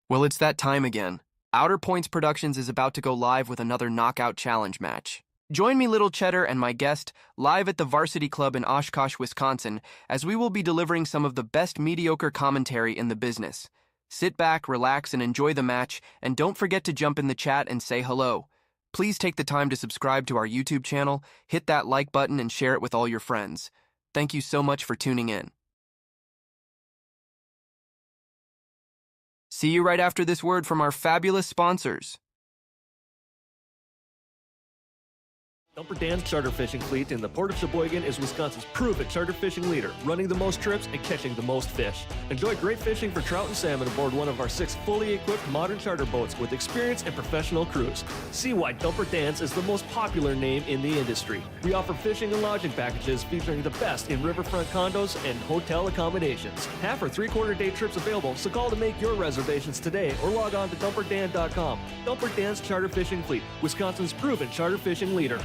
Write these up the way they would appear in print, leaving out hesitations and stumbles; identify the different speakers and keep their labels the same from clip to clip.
Speaker 1: Well, it's that time again. Outer Points Productions is about to go live with another Knockout Challenge match. Join me, Little Cheddar, and my guest live at the Varsity Club in Oshkosh, Wisconsin, as we will be delivering some of the best mediocre commentary in the business. Sit back, relax, and enjoy the match, and don't forget to jump in the chat and say hello. Please take the time to subscribe to our YouTube channel, hit that like button, and share it with all your friends. Thank you so much for tuning in. See you right after this word from our fabulous sponsors.
Speaker 2: Dumper Dan's charter fishing fleet in the Port of Sheboygan is Wisconsin's proven charter fishing leader, running the most trips and catching the most fish. Enjoy great fishing for trout and salmon aboard one of our 6 fully equipped modern charter boats with experience and professional crews. See why Dumper Dan's is the most popular name in the industry. We offer fishing and lodging packages featuring the best in riverfront condos and hotel accommodations. Half or 3/4 day trips available, so call to make your reservations today or log on to dumperdan.com. Dumper Dan's charter fishing fleet, Wisconsin's proven charter fishing leader.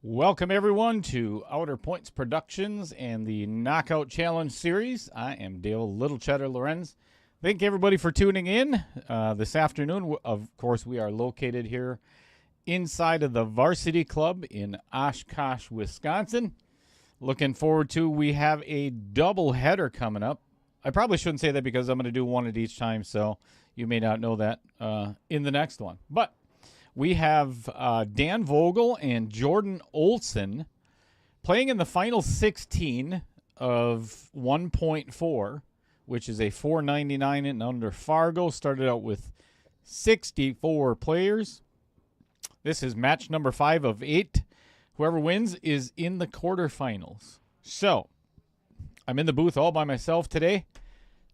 Speaker 3: Welcome, everyone, to Outer Points Productions and the Knockout Challenge series. I am Dale Little Cheddar Lorenz. Thank everybody for tuning in this afternoon. Of course, we are located here inside of the Varsity Club in Oshkosh, Wisconsin. Looking forward to, we have a double header coming up. I probably shouldn't say that because I'm going to do one at each time, so you may not know that in the next one. But we have Dan Vogel and Jordan Olson playing in the final 16 of 1.4, which is a 499 and under Fargo. Started out with 64 players. This is match number 5 of 8. Whoever wins is in the quarterfinals. So I'm in the booth all by myself today,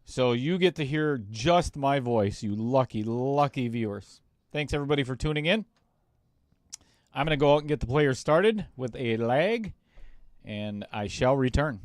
Speaker 3: so you get to hear just my voice, you lucky, lucky viewers. Thanks, everybody, for tuning in. I'm going to go out and get the players started with a lag, and I shall return.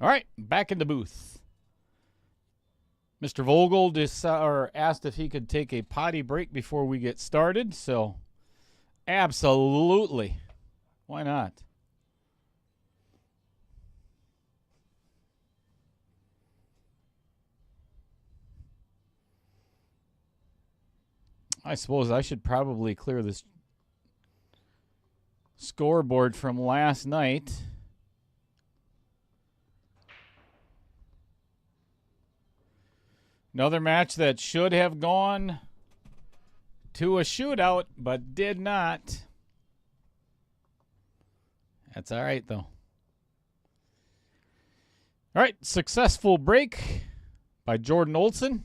Speaker 3: All right, back in the booth. Mr. Vogel asked if he could take a potty break before we get started, so absolutely. Why not? I suppose I should probably clear this scoreboard from last night. Another match that should have gone to a shootout, but did not. That's all right, though. All right, successful break by Jordan Olson.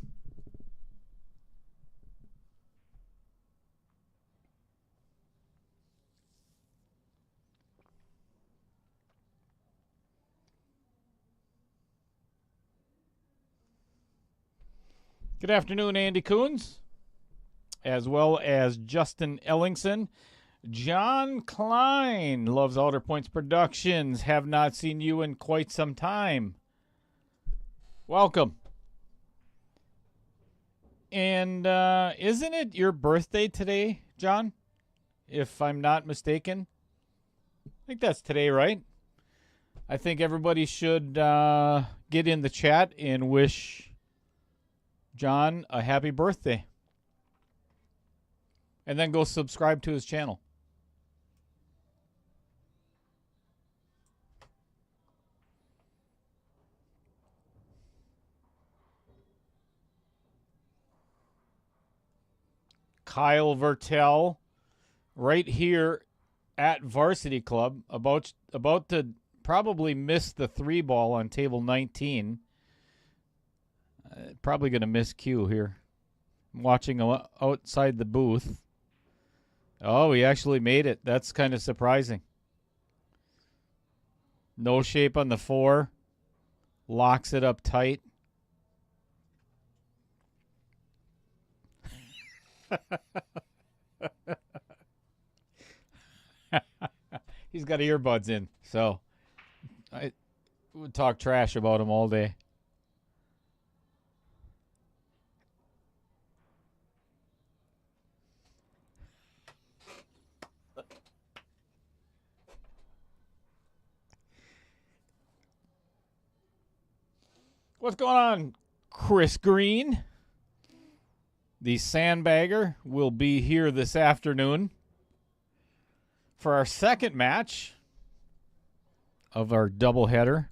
Speaker 3: Good afternoon, Andy Coons, as well as Justin Ellingson. John Klein loves Outer Points Productions. Have not seen you in quite some time. Welcome. And isn't it your birthday today, John? If I'm not mistaken. I think that's today, right? I think everybody should get in the chat and wish John a happy birthday. And then go subscribe to his channel. Kyle Vertel, right here at Varsity Club, about to probably miss the 3-ball on table 19. Probably going to miss Q here. I'm watching outside the booth. Oh, he actually made it. That's kind of surprising. No shape on the 4. Locks it up tight. He's got earbuds in, so I would talk trash about him all day. What's going on, Chris Green? The Sandbagger will be here this afternoon for our second match of our doubleheader.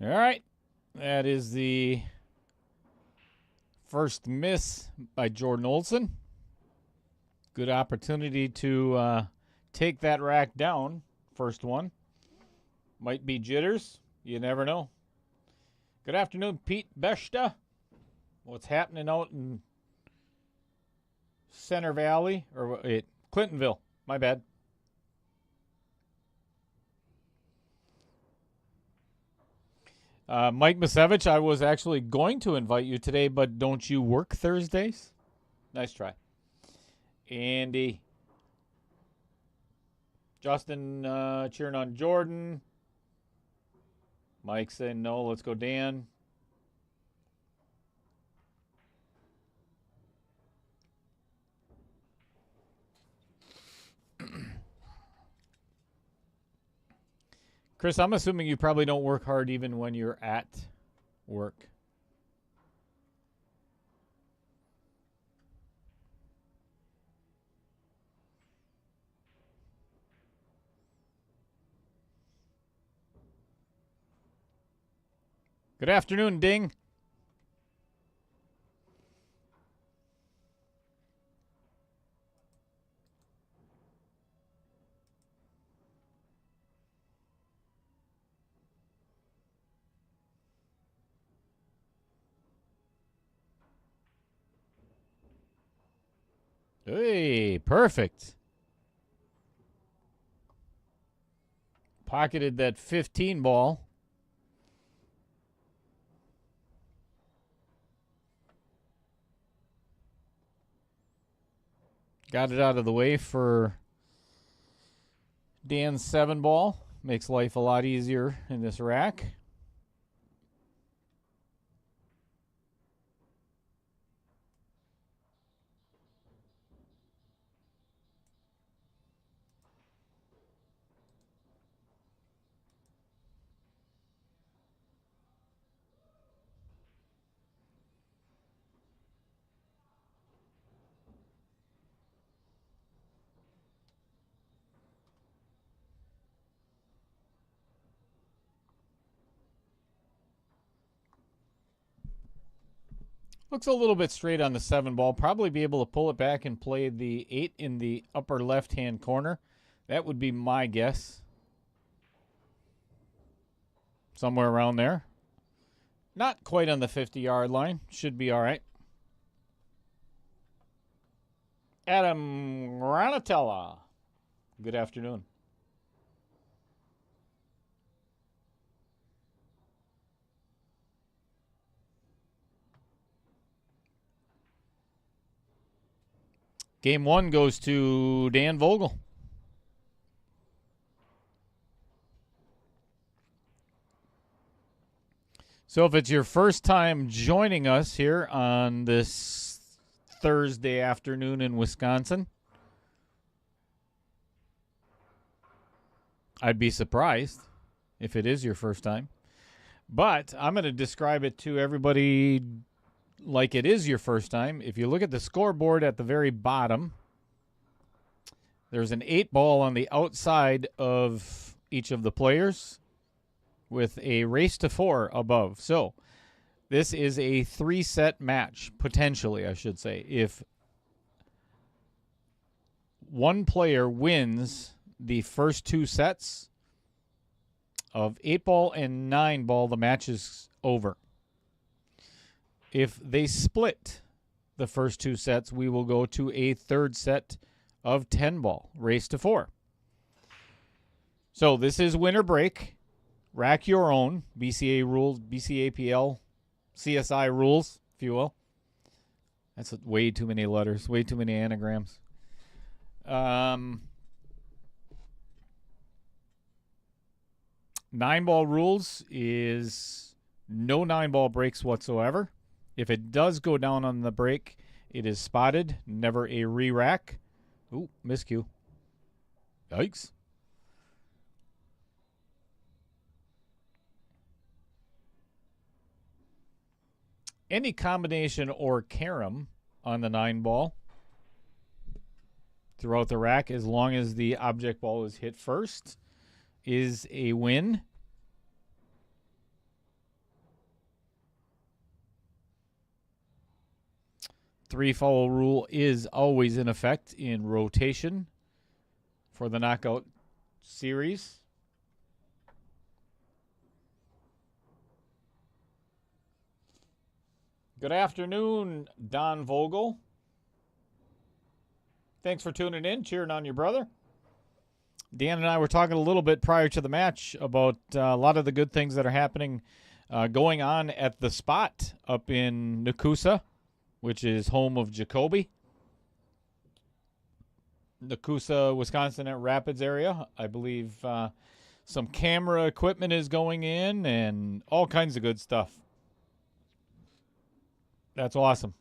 Speaker 3: All right. That is the first miss by Jordan Olson. Good opportunity to take that rack down. First one. Might be jitters. You never know. Good afternoon, Pete Beshta. What's happening out in Center Valley? Or Clintonville. My bad. Mike Masevich, I was actually going to invite you today, but don't you work Thursdays? Nice try. Andy. Justin cheering on Jordan. Mike saying no, let's go Dan. Chris, I'm assuming you probably don't work hard even when you're at work. Good afternoon, Ding. Hey, perfect. Pocketed that 15 ball. Got it out of the way for Dan's 7 ball. Makes life a lot easier in this rack. Looks a little bit straight on the 7 ball. Probably be able to pull it back and play the 8 in the upper left-hand corner. That would be my guess. Somewhere around there. Not quite on the 50-yard line. Should be all right. Adam Granatella. Good afternoon. Game 1 goes to Dan Vogel. So if it's your first time joining us here on this Thursday afternoon in Wisconsin, I'd be surprised if it is your first time. But I'm going to describe it to everybody like it is your first time. If you look at the scoreboard at the very bottom, there's an 8 ball on the outside of each of the players with a race to 4 above. So this is a 3-set match, potentially, I should say. If one player wins the first 2 sets of 8 ball and 9 ball, the match is over. If they split the first 2 sets, we will go to a 3rd set of 10 ball, race to 4. So this is winner break. Rack your own BCA rules, BCAPL, CSI rules, if you will. That's way too many letters, way too many anagrams. 9-ball rules is no 9-ball breaks whatsoever. If it does go down on the break, it is spotted, never a re-rack. Ooh, miscue. Yikes. Any combination or carom on the 9-ball throughout the rack, as long as the object ball is hit first, is a win. Three-foul rule is always in effect in rotation for the knockout series. Good afternoon, Don Vogel. Thanks for tuning in, cheering on your brother. Dan and I were talking a little bit prior to the match about a lot of the good things that are happening, going on at the spot up in Nakusa, which is home of Jacoby. Nakusa, Wisconsin at Rapids area. I believe some camera equipment is going in and all kinds of good stuff. That's awesome.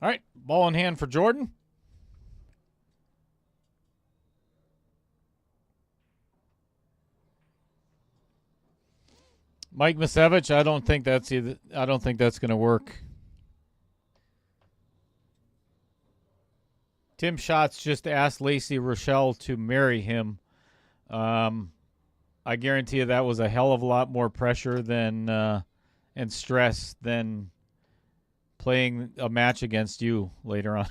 Speaker 3: All right, ball in hand for Jordan. Mike Misevich, I don't think that's going to work. Tim Schatz just asked Lacey Rochelle to marry him. I guarantee you that was a hell of a lot more pressure than and stress than playing a match against you later on.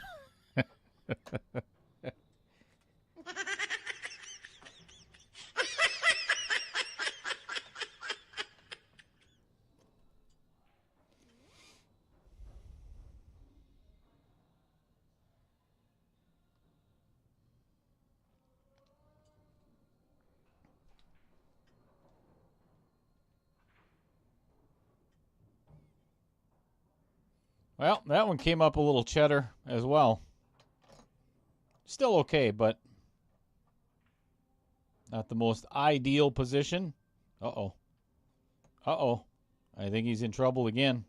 Speaker 3: Well, that one came up a little cheddar as well. Still okay, but not the most ideal position. Uh-oh. Uh-oh. I think he's in trouble again.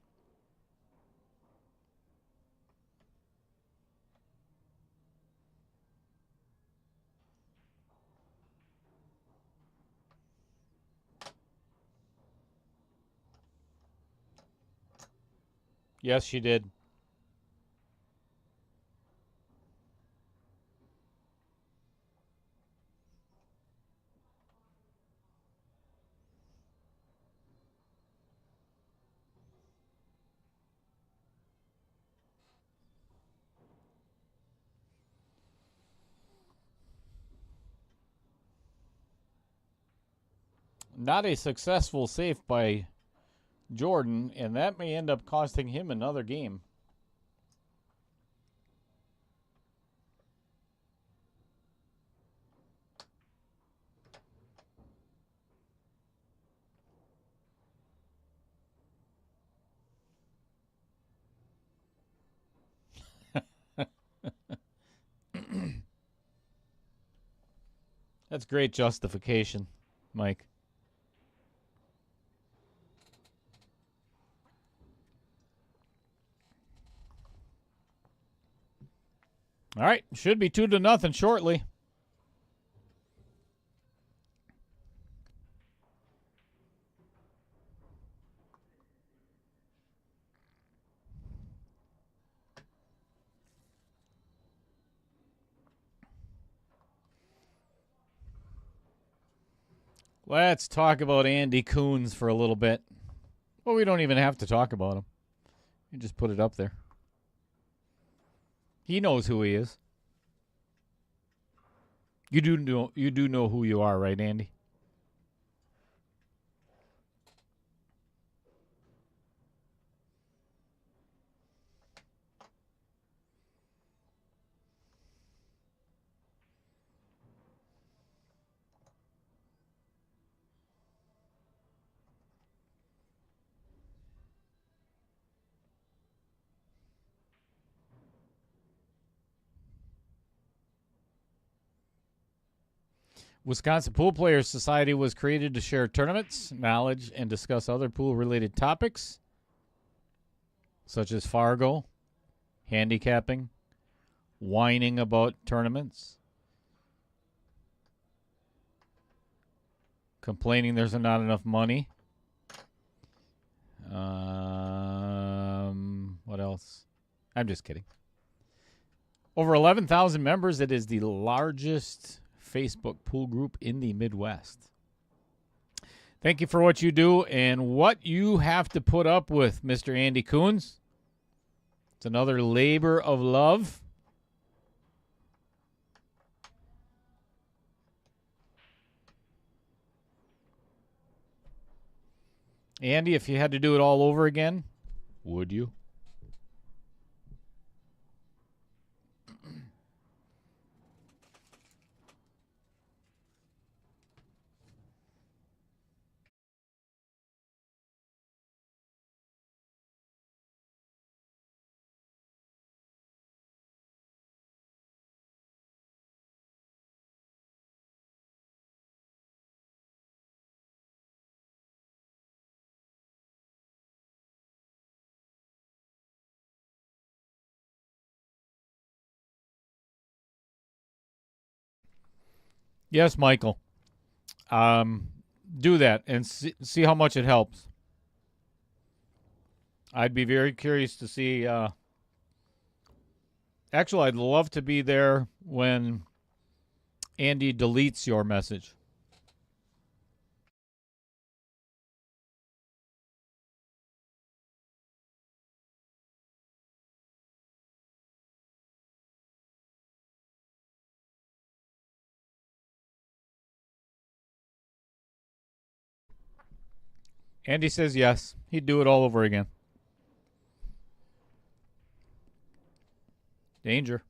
Speaker 3: Yes, she did. Not a successful safe by Jordan, and that may end up costing him another game. That's great justification, Mike. All right, should be 2-0 shortly. Let's talk about Andy Coons for a little bit. Well, we don't even have to talk about him. You just put it up there. He knows who he is. You do know who you are, right, Andy? Wisconsin Pool Players Society was created to share tournaments, knowledge, and discuss other pool-related topics, such as Fargo, handicapping, whining about tournaments, complaining there's not enough money. What else? I'm just kidding. Over 11,000 members. It is the largest Facebook pool group in the Midwest. Thank you for what you do and what you have to put up with, Mr. Andy Coons. It's another labor of love. Andy, if you had to do it all over again, would you? Yes, Michael. Do that and see how much it helps. I'd be very curious to see. Actually, I'd love to be there when Andy deletes your message. Andy says yes. He'd do it all over again. Danger.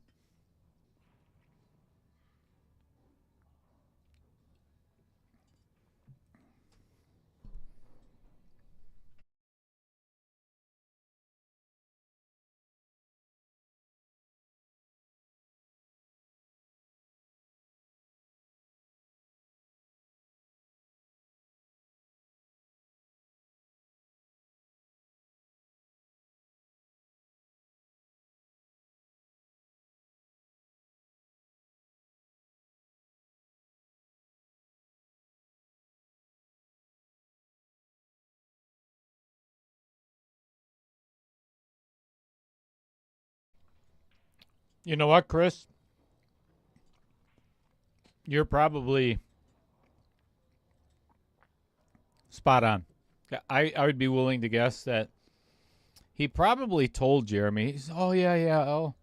Speaker 3: You know what, Chris? You're probably spot on. I would be willing to guess that he probably told Jeremy, oh, yeah, oh,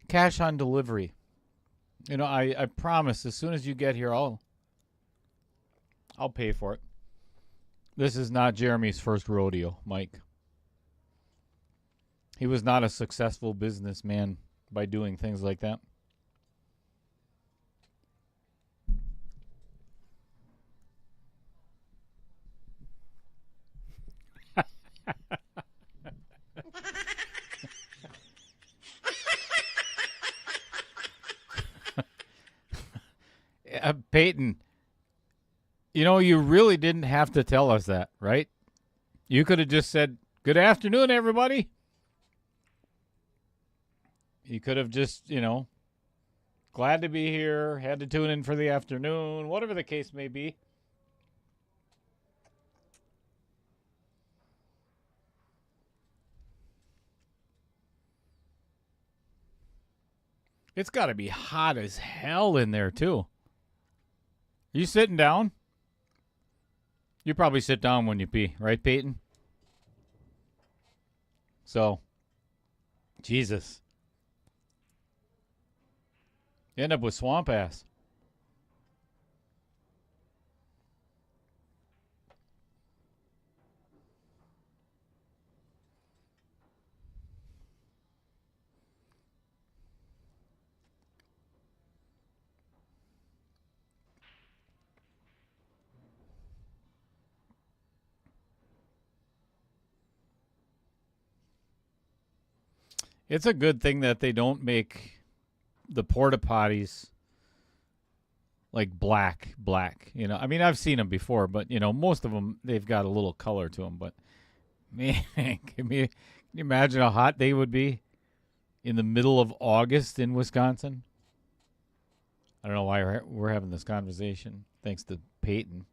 Speaker 3: cash on delivery. You know, I promise as soon as you get here, I'll pay for it. This is not Jeremy's first rodeo, Mike. He was not a successful businessman by doing things like that. Peyton, you know, you really didn't have to tell us that, right? You could have just said, good afternoon, everybody. You could have just, you know, glad to be here, had to tune in for the afternoon, whatever the case may be. It's got to be hot as hell in there, too. Are you sitting down? You probably sit down when you pee, right, Peyton? So, Jesus. You end up with swamp ass. It's a good thing that they don't make the porta potties like black. You know, I mean, I've seen them before, but you know, most of them they've got a little color to them. But man, can you imagine how hot they would be in the middle of August in Wisconsin? I don't know why we're having this conversation. Thanks to Peyton.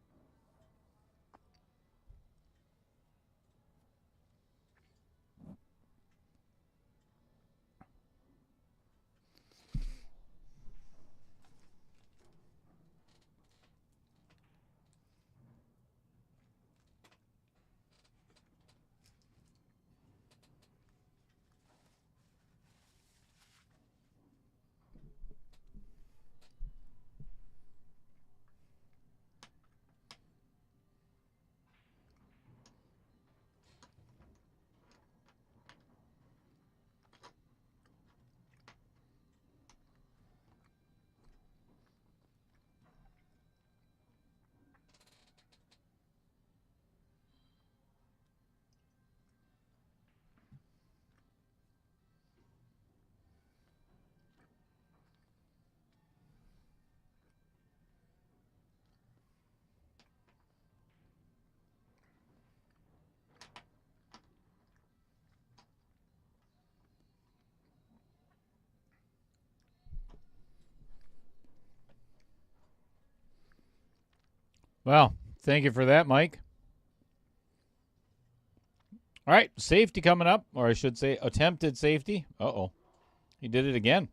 Speaker 3: Well, thank you for that, Mike. All right, safety coming up, or I should say attempted safety. Uh-oh. He did it again.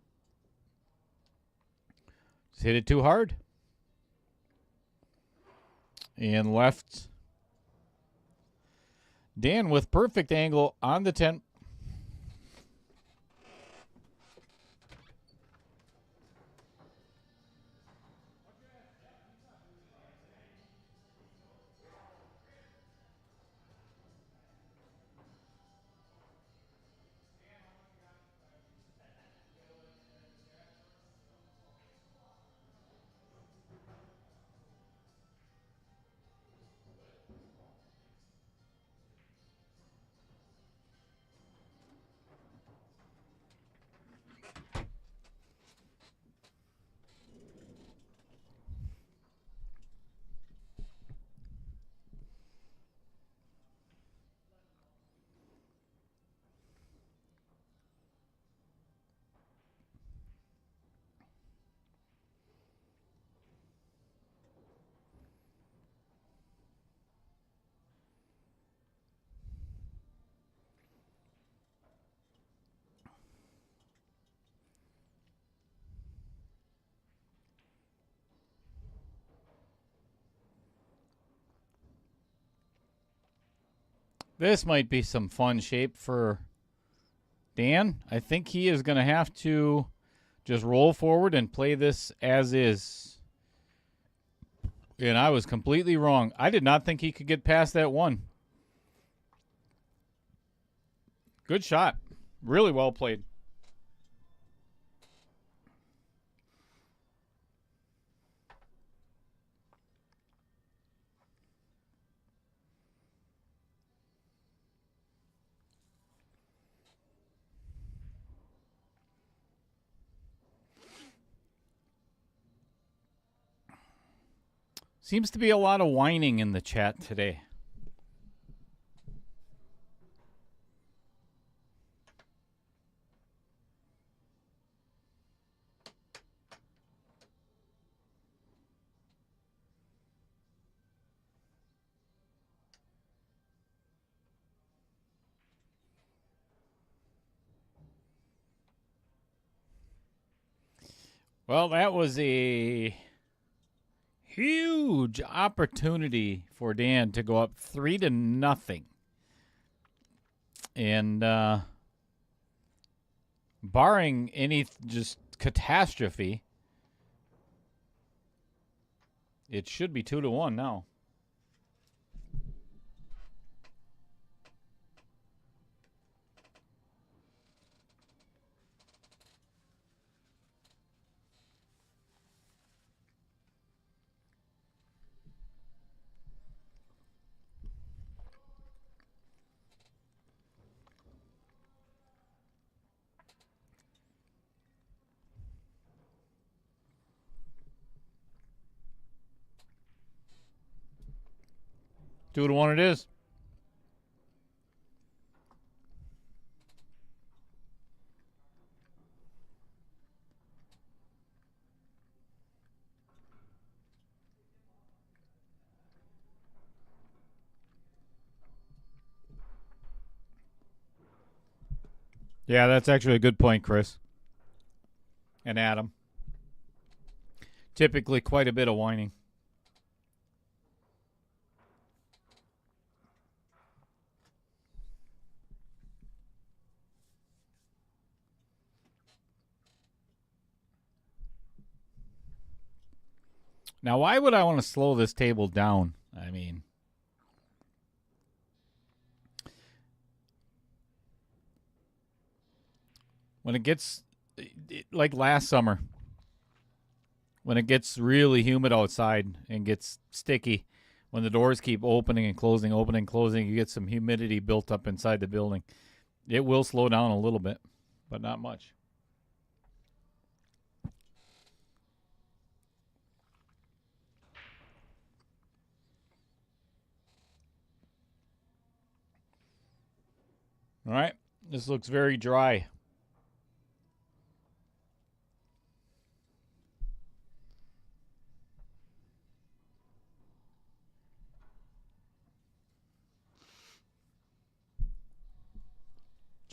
Speaker 3: Just hit it too hard. And left. Dan with perfect angle on the 10. This might be some fun shape for Dan. I think he is going to have to just roll forward and play this as is. And I was completely wrong. I did not think he could get past that one. Good shot. Really well played. Seems to be a lot of whining in the chat today. Well, that was a huge opportunity for Dan to go up 3-0. And barring any just catastrophe, it should be 2-1 now. Two to one it is. Yeah, that's actually a good point, Chris. And Adam. Typically quite a bit of whining. Now, why would I want to slow this table down? I mean, when it gets, like last summer, when it gets really humid outside and gets sticky, when the doors keep opening and closing, you get some humidity built up inside the building. It will slow down a little bit, but not much. All right, this looks very dry.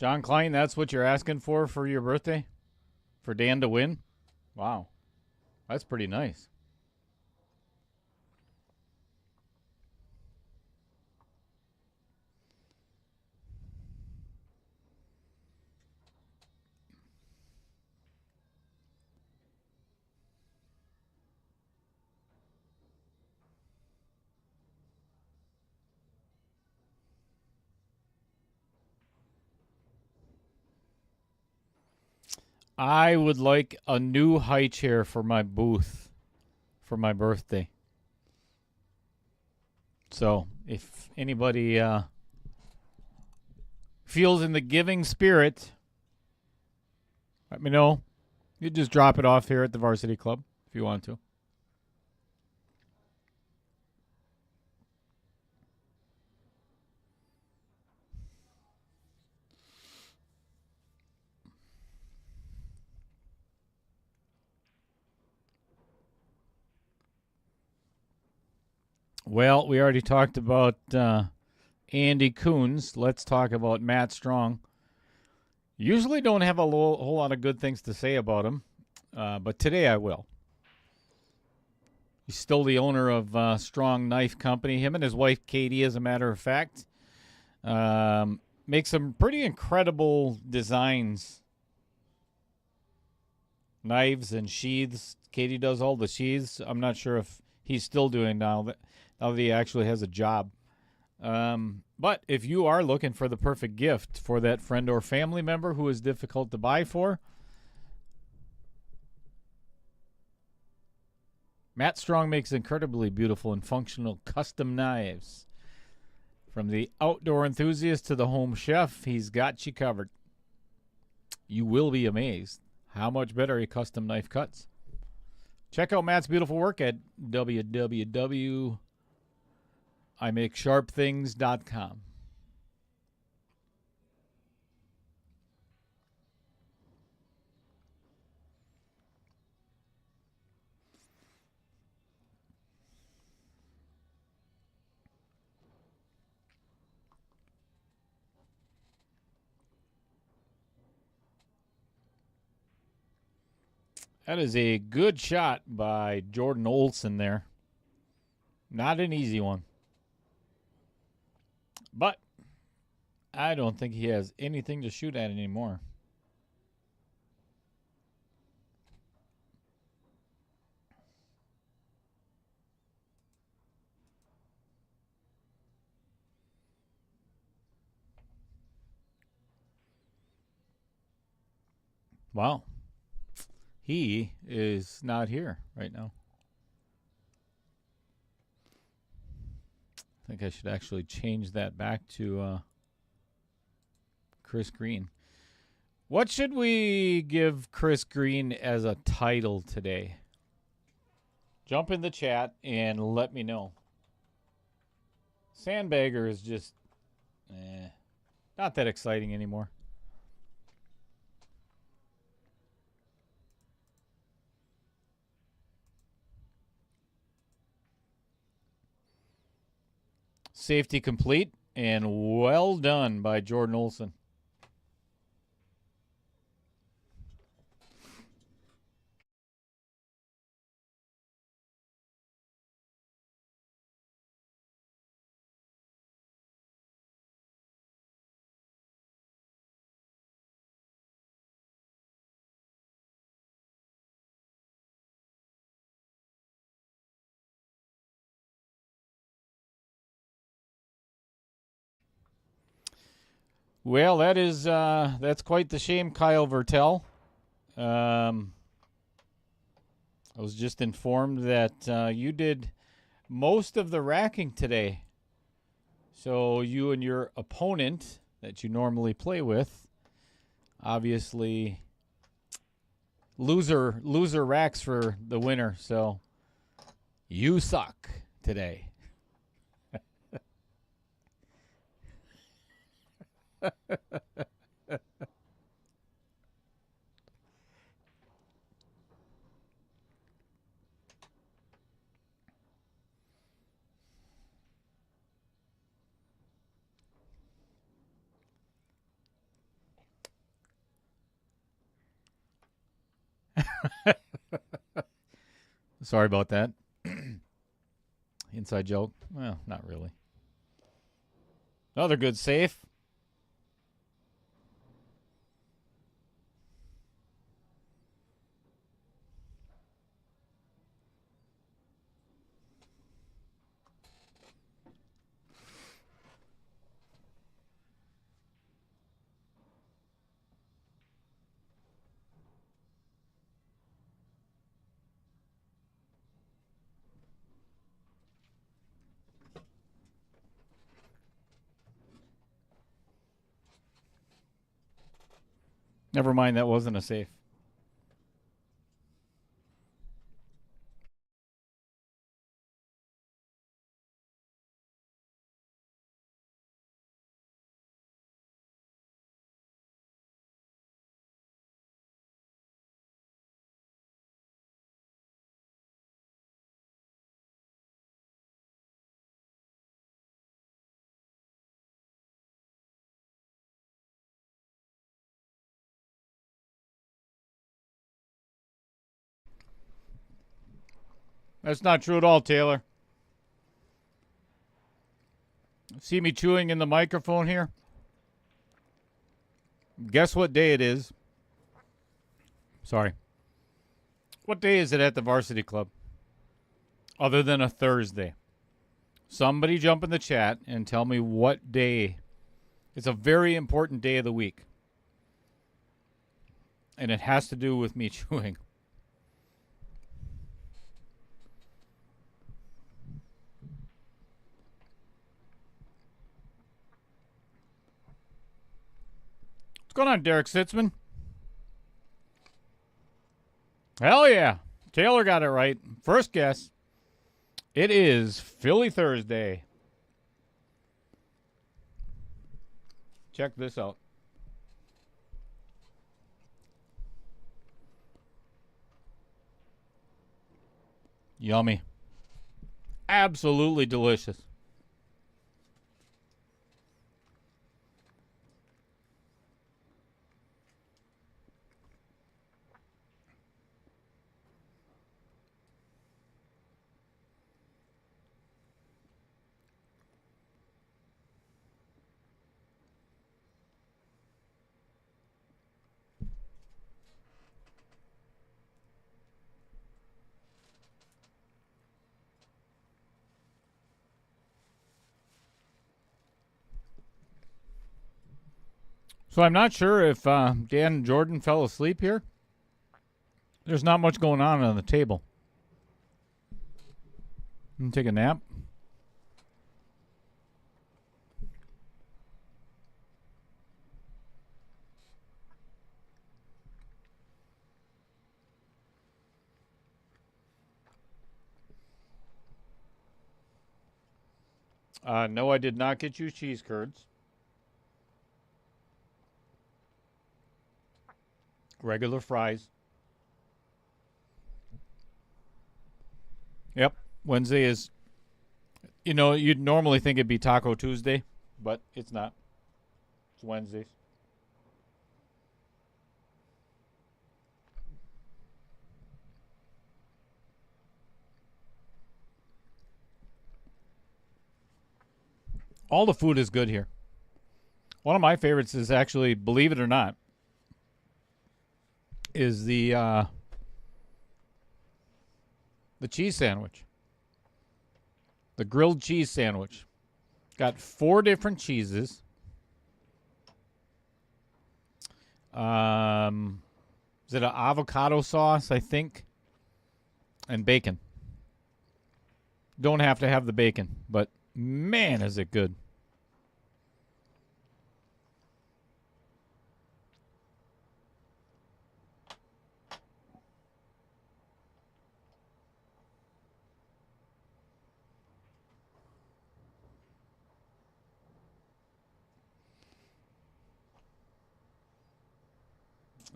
Speaker 3: John Klein, that's what you're asking for your birthday? For Dan to win? Wow. That's pretty nice. I would like a new high chair for my booth for my birthday. So if anybody feels in the giving spirit, let me know. You just drop it off here at the Varsity Club if you want to. Well, we already talked about Andy Coons. Let's talk about Matt Strong. Usually don't have a whole lot of good things to say about him, but today I will. He's still the owner of Strong Knife Company. Him and his wife, Katie, as a matter of fact, make some pretty incredible designs. Knives and sheaths. Katie does all the sheaths. I'm not sure if he's still doing now that he actually has a job. But if you are looking for the perfect gift for that friend or family member who is difficult to buy for, Matt Strong makes incredibly beautiful and functional custom knives. From the outdoor enthusiast to the home chef, he's got you covered. You will be amazed how much better a custom knife cuts. Check out Matt's beautiful work at www.imakesharpthings.com. That is a good shot by Jordan Olson there. Not an easy one. But I don't think he has anything to shoot at anymore. Wow. He is not here right now. I think I should actually change that back to Chris Green. What should we give Chris Green as a title today? Jump in the chat and let me know. Sandbagger is just not that exciting anymore. Safety complete and well done by Jordan Olson. Well, that's quite the shame, Kyle Vertel. I was just informed that you did most of the racking today. So you and your opponent that you normally play with, obviously loser racks for the winner. So you suck today. Sorry about that. Inside joke. Well, not really. Another good safe. Never mind, that wasn't a safe. That's not true at all, Taylor. See me chewing in the microphone here? Guess what day it is? Sorry. What day is it at the varsity club? Other than a Thursday. Somebody jump in the chat and tell me what day. It's a very important day of the week. And it has to do with me chewing. What's going on, Derek Sitzman? Hell yeah. Taylor got it right. First guess. It is Philly Thursday. Check this out. Yummy. Absolutely delicious. So I'm not sure if Dan and Jordan fell asleep here. There's not much going on the table. I'm gonna take a nap. No, I did not get you cheese curds. Regular fries. Yep. Wednesday is, you'd normally think it'd be Taco Tuesday, but it's not. It's Wednesdays. All the food is good here. One of my favorites is actually, believe it or not, is the cheese sandwich. The grilled cheese sandwich. Got 4 different cheeses. Is it an avocado sauce, I think? And bacon. Don't have to have the bacon, but man, is it good.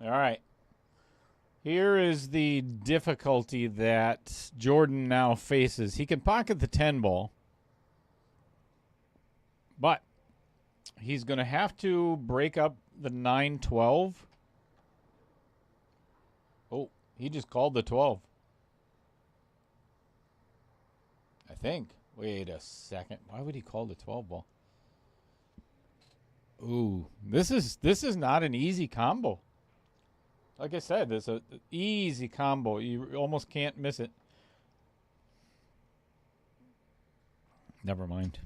Speaker 3: All right. Here is the difficulty that Jordan now faces. He can pocket the 10 ball, but he's going to have to break up the 9-12. Oh, He just called the 12. I think. Wait a second. Why would he call the 12 ball? Ooh, this is not an easy combo. Like I said, it's an easy combo. You almost can't miss it. Never mind.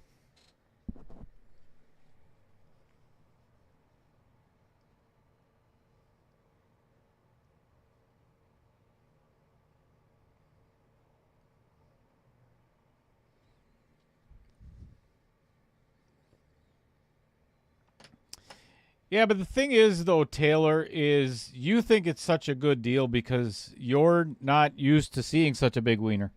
Speaker 3: Yeah, but the thing is, though, Taylor, is you think it's such a good deal because you're not used to seeing such a big wiener.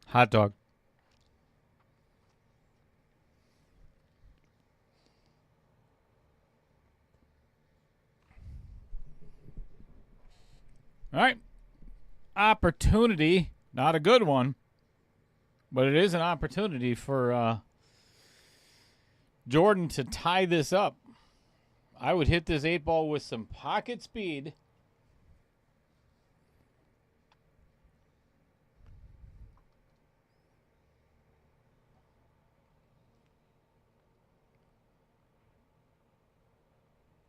Speaker 3: Hot dog. All right. Opportunity. Not a good one. But it is an opportunity for Jordan to tie this up. I would hit this 8-ball with some pocket speed.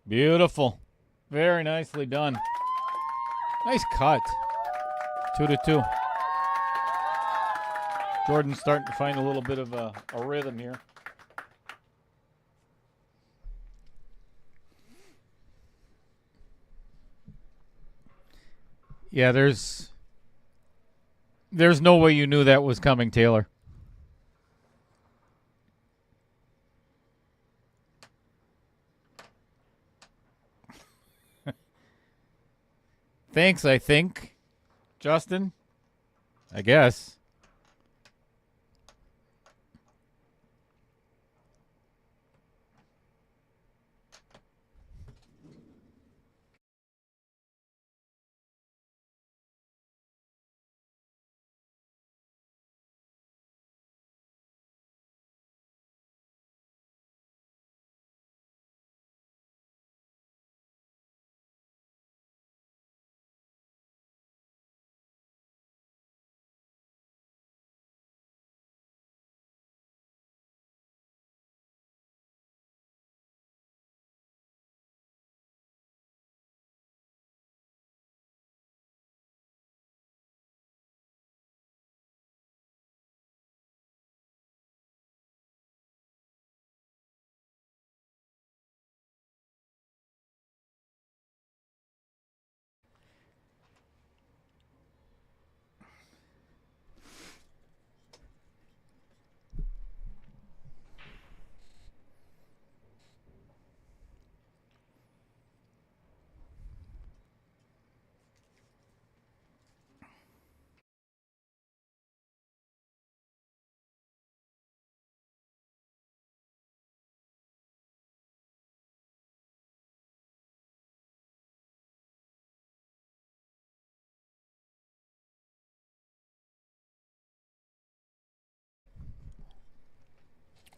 Speaker 3: Beautiful. Very nicely done. Nice cut. 2-2. Jordan's starting to find a little bit of a rhythm here. Yeah, there's no way you knew that was coming, Taylor. Thanks, I think. Justin? I guess.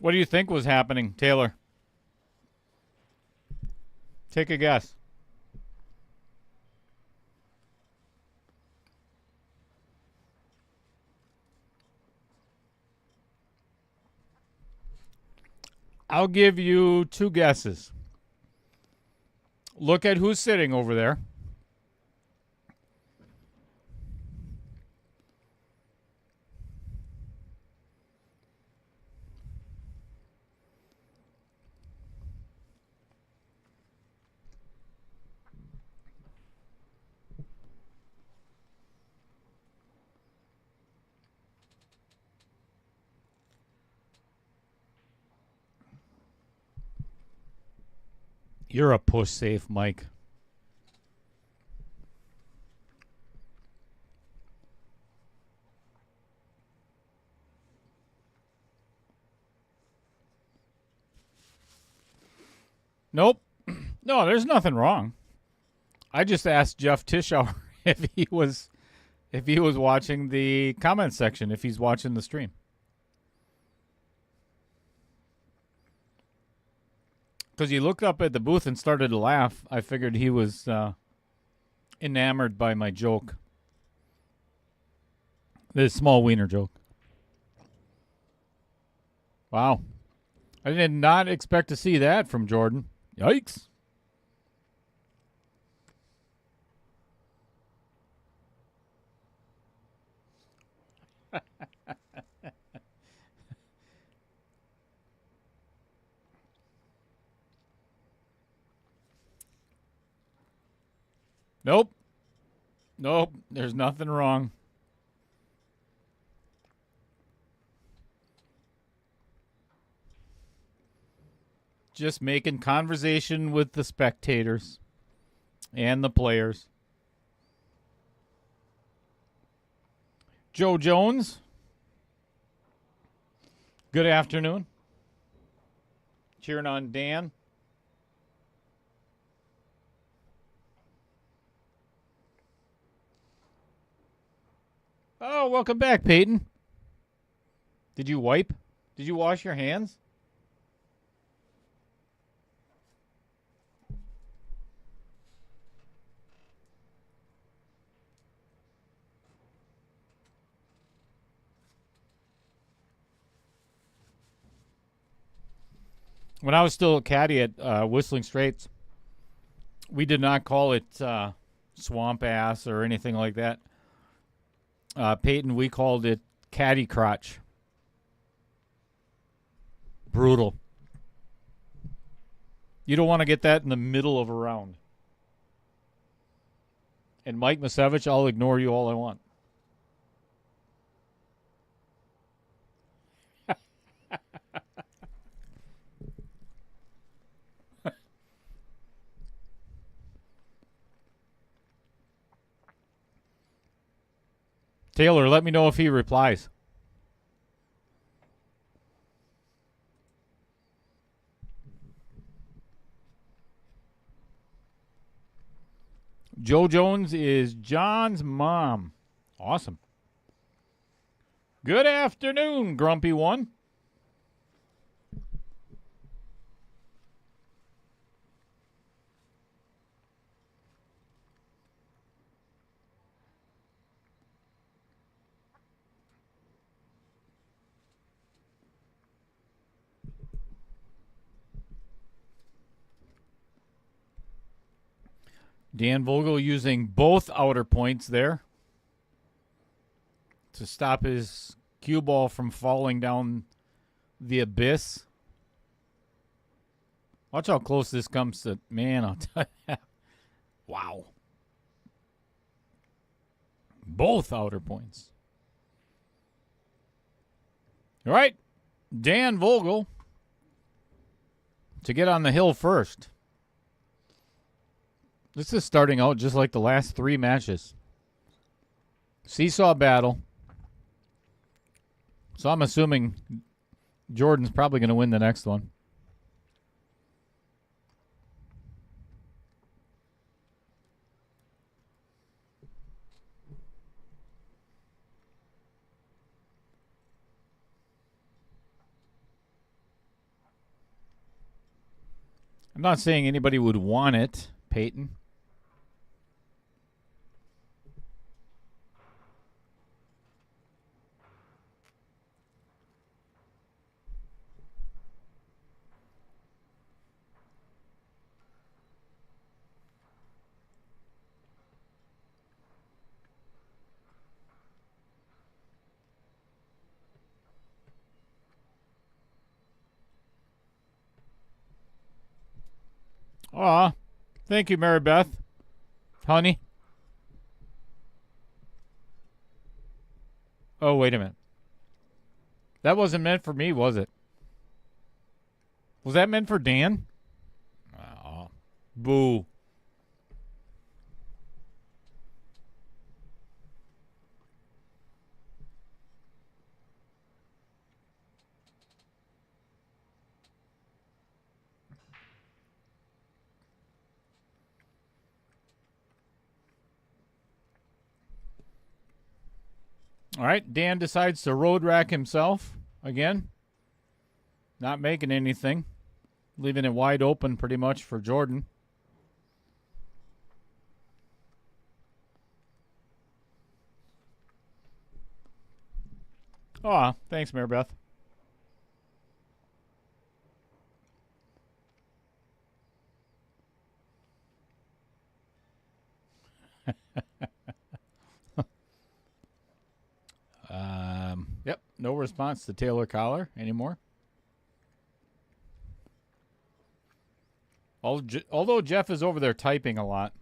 Speaker 3: What do you think was happening, Taylor? Take a guess. I'll give you 2 guesses. Look at who's sitting over there. You're a push safe, Mike. Nope. No, there's nothing wrong. I just asked Jeff Tischauer if he was if he was watching the comment section, if he's watching the stream. Because he looked up at the booth and started to laugh. I figured he was enamored by my joke. This small wiener joke. Wow. I did not expect to see that from Jordan. Yikes. Nope. Nope. There's nothing wrong. Just making conversation with the spectators and the players. Joe Jones. Good afternoon. Cheering on Dan. Oh, welcome back, Peyton. Did you wipe? Did you wash your hands? When I was still a caddy at Whistling Straits, we did not call it swamp ass or anything like that. Peyton, we called it caddy crotch. Brutal. You don't want to get that in the middle of a round. And Mike Masevich, I'll ignore you all I want. Taylor, let me know if he replies. Joe Jones is John's mom. Awesome. Good afternoon, Grumpy One. Dan Vogel using both outer points there to stop his cue ball from falling down the abyss. Watch how close this comes to, man, I'll tell you. Wow. Both outer points. All right, Dan Vogel to get on the hill first. This is starting out just like the last three matches. Seesaw battle. So I'm assuming Jordan's probably going to win the next one. I'm not saying anybody would want it, Peyton. Aw, thank you, Mary Beth. Honey. Oh, wait a minute. That wasn't meant for me, was it? Was that meant for Dan? Oh, boo. All right, Dan decides to road rack himself again. Not making anything. Leaving it wide open pretty much for Jordan. Aw, thanks, Maribeth. Yep, no response to Taylor Collar anymore. Although Jeff is over there typing a lot.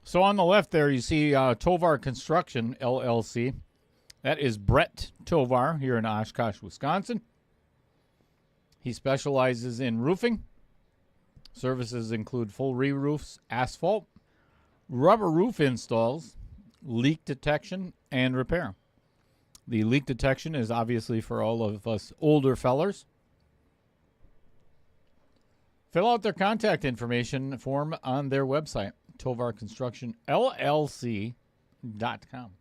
Speaker 3: So on the left there, you see Tovar Construction, LLC. That is Brett Tovar here in Oshkosh, Wisconsin. He specializes in roofing. Services include full re-roofs, asphalt, rubber roof installs, leak detection, and repair. The leak detection is obviously for all of us older fellers. Fill out their contact information form on their website, tovarconstructionllc.com.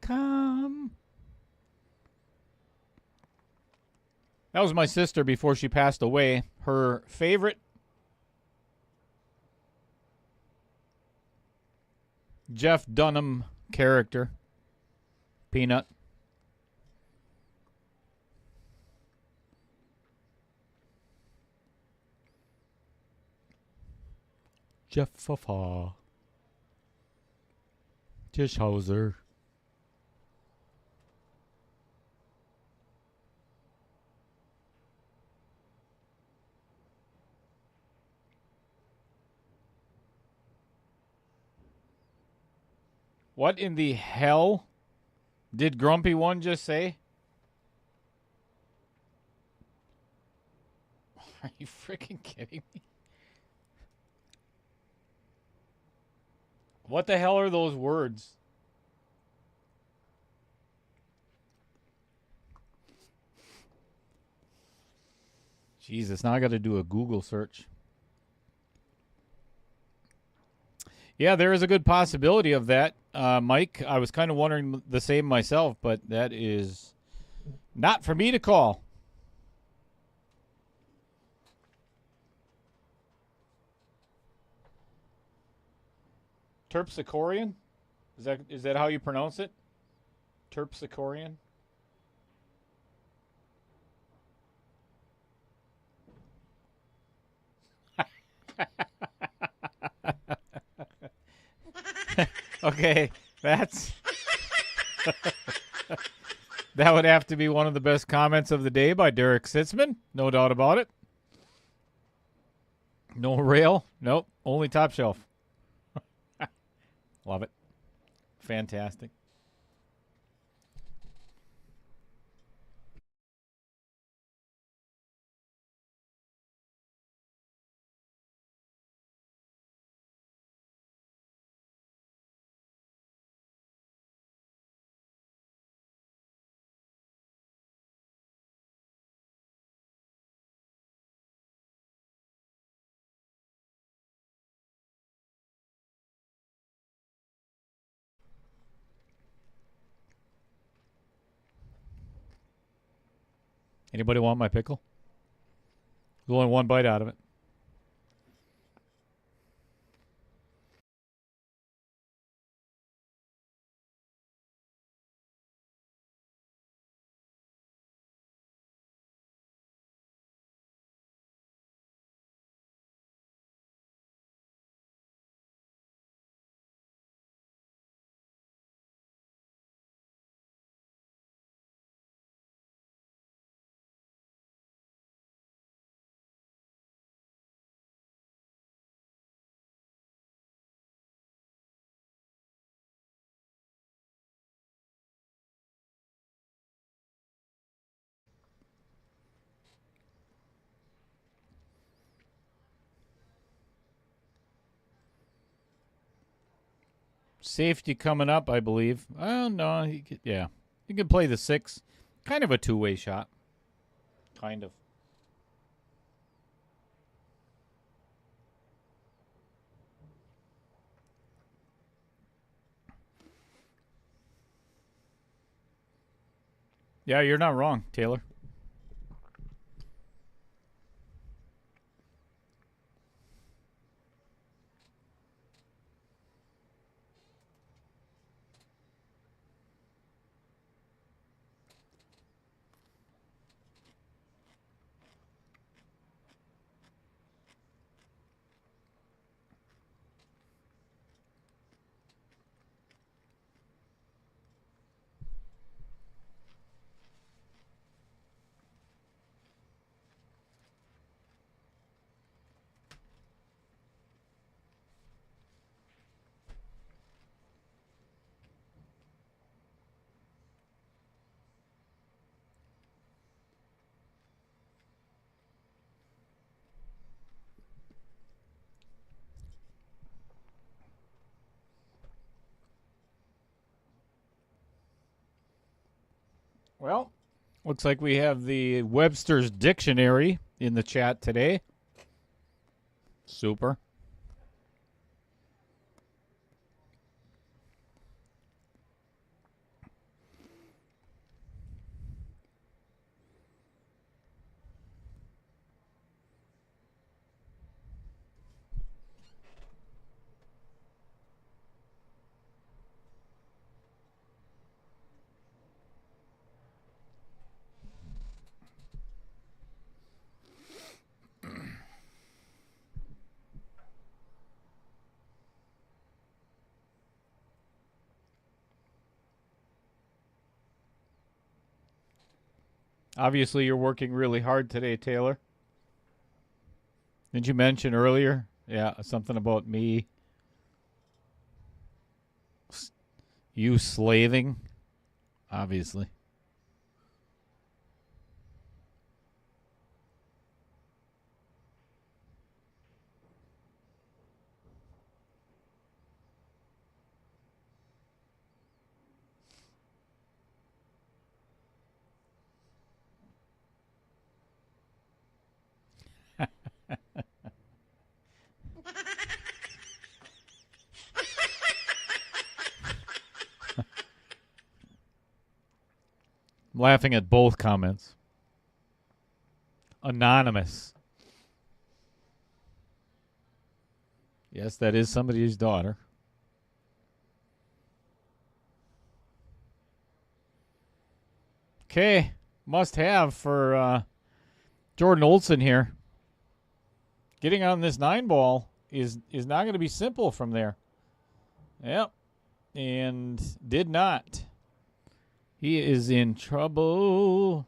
Speaker 3: .com. That was my sister before she passed away. Her favorite Jeff Dunham character, Peanut. Jeff Fafa. Tishhauser. What in the hell did Grumpy One just say? Are you freaking kidding me? What the hell are those words? Jesus, now I got to do a Google search. Yeah, there is a good possibility of that, Mike. I was kind of wondering the same myself, but that is not for me to call. Terpsichorean? Is that how you pronounce it? Terpsichorean? Okay, that's that would have to be one of the best comments of the day by Derek Sitzman, no doubt about it. No rail, nope, only top shelf. Love it. Fantastic. Anybody want my pickle? There's only one bite out of it. Safety coming up, I believe. Oh, no. Yeah. You can play the 6. Kind of a two-way shot. Kind of. Yeah, you're not wrong, Taylor. Well, looks like we have the Webster's Dictionary in the chat today. Super. Obviously, you're working really hard today, Taylor. Didn't you mention earlier? Yeah, something about me. You slaving? Obviously. I'm laughing at both comments. Anonymous. Yes, that is somebody's daughter. Okay, must have for Jordan Olson here. Getting on this 9-ball is not going to be simple from there. Yep, and did not. He is in trouble.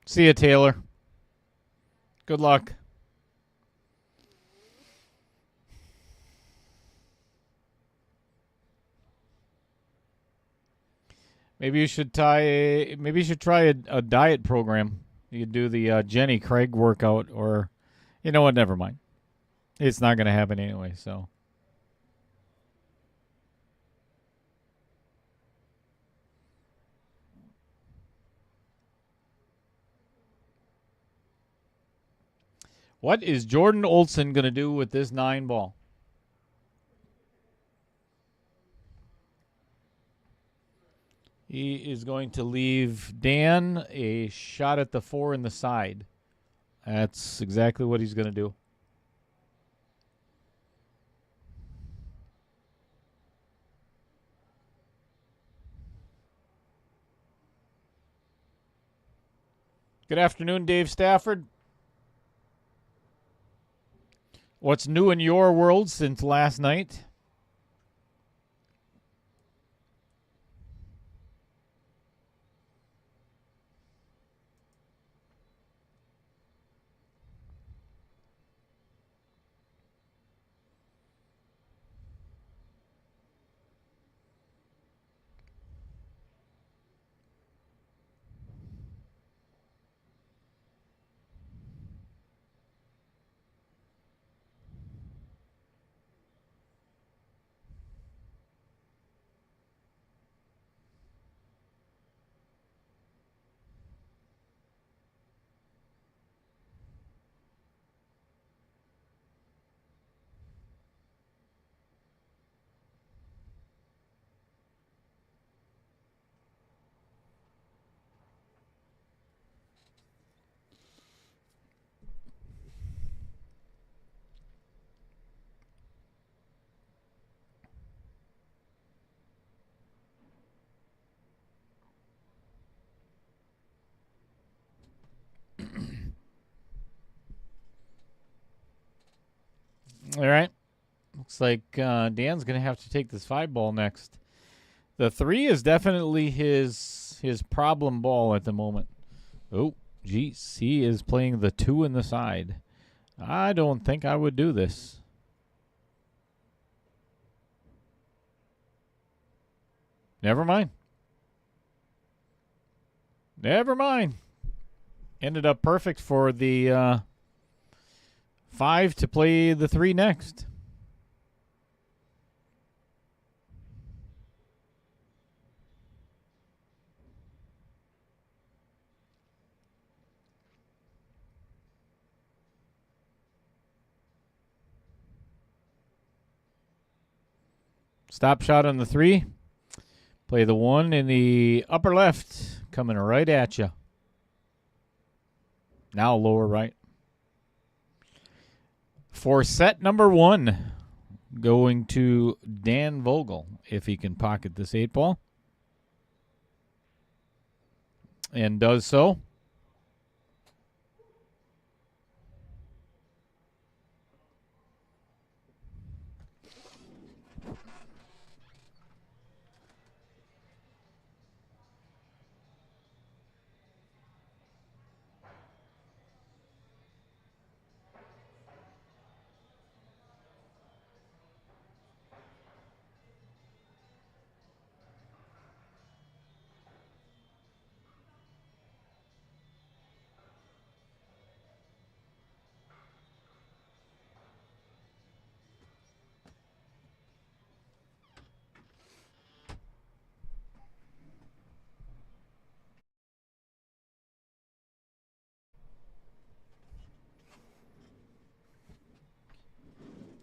Speaker 3: See ya, Taylor. Good luck. Maybe you should try a diet program. You could do the Jenny Craig workout, or you know what? Never mind. It's not going to happen anyway. So. What is Jordan Olson going to do with this 9-ball? He is going to leave Dan a shot at the 4 in the side. That's exactly what he's going to do. Good afternoon, Dave Stafford. What's new in your world since last night? All right. Looks like Dan's going to have to take this 5 ball next. The 3 is definitely his problem ball at the moment. Oh, geez. He is playing the 2 in the side. I don't think I would do this. Never mind. Never mind. Ended up perfect for the 5 to play the 3 next. Stop shot on the 3. Play the 1 in the upper left, coming right at you. Now lower right. For set number 1, going to Dan Vogel, if he can pocket this 8 ball. And does so.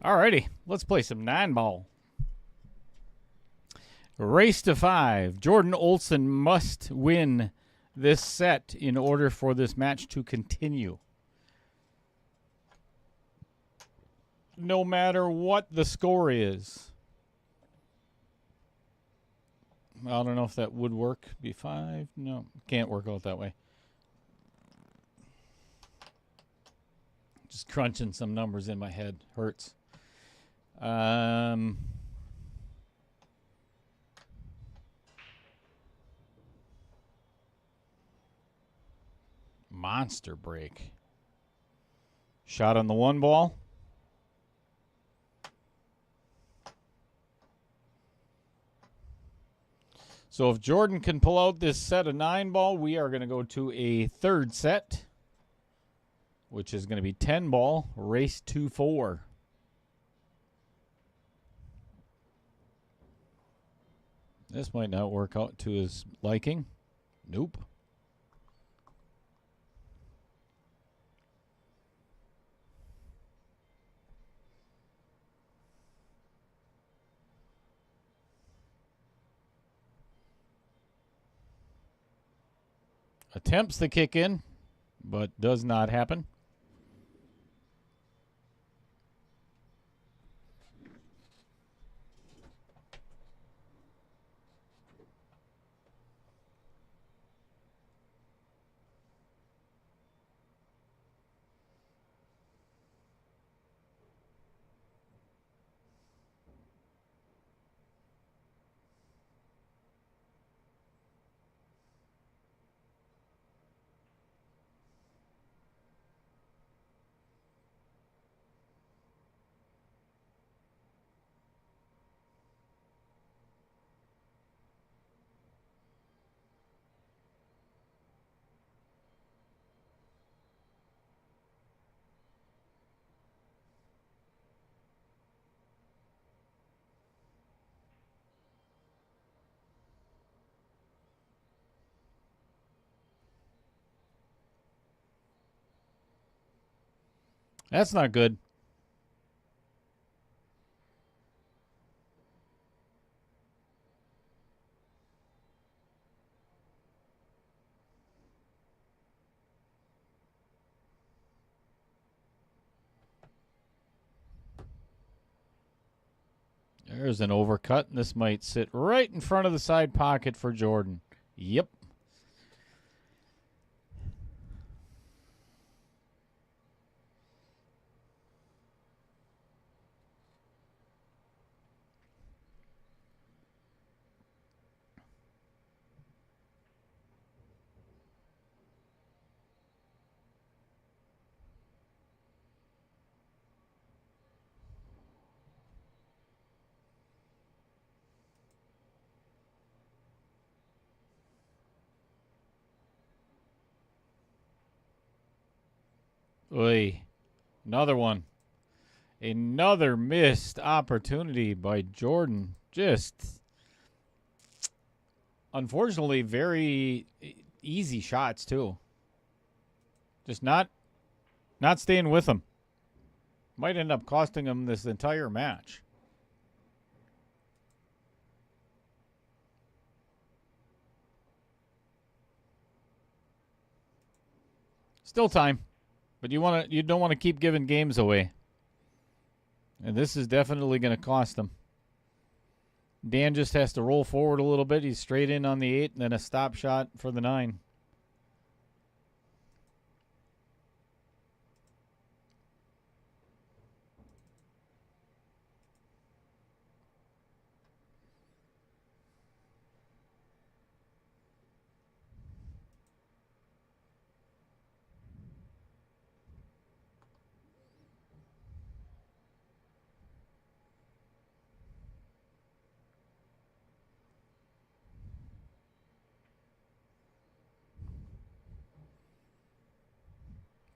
Speaker 3: Alrighty, let's play some 9 ball. Race to 5. Jordan Olson must win this set in order for this match to continue. No matter what the score is. I don't know if that would work. B5? No, can't work out that way. Just crunching some numbers in my head. Hurts. Monster break. Shot on the 1 ball. So if Jordan can pull out this set of 9 ball, we are going to go to a 3rd set, which is going to be 10 ball, race to 4. This might not work out to his liking. Nope. Attempts the kick in, but does not happen. That's not good. There's an overcut, and this might sit right in front of the side pocket for Jordan. Yep. Oy. Another one. Another missed opportunity by Jordan. Just, unfortunately, very easy shots, too. Just not staying with him. Might end up costing him this entire match. Still time, but you don't want to keep giving games away. And this is definitely going to cost him. Dan just has to roll forward a little bit. He's straight in on the 8 and then a stop shot for the 9.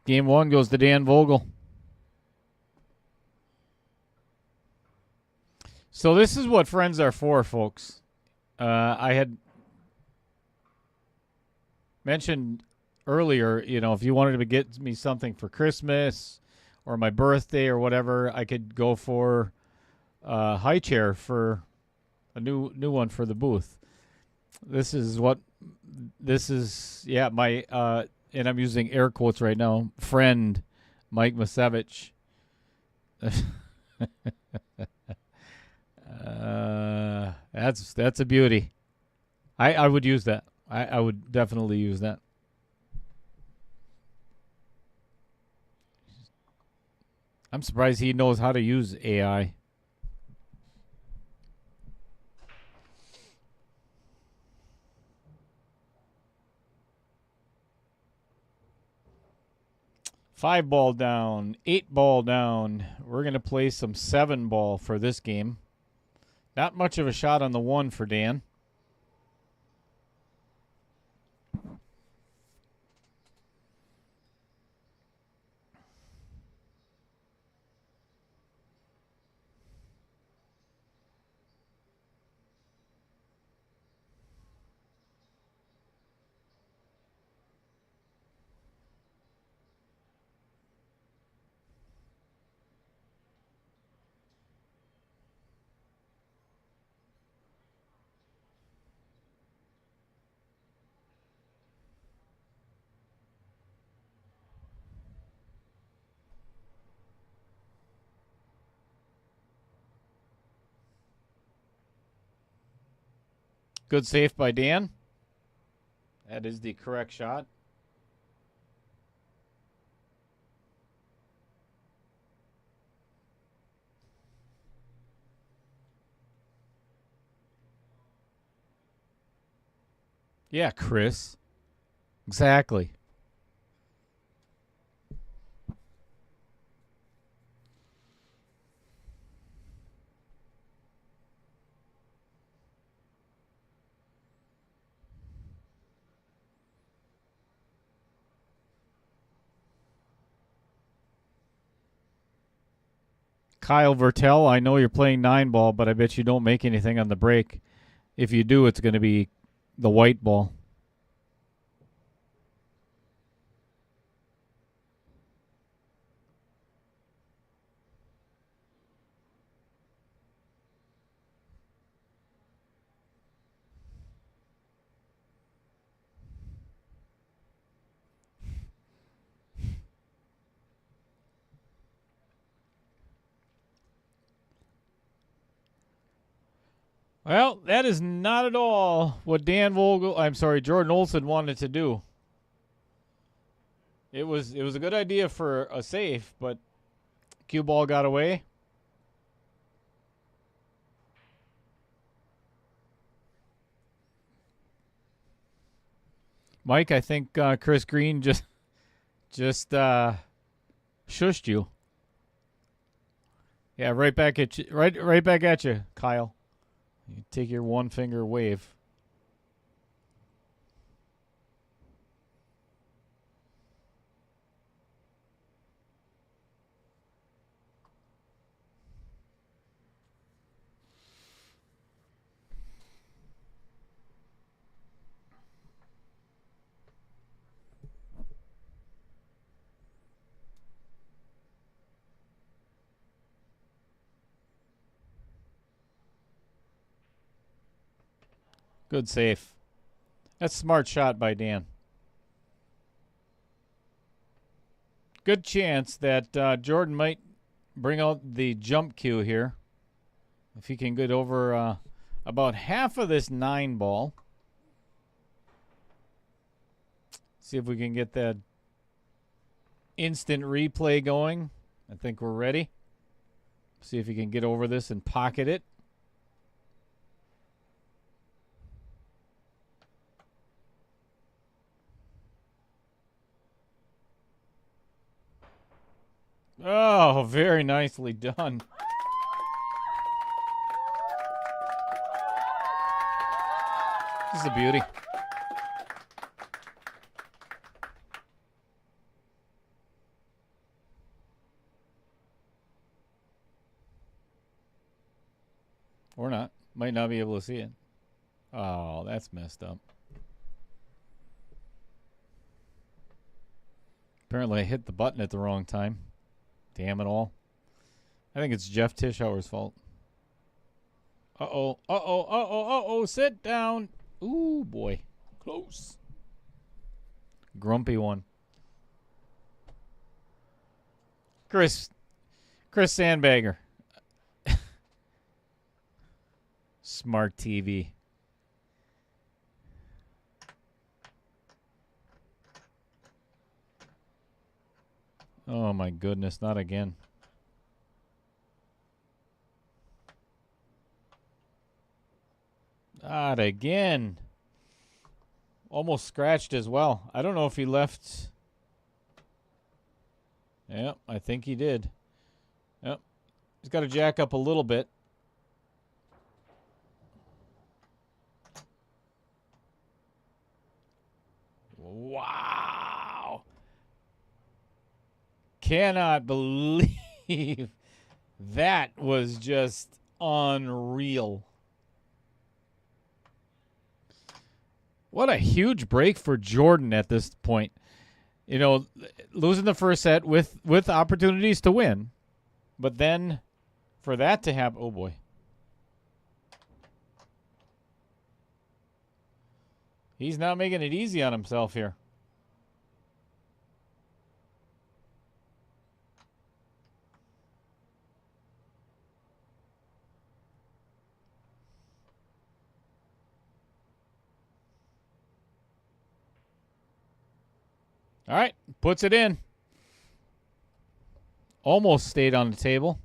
Speaker 3: Game 1 goes to Dan Vogel. So this is what friends are for, folks. I had mentioned earlier, if you wanted to get me something for Christmas or my birthday or whatever, I could go for a high chair for a new one for the booth. This is my and I'm using air quotes right now, friend Mike Masevich. That's a beauty. I would use that. I would definitely use that. I'm surprised he knows how to use AI. Five ball down, 8 ball down. We're going to play some 7 ball for this game. Not much of a shot on the 1 for Dan. Good save by Dan. That is the correct shot. Yeah, Chris. Exactly. Kyle Vertel, I know you're playing 9 ball, but I bet you don't make anything on the break. If you do, it's going to be the white ball. Well, that is not at all what Jordan Olson wanted to do. It was a good idea for a safe, but cue ball got away. Mike, I think Chris Green just shushed you. Yeah, right back at you, right back at you, Kyle. You take your 1 finger wave. Good save. That's a smart shot by Dan. Good chance that Jordan might bring out the jump cue here. If he can get over about half of this 9 ball. See if we can get that instant replay going. I think we're ready. See if he can get over this and pocket it. Oh, very nicely done. This is a beauty. Or not. Might not be able to see it. Oh, that's messed up. Apparently I hit the button at the wrong time. Damn it all. I think it's Jeff Tischauer's fault. Uh-oh. Uh-oh. Uh-oh. Uh-oh. Sit down. Ooh, boy. Close. Grumpy one. Chris Sandbagger. Smart TV. Oh my goodness, not again. Not again. Almost scratched as well. I don't know if he left. Yep, I think he did. Yep. He's got to jack up a little bit. Wow. Cannot believe that was just unreal. What a huge break for Jordan at this point. You know, losing the first set with opportunities to win. But then for that to happen, oh boy. He's not making it easy on himself here. All right, puts it in. Almost stayed on the table.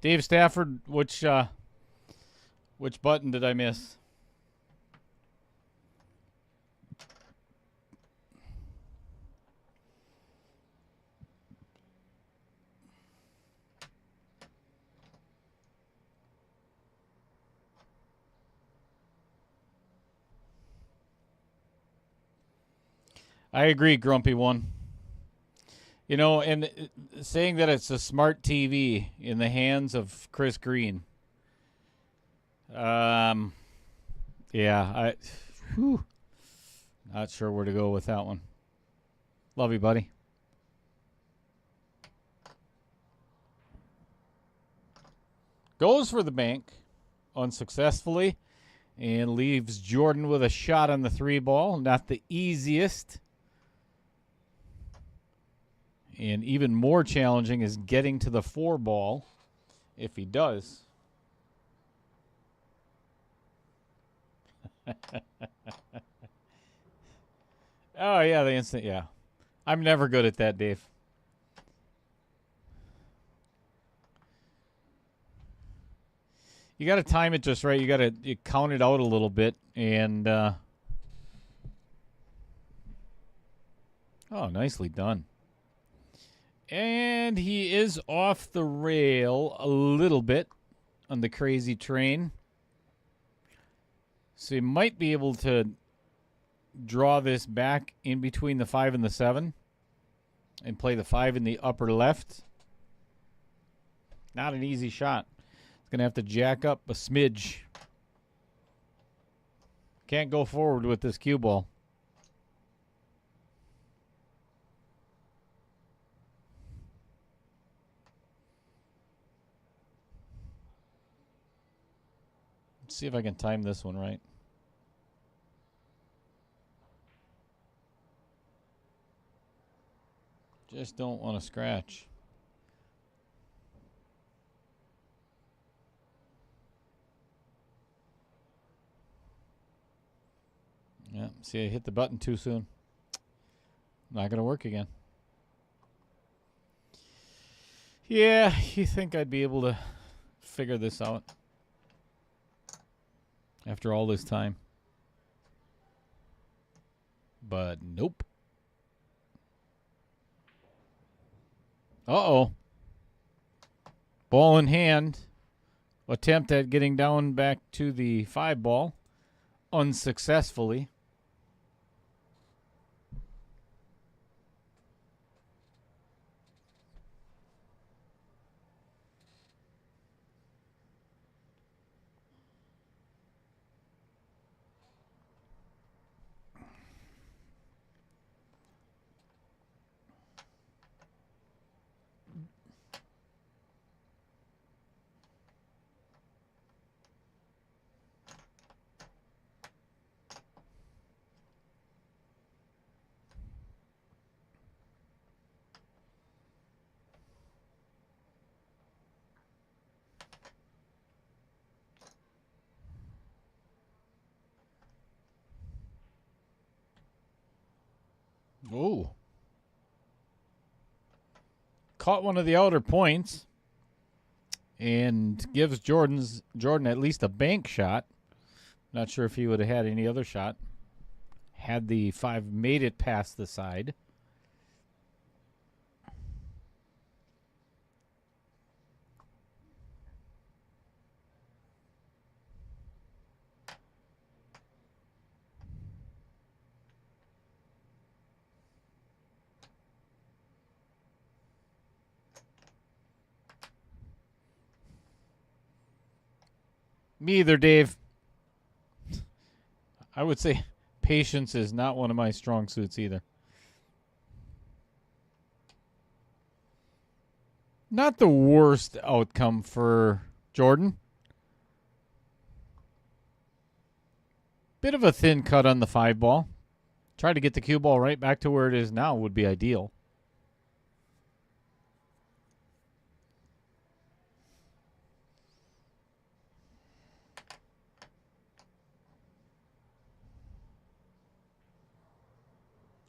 Speaker 3: Dave Stafford, which button did I miss? I agree, Grumpy One. You know, and saying that it's a smart TV in the hands of Chris Green. Yeah, not sure where to go with that one. Love you, buddy. Goes for the bank unsuccessfully and leaves Jordan with a shot on the 3 ball. Not the easiest. And even more challenging is getting to the 4 ball if he does. Oh, yeah, the instant, yeah. I'm never good at that, Dave. You got to time it just right. You got to count it out a little bit. And, oh, nicely done. And he is off the rail a little bit on the crazy train. So he might be able to draw this back in between the 5 and the 7 and play the 5 in the upper left. Not an easy shot. It's going to have to jack up a smidge. Can't go forward with this cue ball. Let's see if I can time this one right. Just don't want to scratch. Yeah, see, I hit the button too soon. Not going to work again. Yeah, you think I'd be able to figure this out after all this time. But nope. Uh-oh. Ball in hand. Attempt at getting down back to the 5 ball. Unsuccessfully. Oh. Caught one of the outer points and gives Jordan at least a bank shot. Not sure if he would have had any other shot had the 5 made it past the side. Me either, Dave. I would say patience is not one of my strong suits either. Not the worst outcome for Jordan. Bit of a thin cut on the 5 ball. Try to get the cue ball right back to where it is now would be ideal.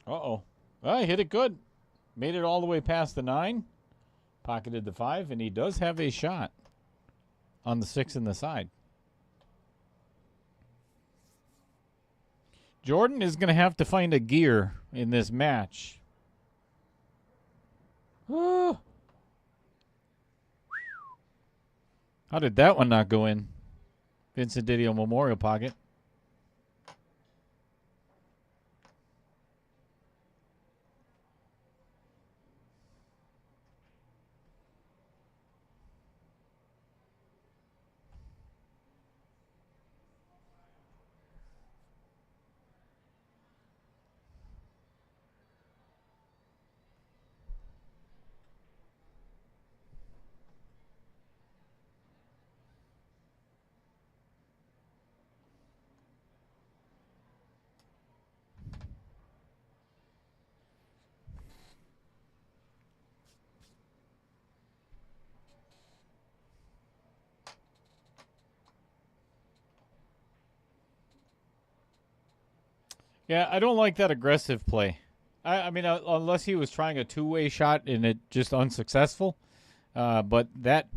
Speaker 3: Uh-oh. Well, he hit it good. Made it all the way past the 9. Pocketed the 5, and he does have a shot. on the 6 in the side. Jordan is going to have to find a gear in this match. Oh. How did that one not go in? Vincent Didio Memorial Pocket. Yeah, I don't like that aggressive play. I mean, unless he was trying a two-way shot and it just unsuccessful. But that,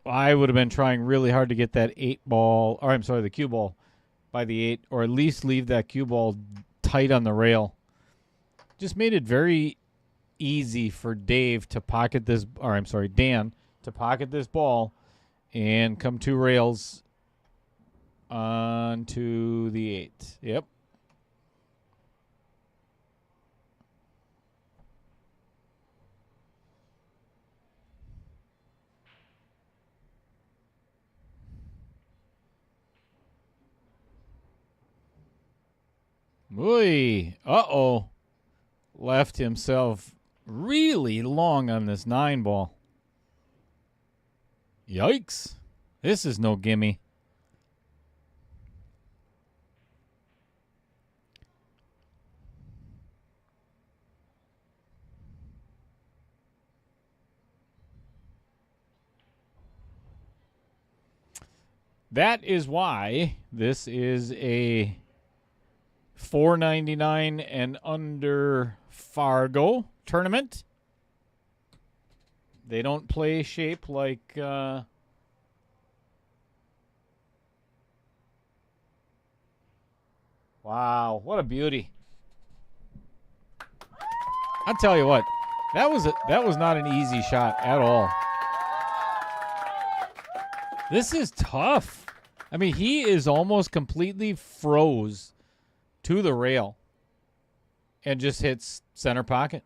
Speaker 3: I would have been trying really hard to get that 8 ball, or I'm sorry, the cue ball by the 8, or at least leave that cue ball tight on the rail. Just made it very easy for Dave to pocket this, or I'm sorry, Dan to pocket this ball and come 2 rails onto the 8. Yep. Oy. Uh-oh. Left himself really long on this 9 ball. Yikes. This is no gimme. That is why this is a $4.99 and under Fargo tournament. They don't play shape like wow, what a beauty. I'll tell you what, that was not an easy shot at all. This is tough. I mean, he is almost completely froze to the rail and just hits center pocket.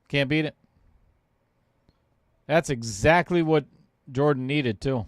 Speaker 3: Can't beat it. That's exactly what Jordan needed, too.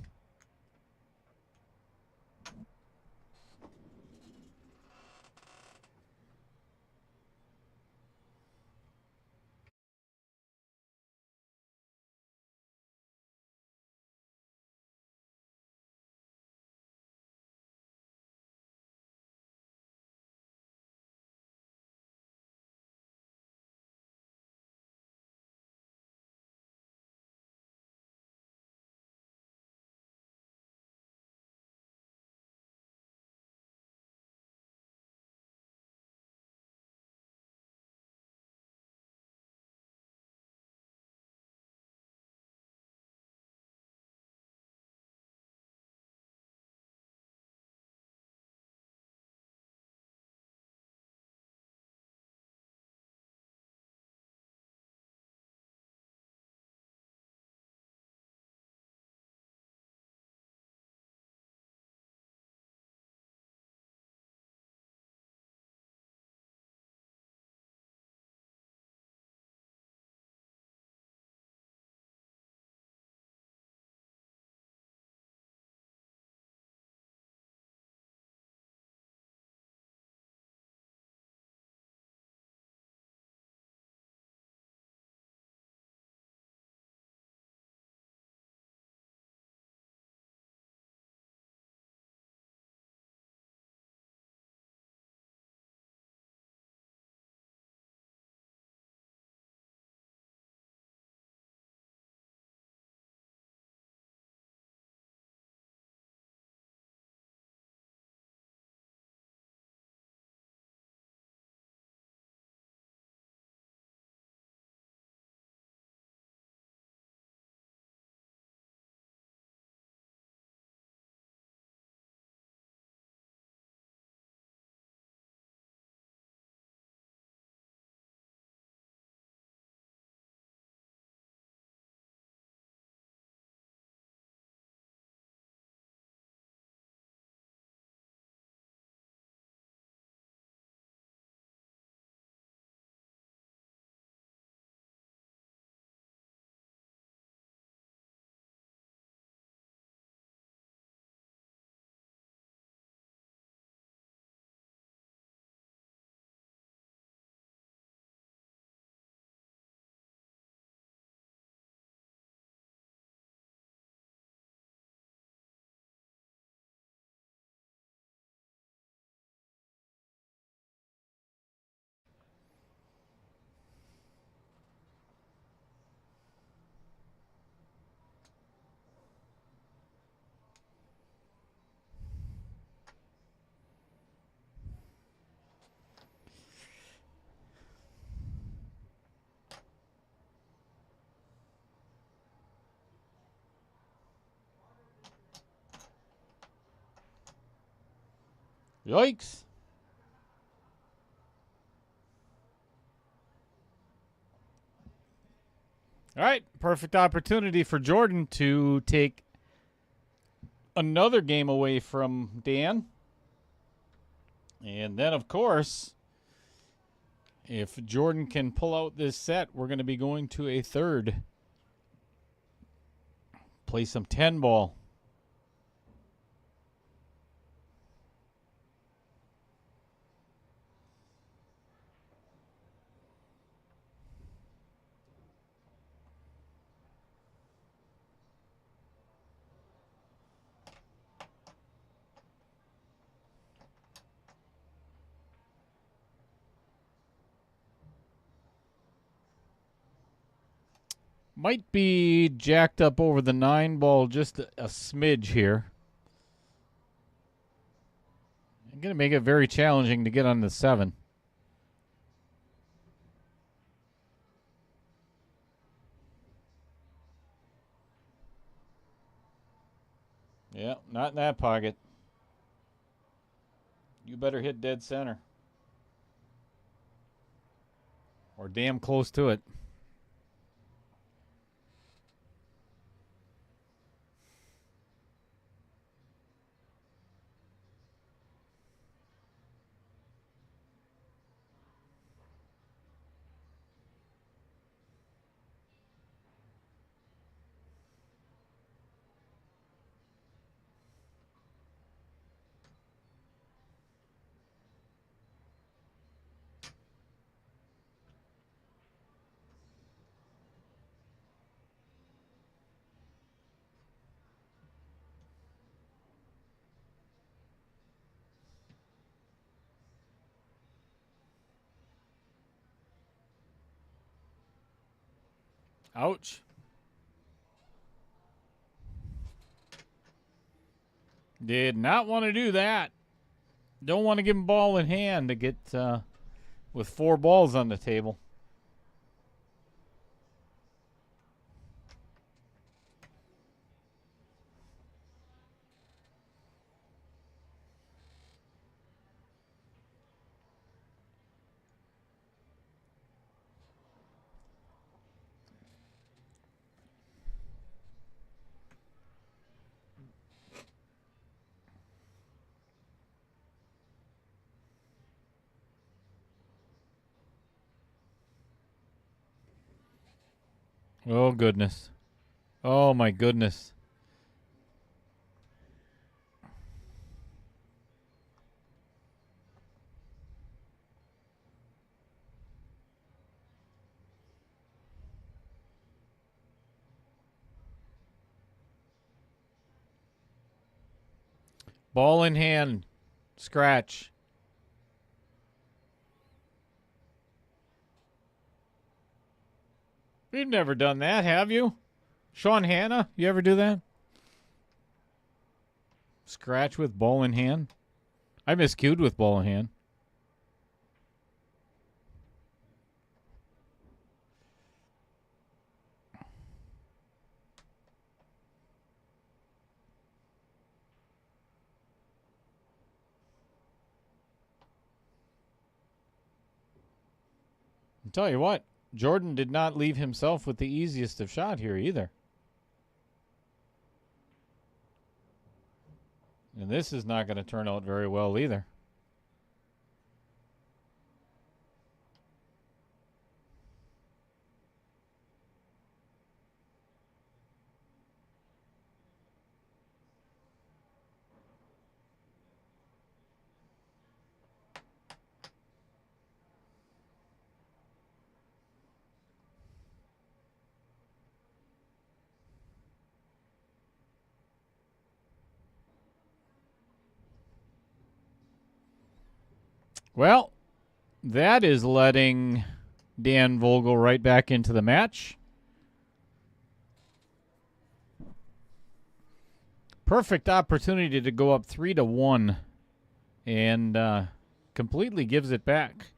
Speaker 3: Yikes. All right, perfect opportunity for Jordan to take another game away from Dan. And then, of course, if Jordan can pull out this set, we're going to be going to a third. Play some 10 ball. Might be jacked up over the 9 ball just a smidge here. I'm going to make it very challenging to get on the 7. Yeah, not in that pocket. You better hit dead center. Or damn close to it. Ouch. Did not want to do that. Don't want to give him ball in hand to get with 4 balls on the table. Oh, goodness. Oh, my goodness. Ball in hand. Scratch. You've never done that, have you? Sean Hanna, you ever do that? Scratch with ball in hand? I miscued with ball in hand. I'll tell you what, Jordan did not leave himself with the easiest of shot here either. And this is not going to turn out very well either. Well, that is letting Dan Vogel right back into the match. Perfect opportunity to go up 3-1 and completely gives it back.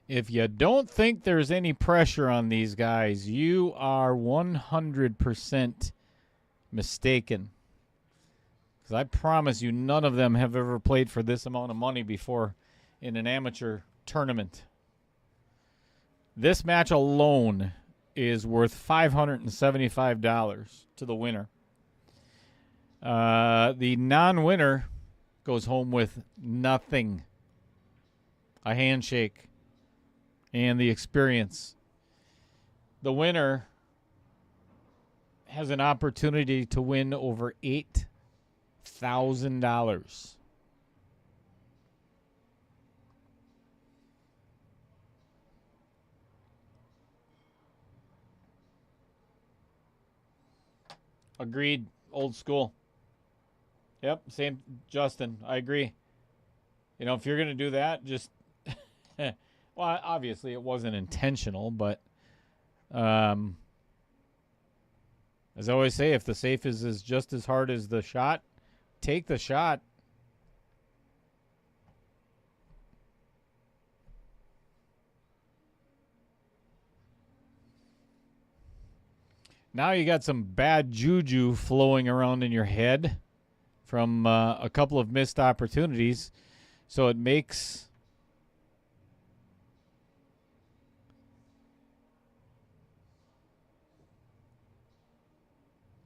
Speaker 3: If you don't think there's any pressure on these guys, you are 100% mistaken. Because I promise you, none of them have ever played for this amount of money before in an amateur tournament. This match alone is worth $575 to the winner. The non-winner goes home with nothing. A handshake and the experience. The winner has an opportunity to win over $8,000. Agreed. Old school. Yep, same, Justin. I agree. You know, if you're going to do that, just well, obviously it wasn't intentional, but as I always say, if the safe is just as hard as the shot, take the shot. Now you got some bad juju flowing around in your head from a couple of missed opportunities. So it makes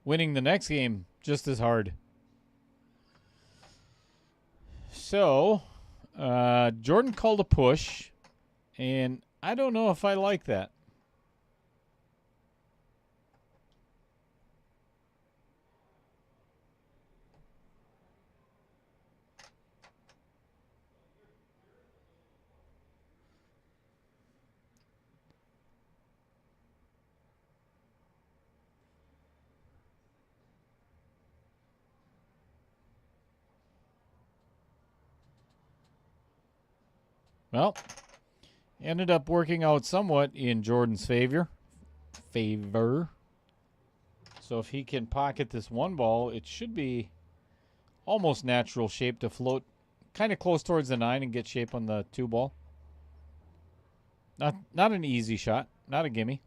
Speaker 3: winning the next game just as hard. So Jordan called a push, and I don't know if I like that. Well, ended up working out somewhat in Jordan's favor. So if he can pocket this one ball, it should be almost natural shape to float kind of close towards the 9 and get shape on the 2 ball. Not an easy shot, not a gimme.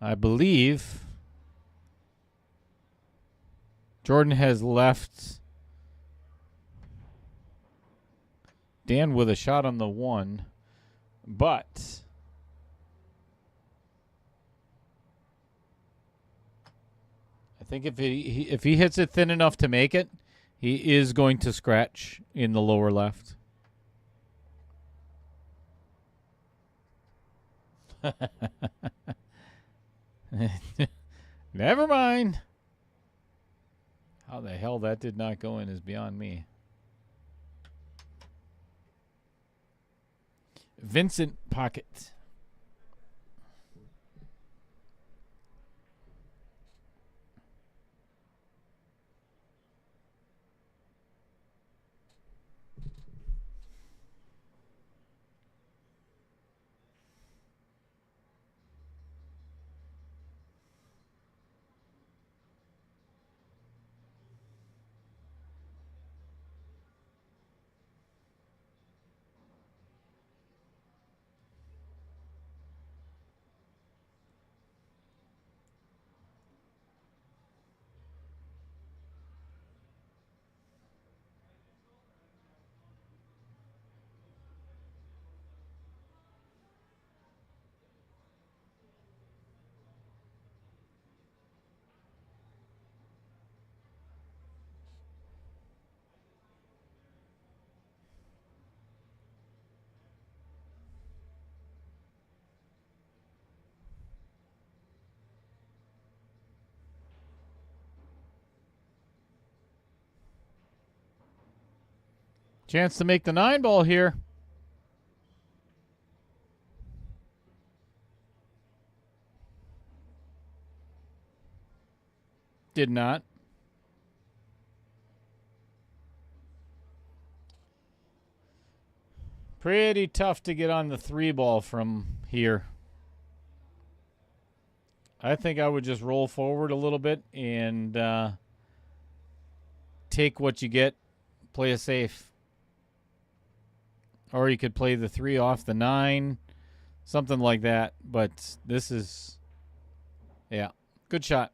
Speaker 3: I believe Jordan has left Dan with a shot on the 1, but I think if he hits it thin enough to make it, he is going to scratch in the lower left. Never mind. How the hell that did not go in is beyond me. Vincent Pocket. Chance to make the 9 ball here. Did not. Pretty tough to get on the 3 ball from here. I think I would just roll forward a little bit and take what you get, play it safe. Or you could play the 3 off the 9, something like that. But this is, yeah, good shot.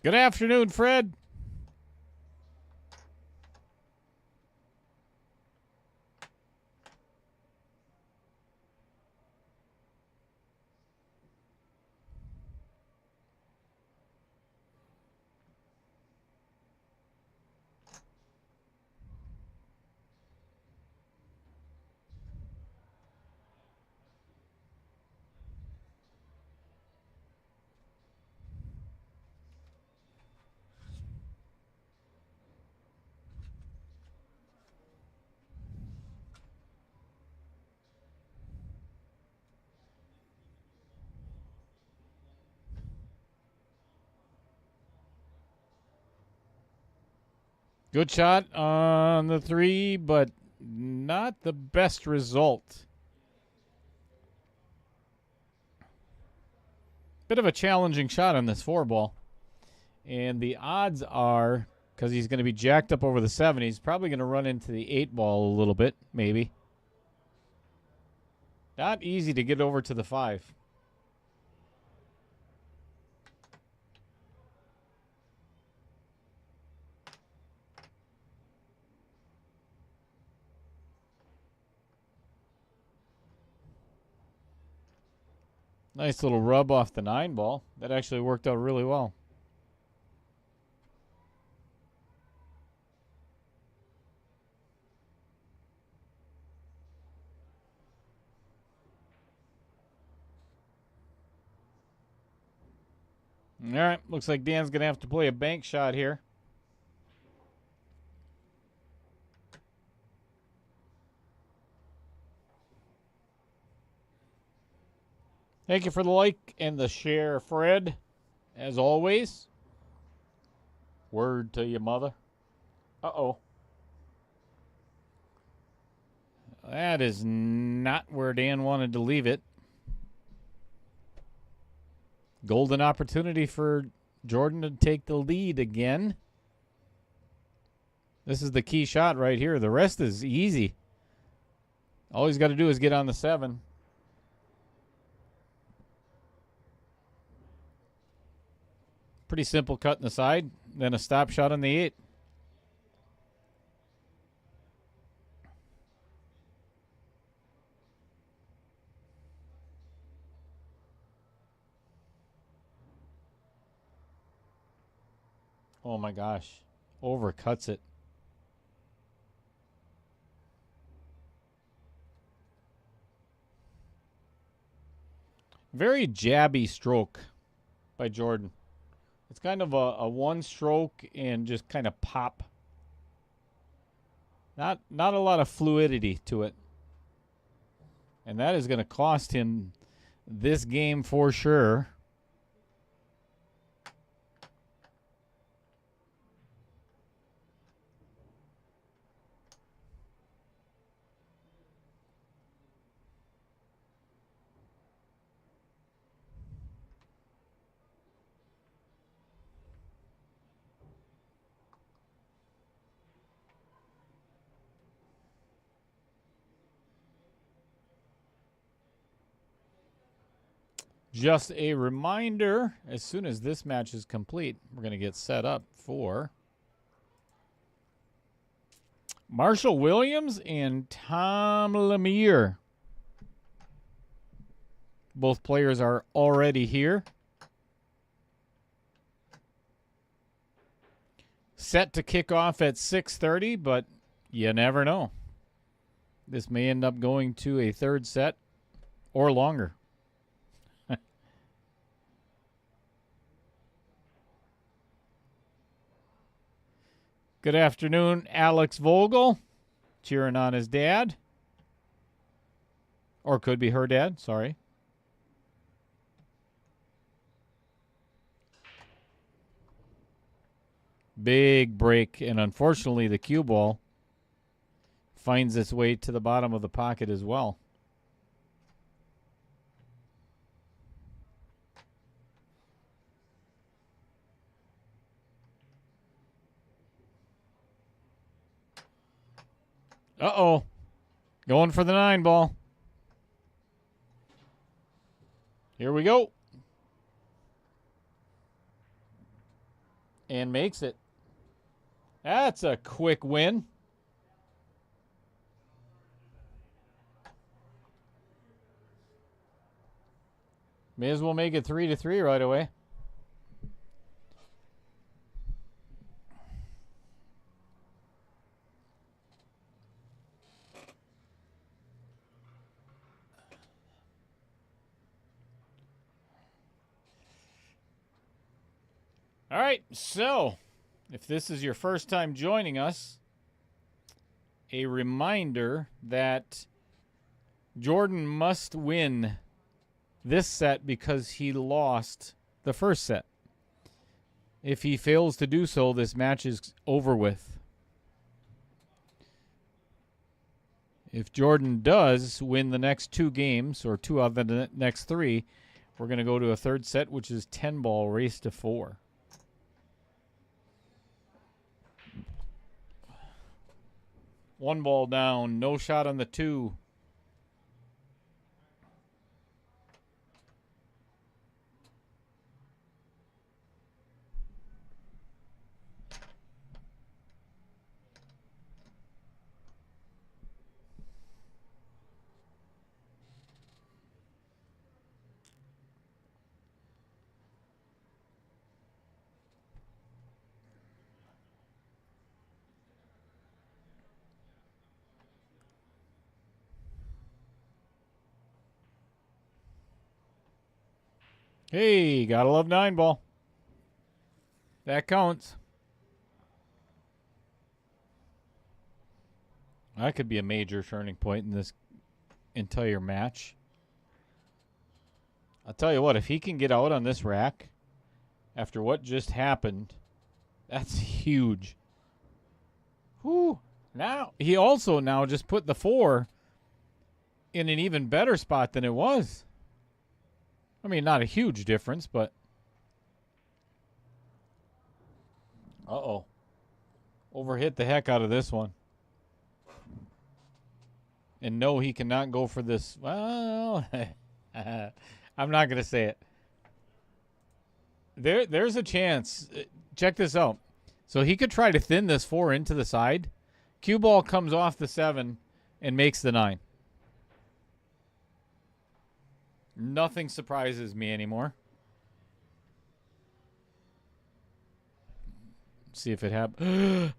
Speaker 3: Good afternoon, Fred. Good shot on the 3, but not the best result. Bit of a challenging shot on this 4 ball. And the odds are, because he's going to be jacked up over the 7, he's probably going to run into the 8 ball a little bit, maybe. Not easy to get over to the 5. Nice little rub off the 9 ball. That actually worked out really well. All right, looks like Dan's going to have to play a bank shot here. Thank you for the like and the share, Fred. As always. Word to your mother. Uh-oh. That is not where Dan wanted to leave it. Golden opportunity for Jordan to take the lead again. This is the key shot right here. The rest is easy. All he's got to do is get on the 7. Pretty simple cut in the side, then a stop shot on the 8. Oh my gosh. Overcuts it. Very jabby stroke by Jordan. It's kind of a one stroke and just kind of pop. Not a lot of fluidity to it. And that is going to cost him this game for sure. Just a reminder, as soon as this match is complete, we're going to get set up for Marshall Williams and Tom Lemire. Both players are already here. Set to kick off at 6:30, but you never know. This may end up going to a third set or longer. Good afternoon, Alex Vogel, cheering on his dad. Or could be her dad, sorry. Big break, and unfortunately the cue ball finds its way to the bottom of the pocket as well. Uh-oh. Going for the 9 ball. Here we go. And makes it. That's a quick win. May as well make it 3-3 right away. All right, so if this is your first time joining us, a reminder that Jordan must win this set because he lost the first set. If he fails to do so, this match is over with. If Jordan does win the next 2 games, or 2 out of the next 3, we're going to go to a third set, which is 10-ball race to 4. One ball down, no shot on the 2. Hey, gotta love 9-ball. That counts. That could be a major turning point in this entire match. I'll tell you what, if he can get out on this rack after what just happened, that's huge. Whew. Now, he also now just put the 4 in an even better spot than it was. I mean, not a huge difference, but... Uh-oh. Overhit the heck out of this one. And no, he cannot go for this. Well, I'm not going to say it. There's a chance. Check this out. So he could try to thin this 4 into the side. Cue ball comes off the 7 and makes the 9. Nothing surprises me anymore. See if it happens.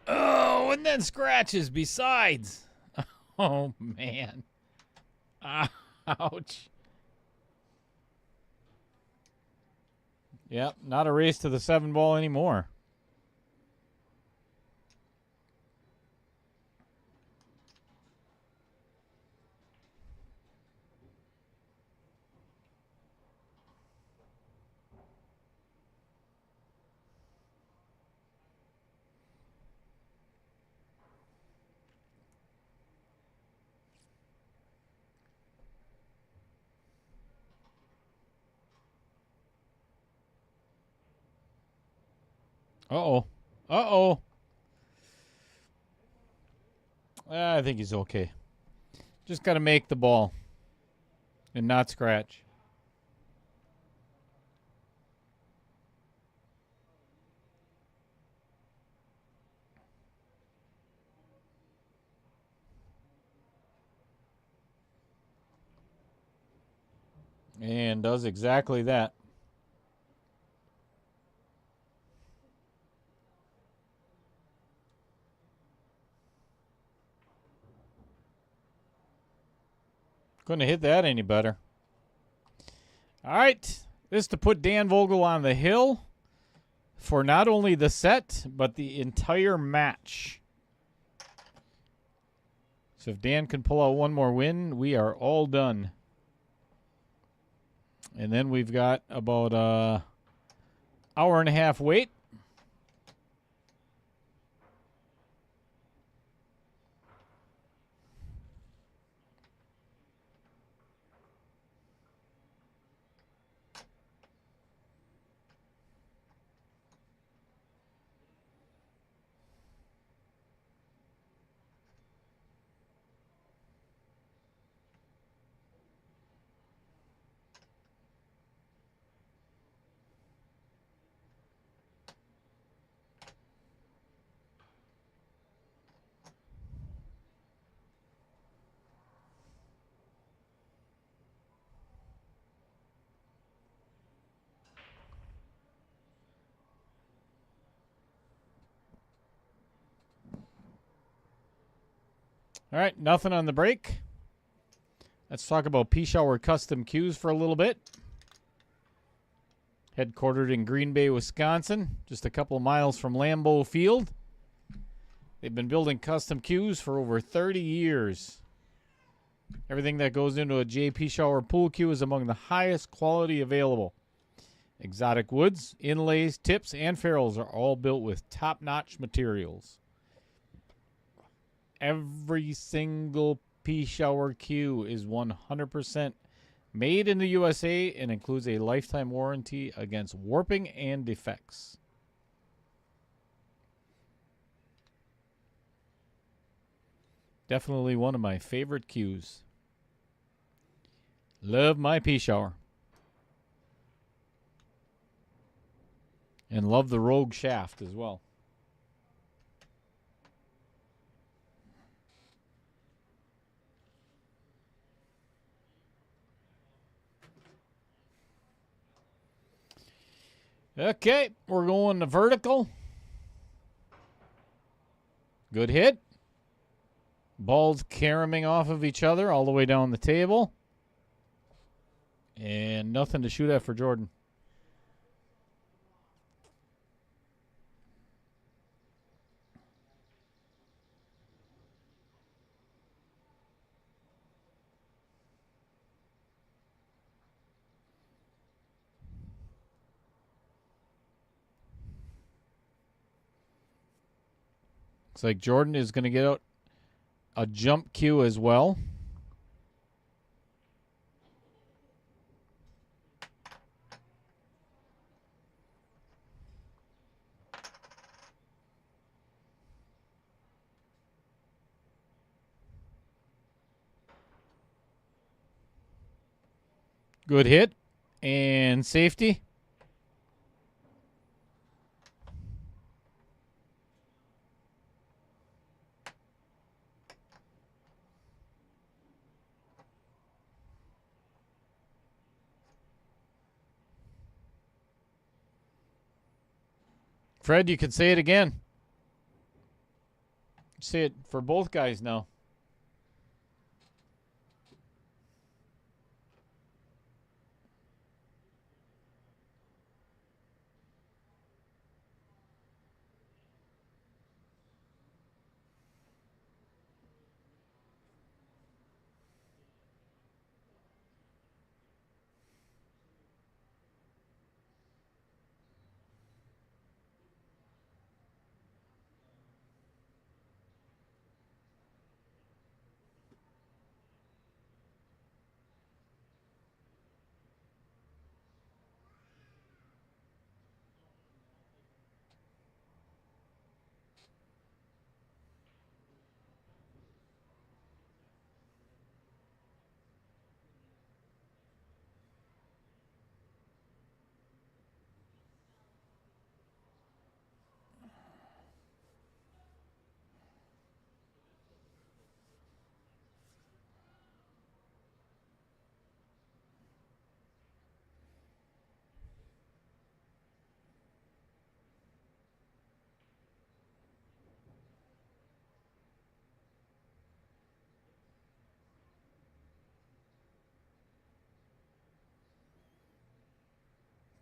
Speaker 3: Oh, and then scratches besides. Oh, man. Ouch. Yep, not a race to the 7 ball anymore. Uh-oh. Uh-oh. I think he's okay. Just got to make the ball and not scratch. And does exactly that. Couldn't have hit that any better. All right. This is to put Dan Vogel on the hill for not only the set, but the entire match. So if Dan can pull out one more win, we are all done. And then we've got about an hour and a half wait. All right, nothing on the break. Let's talk about P-Shower Custom Cues for a little bit. Headquartered in Green Bay, Wisconsin, just a couple of miles from Lambeau Field. They've been building custom cues for over 30 years. Everything that goes into a JP Shower pool cue is among the highest quality available. Exotic woods, inlays, tips, and ferrules are all built with top-notch materials. Every single P-Shower cue is 100% made in the USA and includes a lifetime warranty against warping and defects. Definitely one of my favorite cues. Love my P-Shower. And love the Rogue shaft as well. Okay, we're going to vertical. Good hit. Balls caromming off of each other all the way down the table. And nothing to shoot at for Jordan. Looks like Jordan is going to get out a jump cue as well. Good hit and safety. Fred, you can say it again. Say it for both guys now.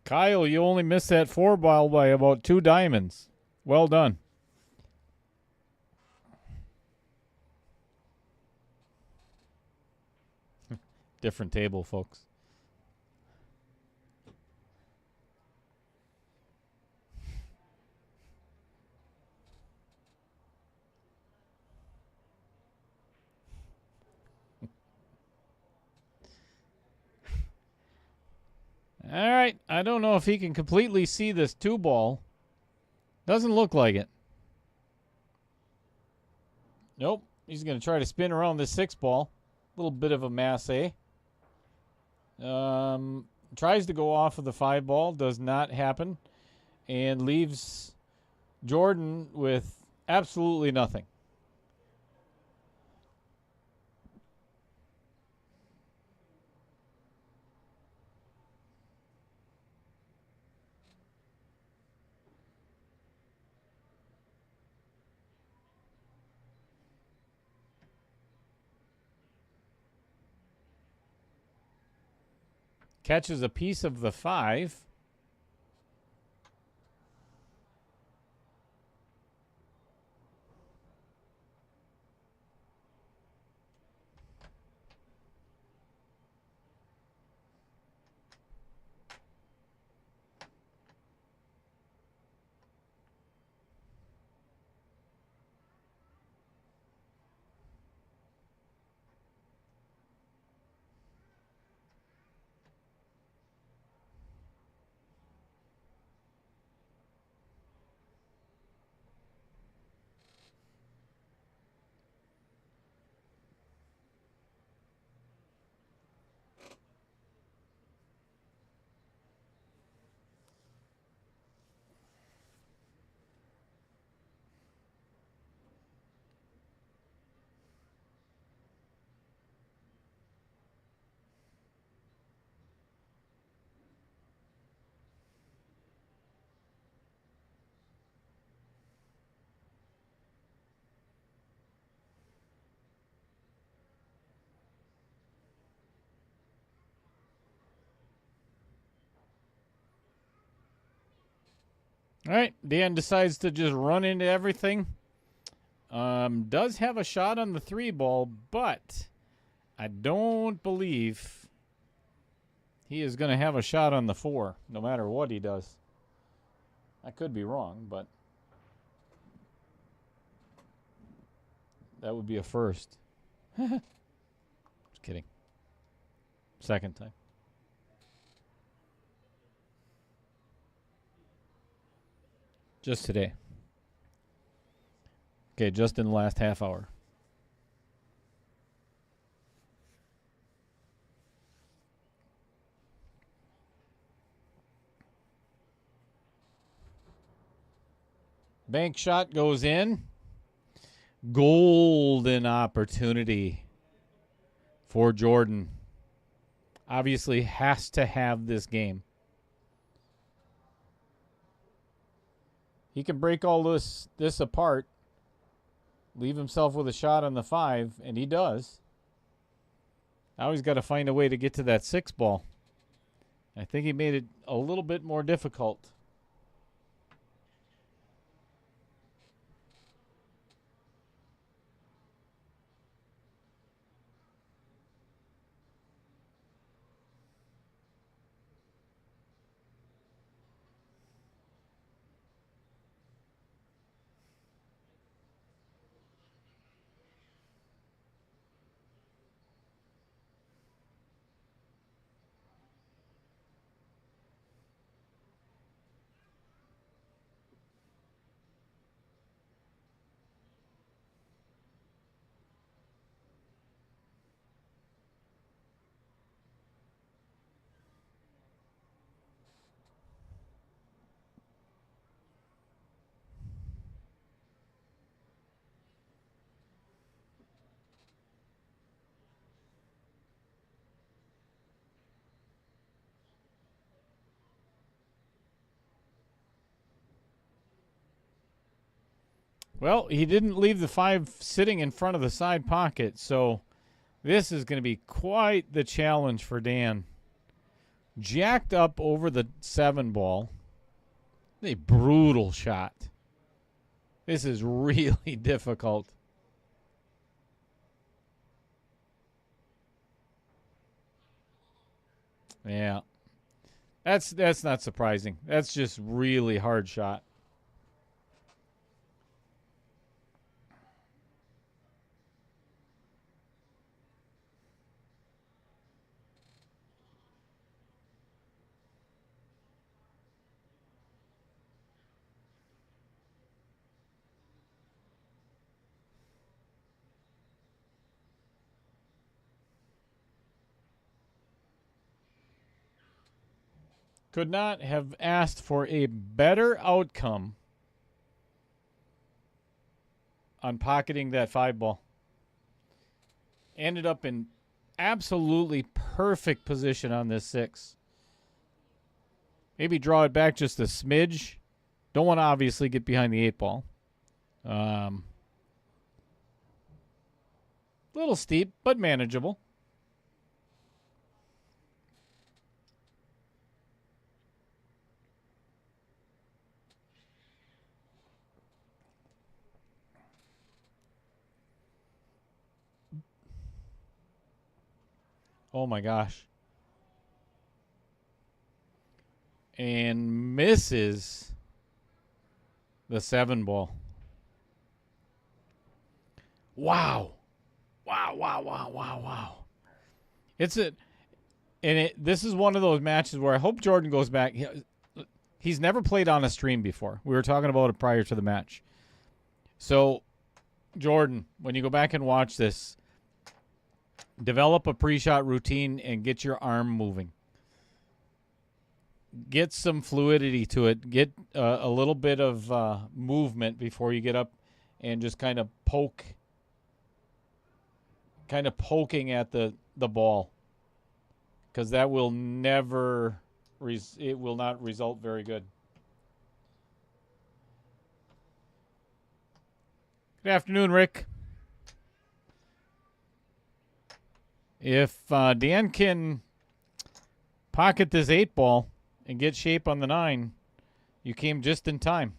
Speaker 3: Kyle, you only missed that 4-ball by about 2 diamonds. Well done. Different table, folks. All right. I don't know if he can completely see this 2-ball. Doesn't look like it. Nope. He's going to try to spin around this 6-ball. A little bit of a masse. Tries to go off of the 5-ball. Does not happen. And leaves Jordan with absolutely nothing. Catches a piece of the 5. All right, Dan decides to just run into everything. Does have a shot on the 3-ball, but I don't believe he is going to have a shot on the 4, no matter what he does. I could be wrong, but that would be a first. Just kidding. Second time. Just today. Okay, just in the last half hour. Bank shot goes in. Golden opportunity for Jordan. Obviously has to have this game. He can break all this apart, leave himself with a shot on the 5, and he does. Now he's got to find a way to get to that 6-ball. I think he made it a little bit more difficult. Well, he didn't leave the 5 sitting in front of the side pocket, so this is going to be quite the challenge for Dan. jacked up over the 7 ball. A brutal shot. This is really difficult. Yeah. That's not surprising. That's just really hard shot. Could not have asked for a better outcome on pocketing that 5 ball. Ended up in absolutely perfect position on this 6. Maybe draw it back just a smidge. Don't want to obviously get behind the 8 ball. Little steep, but manageable. Oh my gosh. And misses the 7 ball. Wow. Wow. This is one of those matches where I hope Jordan goes back. He's never played on a stream before. We were talking about it prior to the match. So, Jordan, when you go back and watch this, develop a pre-shot routine and get your arm moving. Get some fluidity to it. Get a little bit of movement before you get up and just kind of poking at the ball, because that will never it will not result very good. Good afternoon, Rick. If Dan can pocket this 8 ball and get shape on the 9, you came just in time.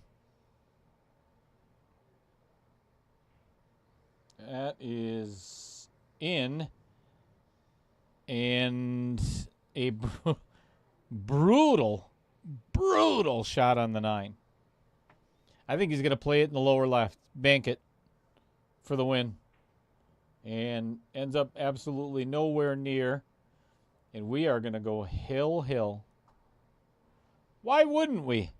Speaker 3: That is in, and a brutal shot on the 9. I think he's going to play it in the lower left, bank it for the win, and ends up absolutely nowhere near. And we are going to go hill. Why wouldn't we?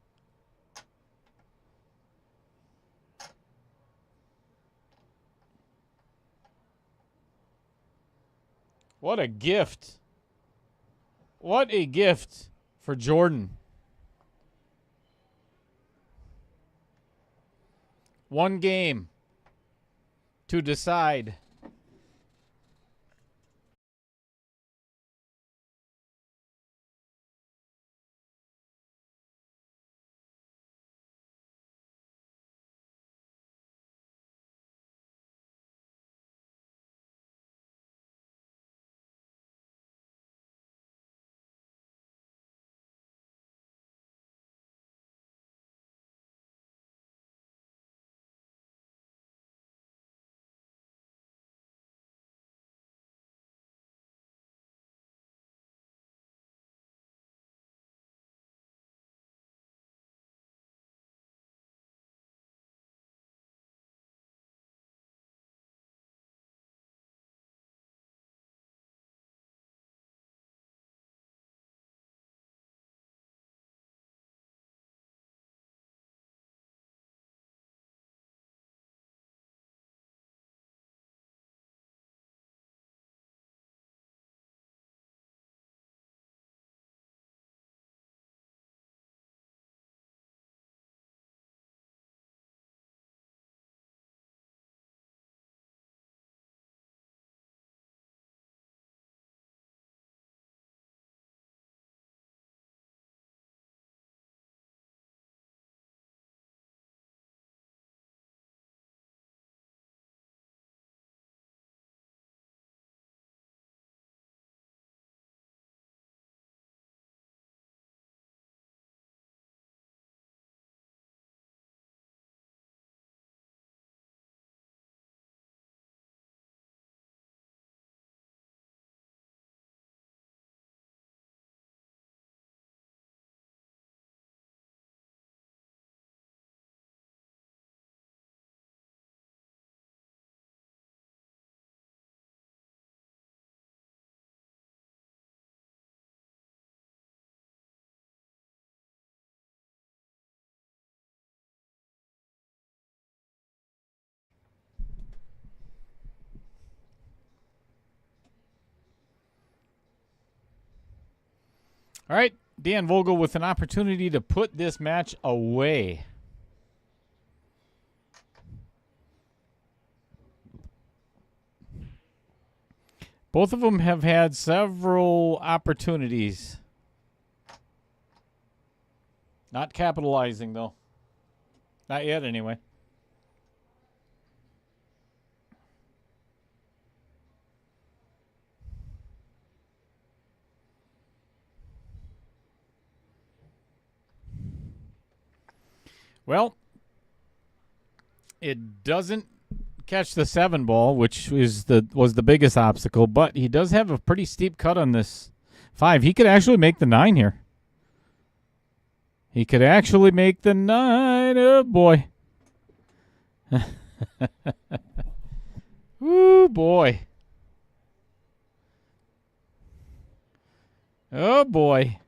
Speaker 3: What a gift. What a gift for Jordan. One game to decide All right, Dan Vogel with an opportunity to put this match away. Both of them have had several opportunities. Not capitalizing, though. Not yet, anyway. Well, it doesn't catch the 7 ball, which was the biggest obstacle, but he does have a pretty steep cut on this 5. He could actually make the 9 here. He could actually make the 9. Oh, boy. Ooh, boy. Oh, boy.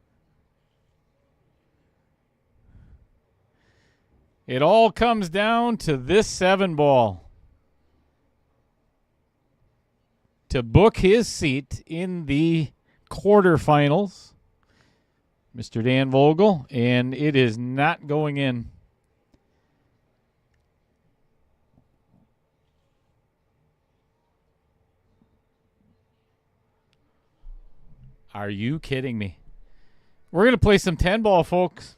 Speaker 3: It all comes down to this 7 ball to book his seat in the quarterfinals, Mr. Dan Vogel, and it is not going in. Are you kidding me? We're going to play some 10 ball, folks.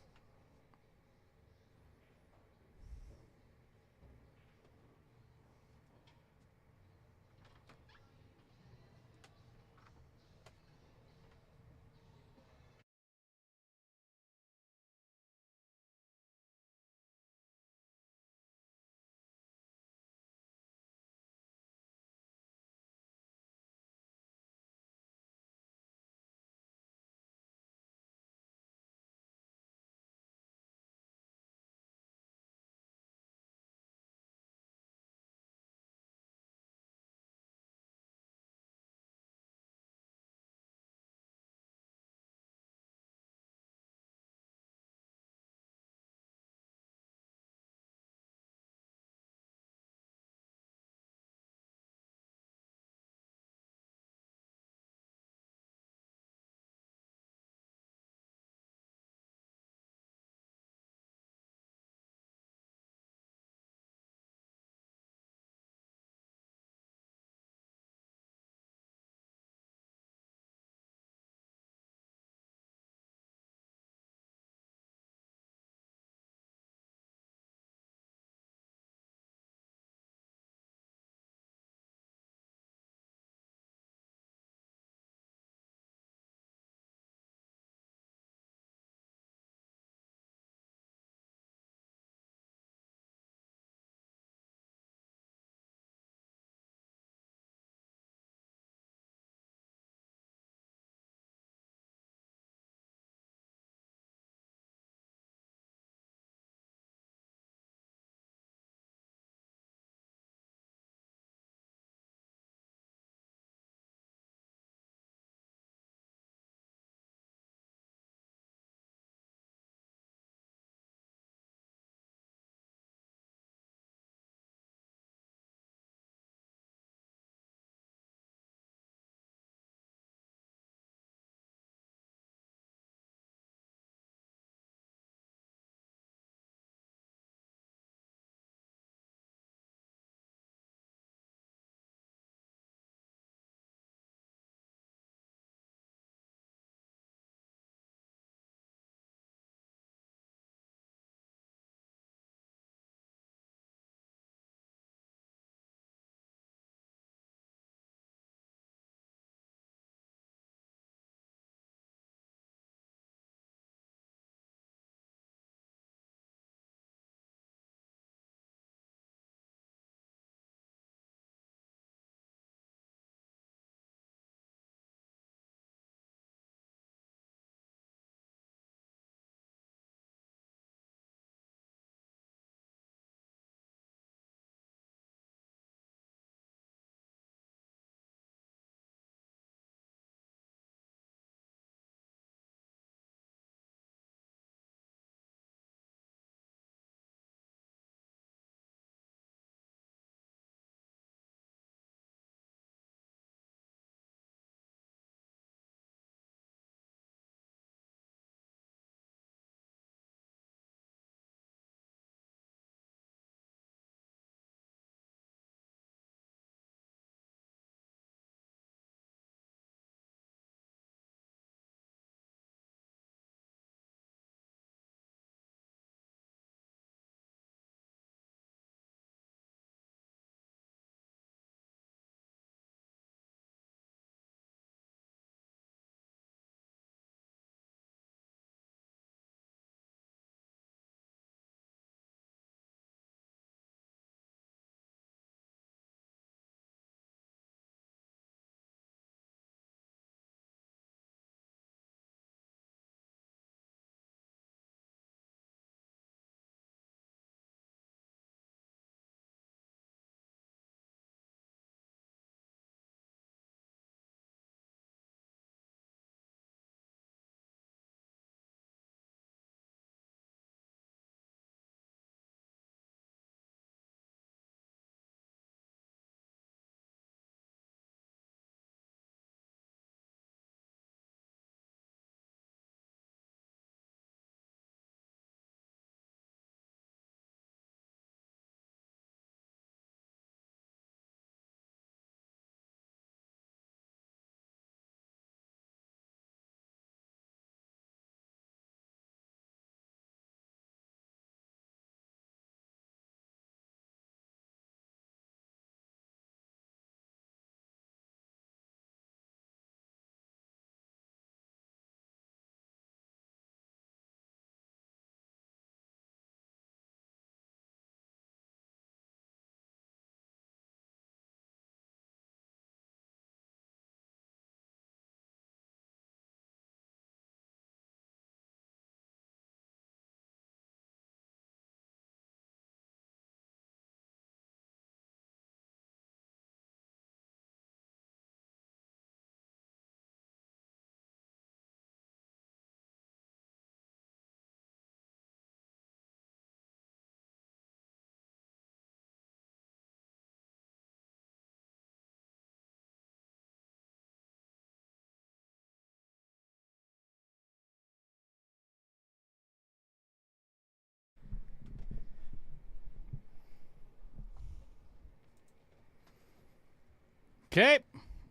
Speaker 3: Okay,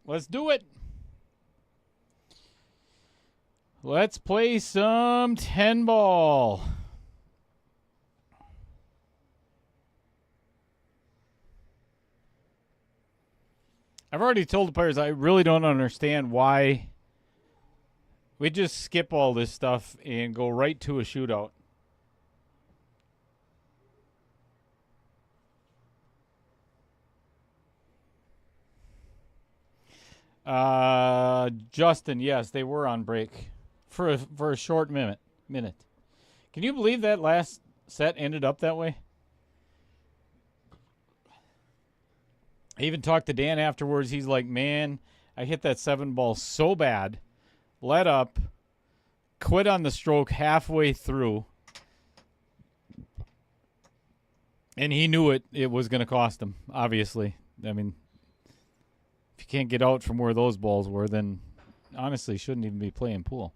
Speaker 3: let's do it. Let's play some 10 ball. I've already told the players I really don't understand why we just skip all this stuff and go right to a shootout. Justin, yes, they were on break for a short minute. Can you believe that last set ended up that way? I even talked to Dan afterwards. He's like, man, I hit that 7 ball so bad, let up, quit on the stroke halfway through, and he knew it was going to cost him, obviously. I mean, if you can't get out from where those balls were, then honestly, you shouldn't even be playing pool.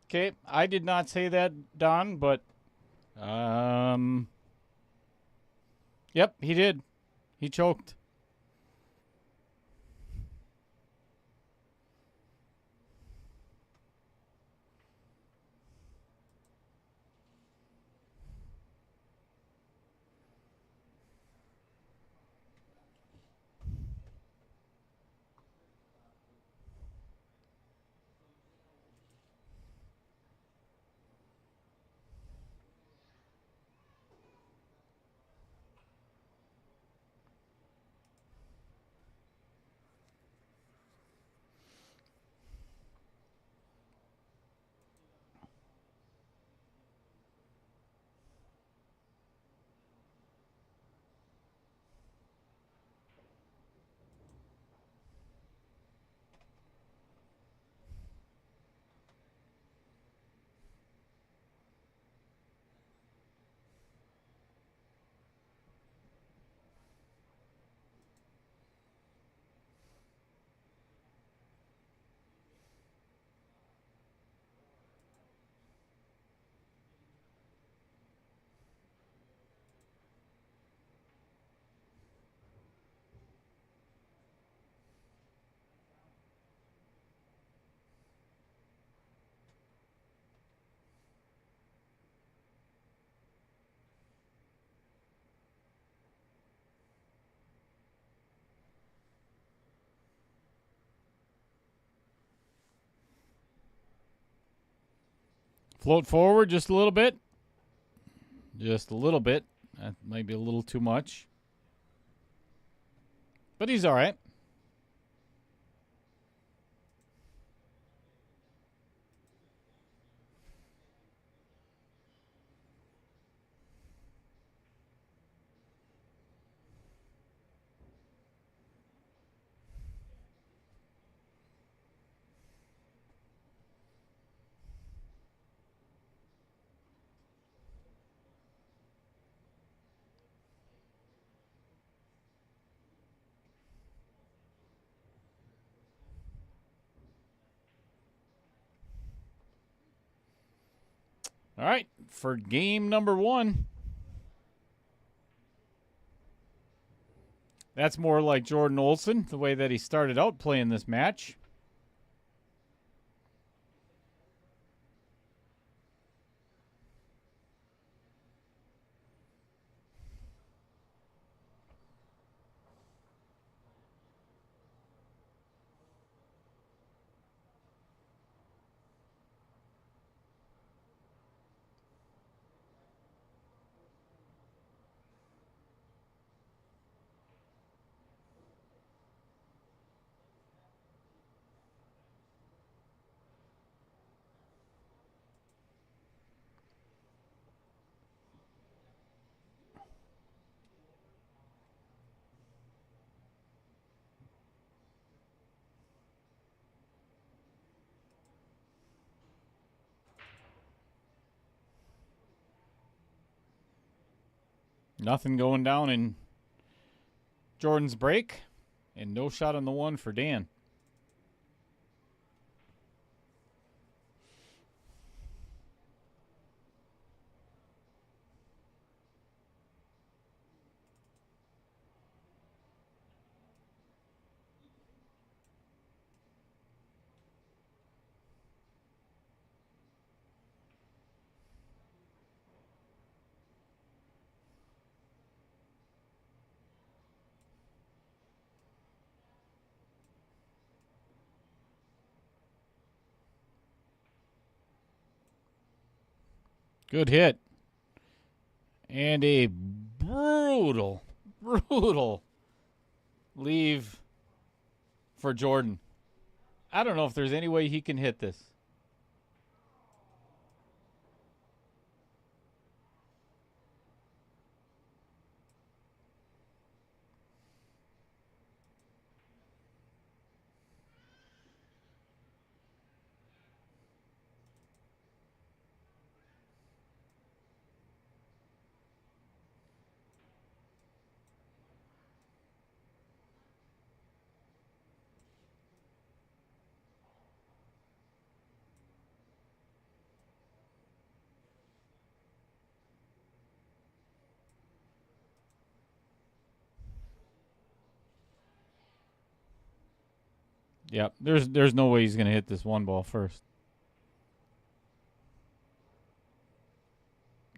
Speaker 3: Okay, I did not say that, Don, but yep, he did. He choked. Float forward just a little bit. Just a little bit. That might be a little too much. But he's all right. All right, for game number 1. That's more like Jordan Olson, the way that he started out playing this match. Nothing going down in Jordan's break, and no shot on the one for Dan. Good hit. And a brutal leave for Jordan. I don't know if there's any way he can hit this. Yep, there's no way he's going to hit this one ball first.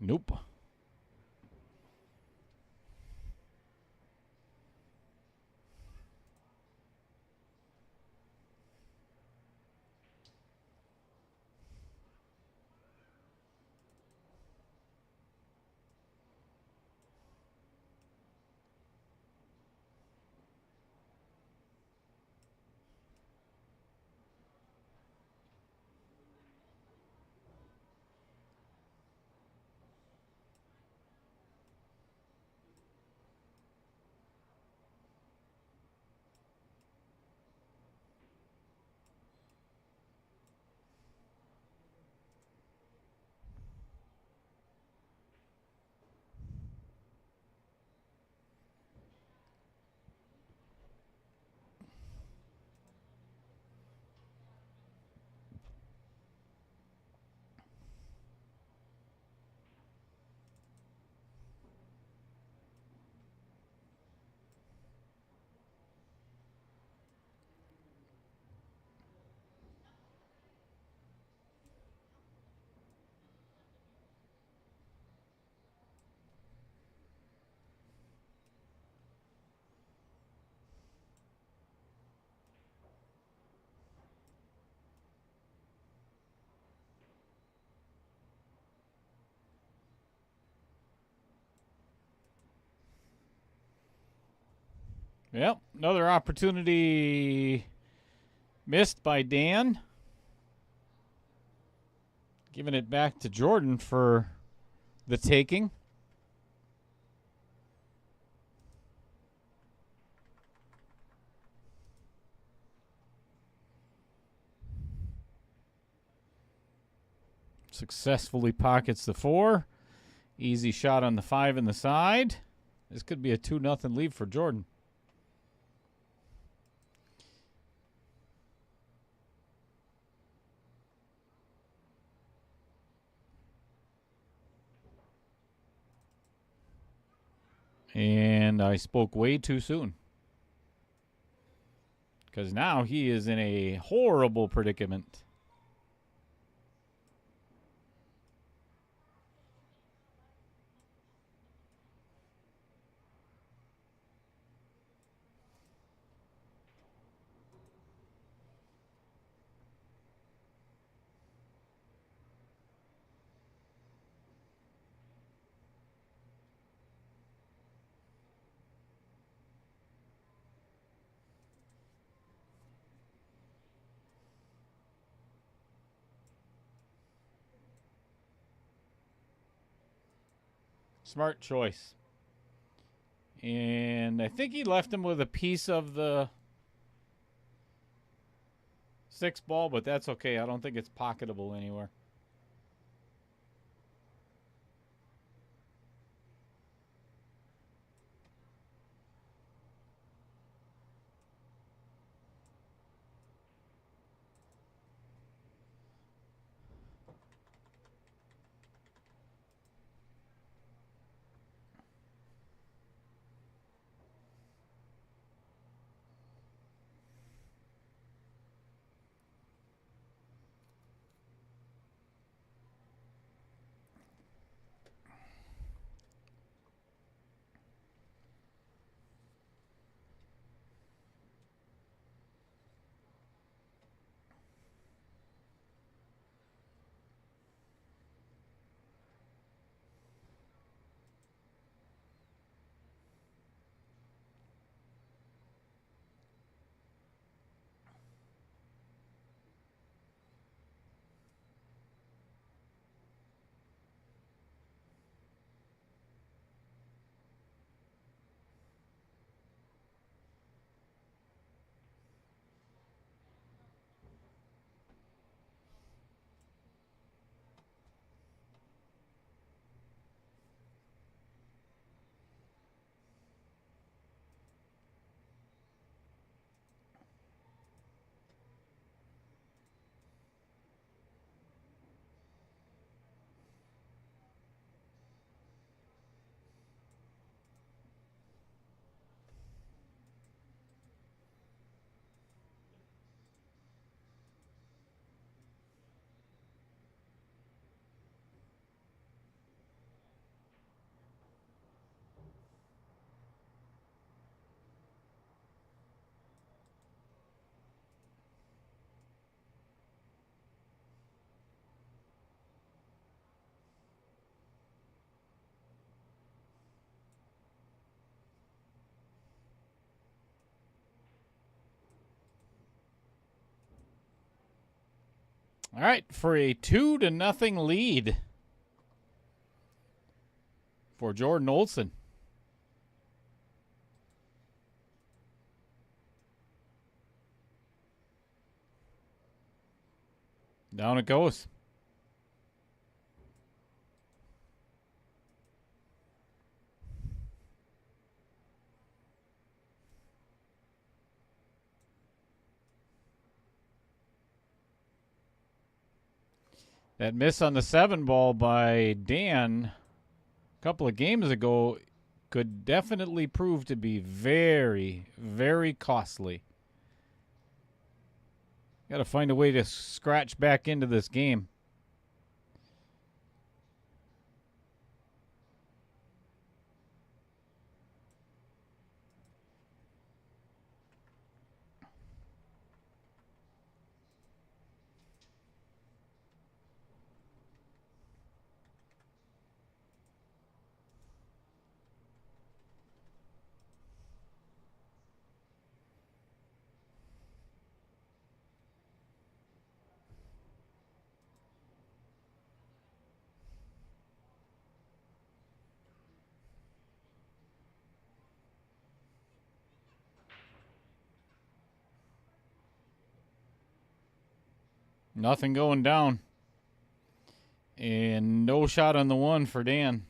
Speaker 3: Nope. Well, another opportunity missed by Dan. Giving it back to Jordan for the taking. Successfully pockets the 4. Easy shot on the 5 in the side. This could be a 2-0 lead for Jordan. And I spoke way too soon. Because now he is in a horrible predicament. Smart choice. And I think he left him with a piece of the 6 ball, but that's okay. I don't think it's pocketable anywhere. All right, for a 2-0 lead for Jordan Olson. Down it goes. That miss on the 7 ball by Dan a couple of games ago could definitely prove to be very, very costly. Got to find a way to scratch back into this game. Nothing going down. And no shot on the one for Dan.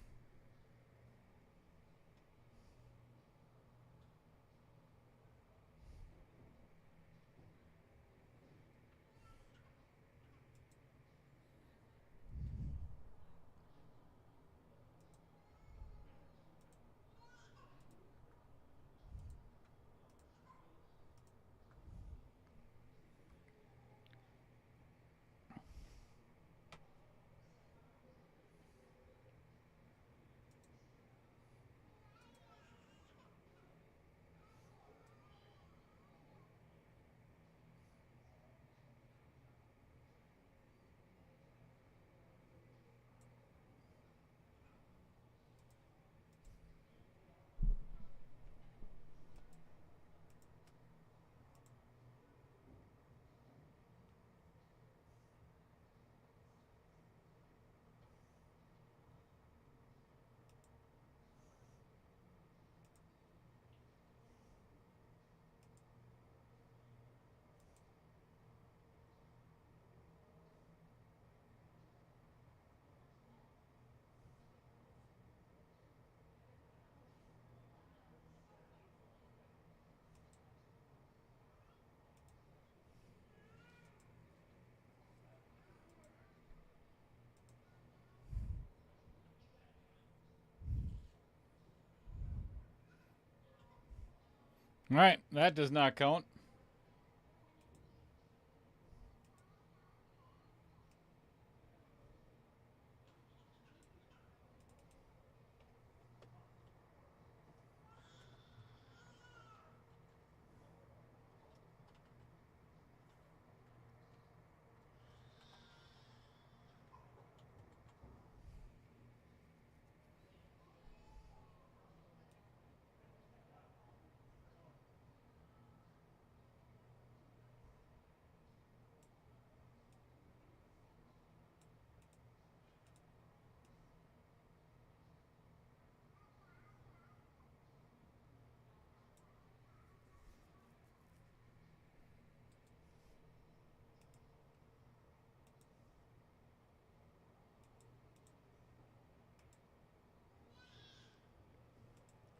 Speaker 3: All right, that does not count.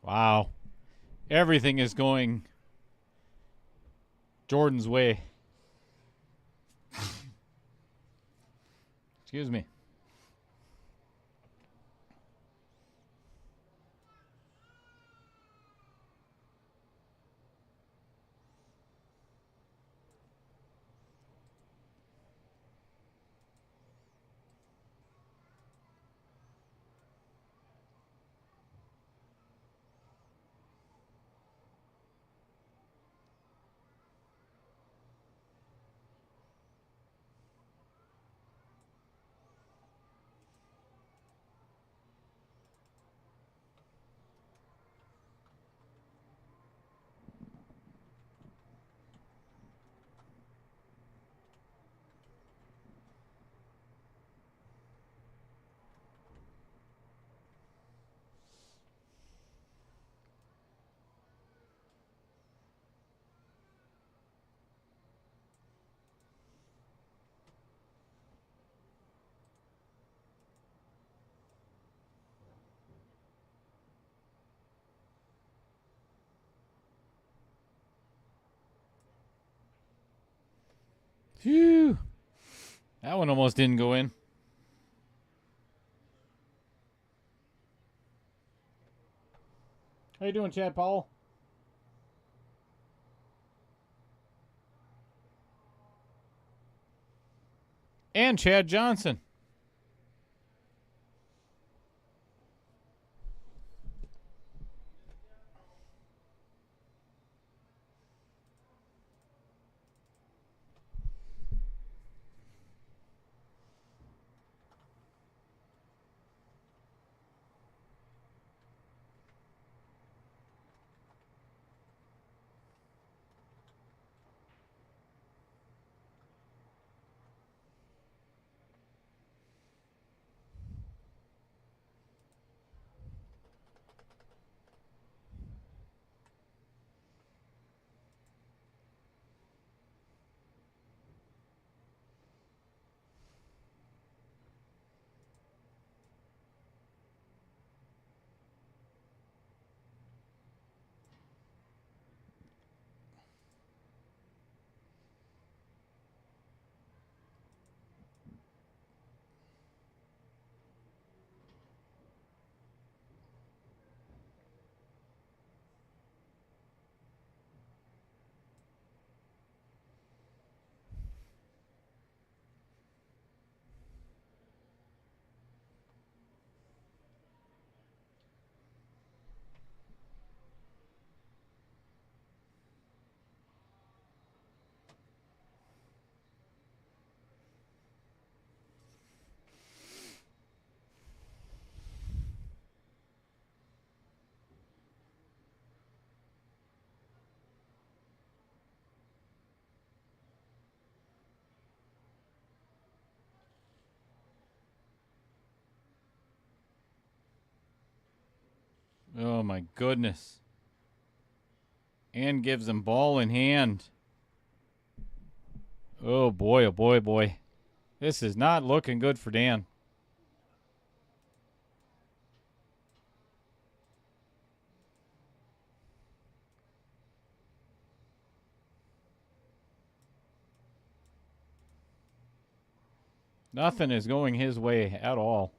Speaker 3: Wow. Everything is going Jordan's way. Excuse me. Phew. That one almost didn't go in. How you doing, Chad Powell? And Chad Johnson. Oh, my goodness. And gives him ball in hand. Oh, boy, oh, boy, boy. This is not looking good for Dan. Nothing is going his way at all.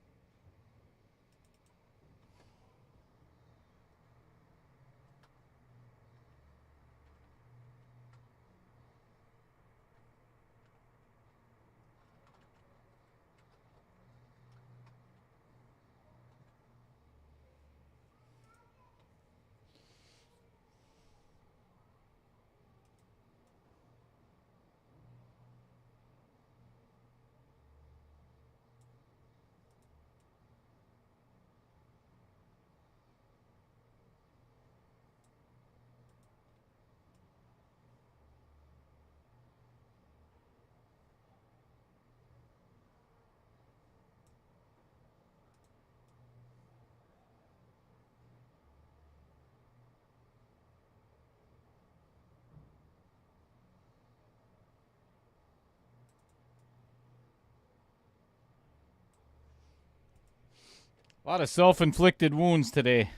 Speaker 3: A lot of self-inflicted wounds today.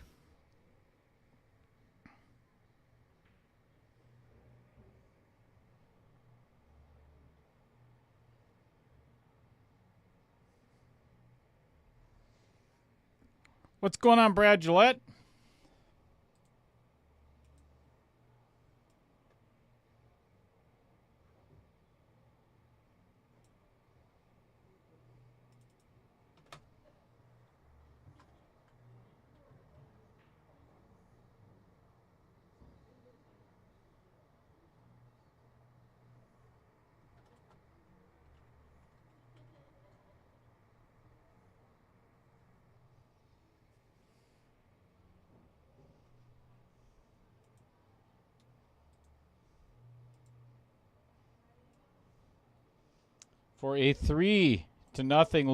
Speaker 3: What's going on, Brad Gillette? For a 3-0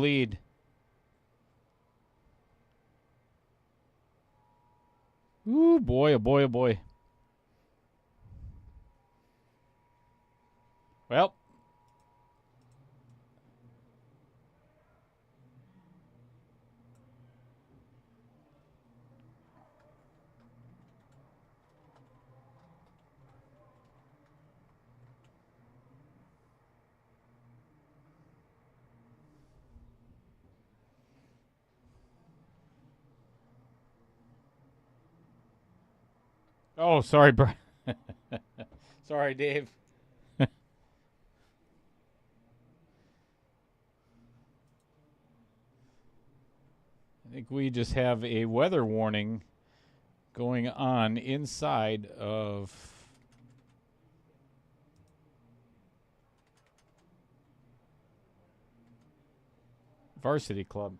Speaker 3: lead. Ooh, boy, oh boy, oh boy. Well. Oh, sorry, Brad. Sorry, Dave. I think we just have a weather warning going on inside of Varsity Club.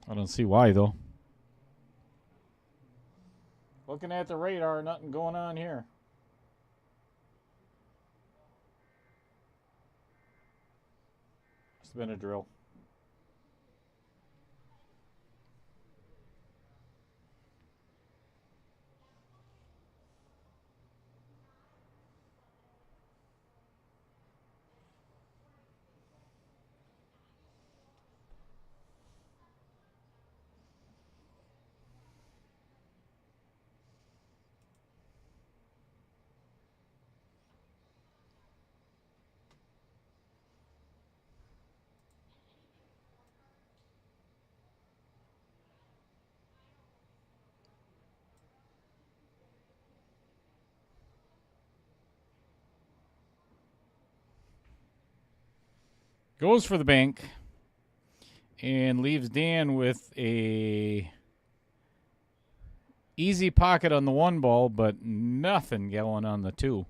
Speaker 3: I don't see why, though. Looking at the radar, nothing going on here. It's been a drill. Goes for the bank and leaves Dan with a easy pocket on the 1 ball, but nothing going on the 2.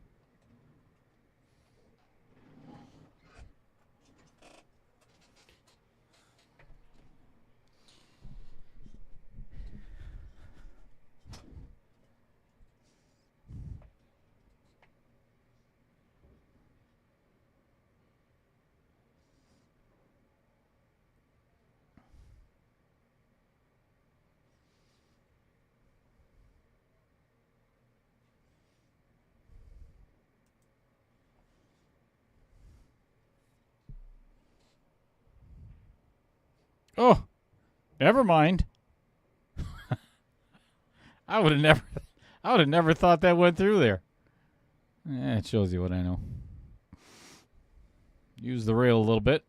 Speaker 3: Oh, never mind. I would have never thought that went through there. It shows you what I know. Use the rail a little bit.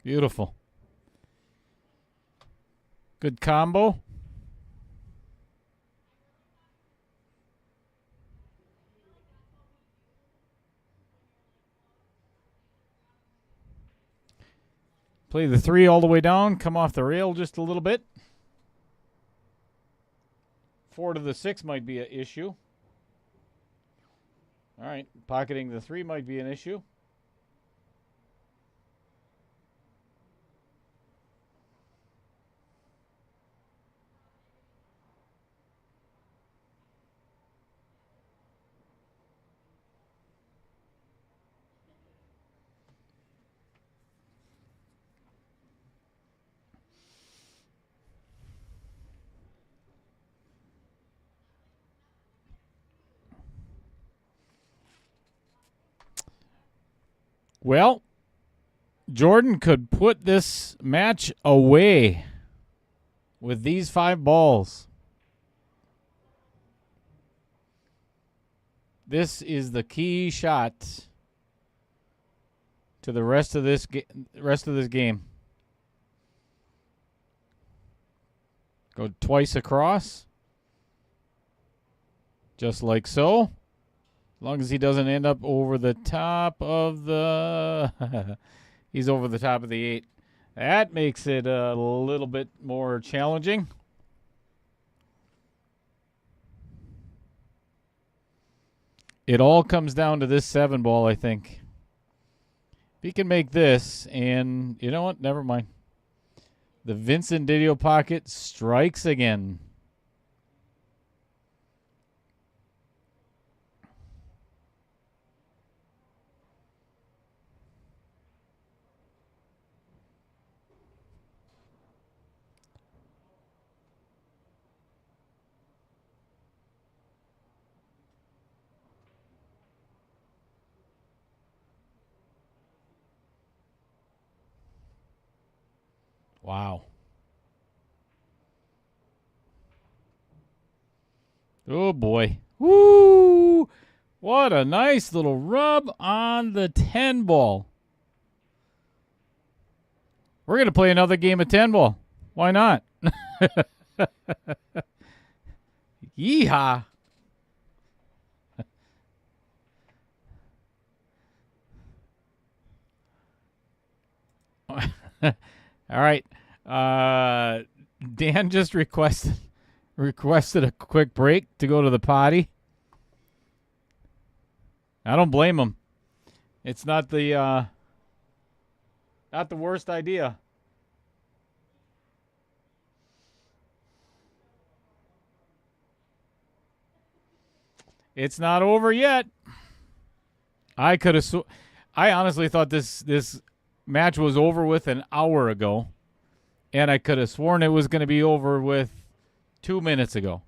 Speaker 3: Beautiful. Good combo. Play the 3 all the way down. Come off the rail just a little bit. 4 to the 6 might be an issue. All right. Pocketing the 3 might be an issue. Well, Jordan could put this match away with these 5 balls. This is the key shot to the rest of this game. Go twice across, just like so. As long as he doesn't end up over the top of the... He's over the top of the 8. That makes it a little bit more challenging. It all comes down to this 7 ball, I think. If he can make this, and you know what? Never mind. The Vincent Didio pocket strikes again. Wow. Oh, boy. Woo! What a nice little rub on the 10 ball. We're going to play another game of 10 ball. Why not? Yeehaw. All right. Dan just requested a quick break to go to the potty. I don't blame him. It's not the worst idea. It's not over yet. I honestly thought this match was over with an hour ago, and I could have sworn it was going to be over with 2 minutes ago.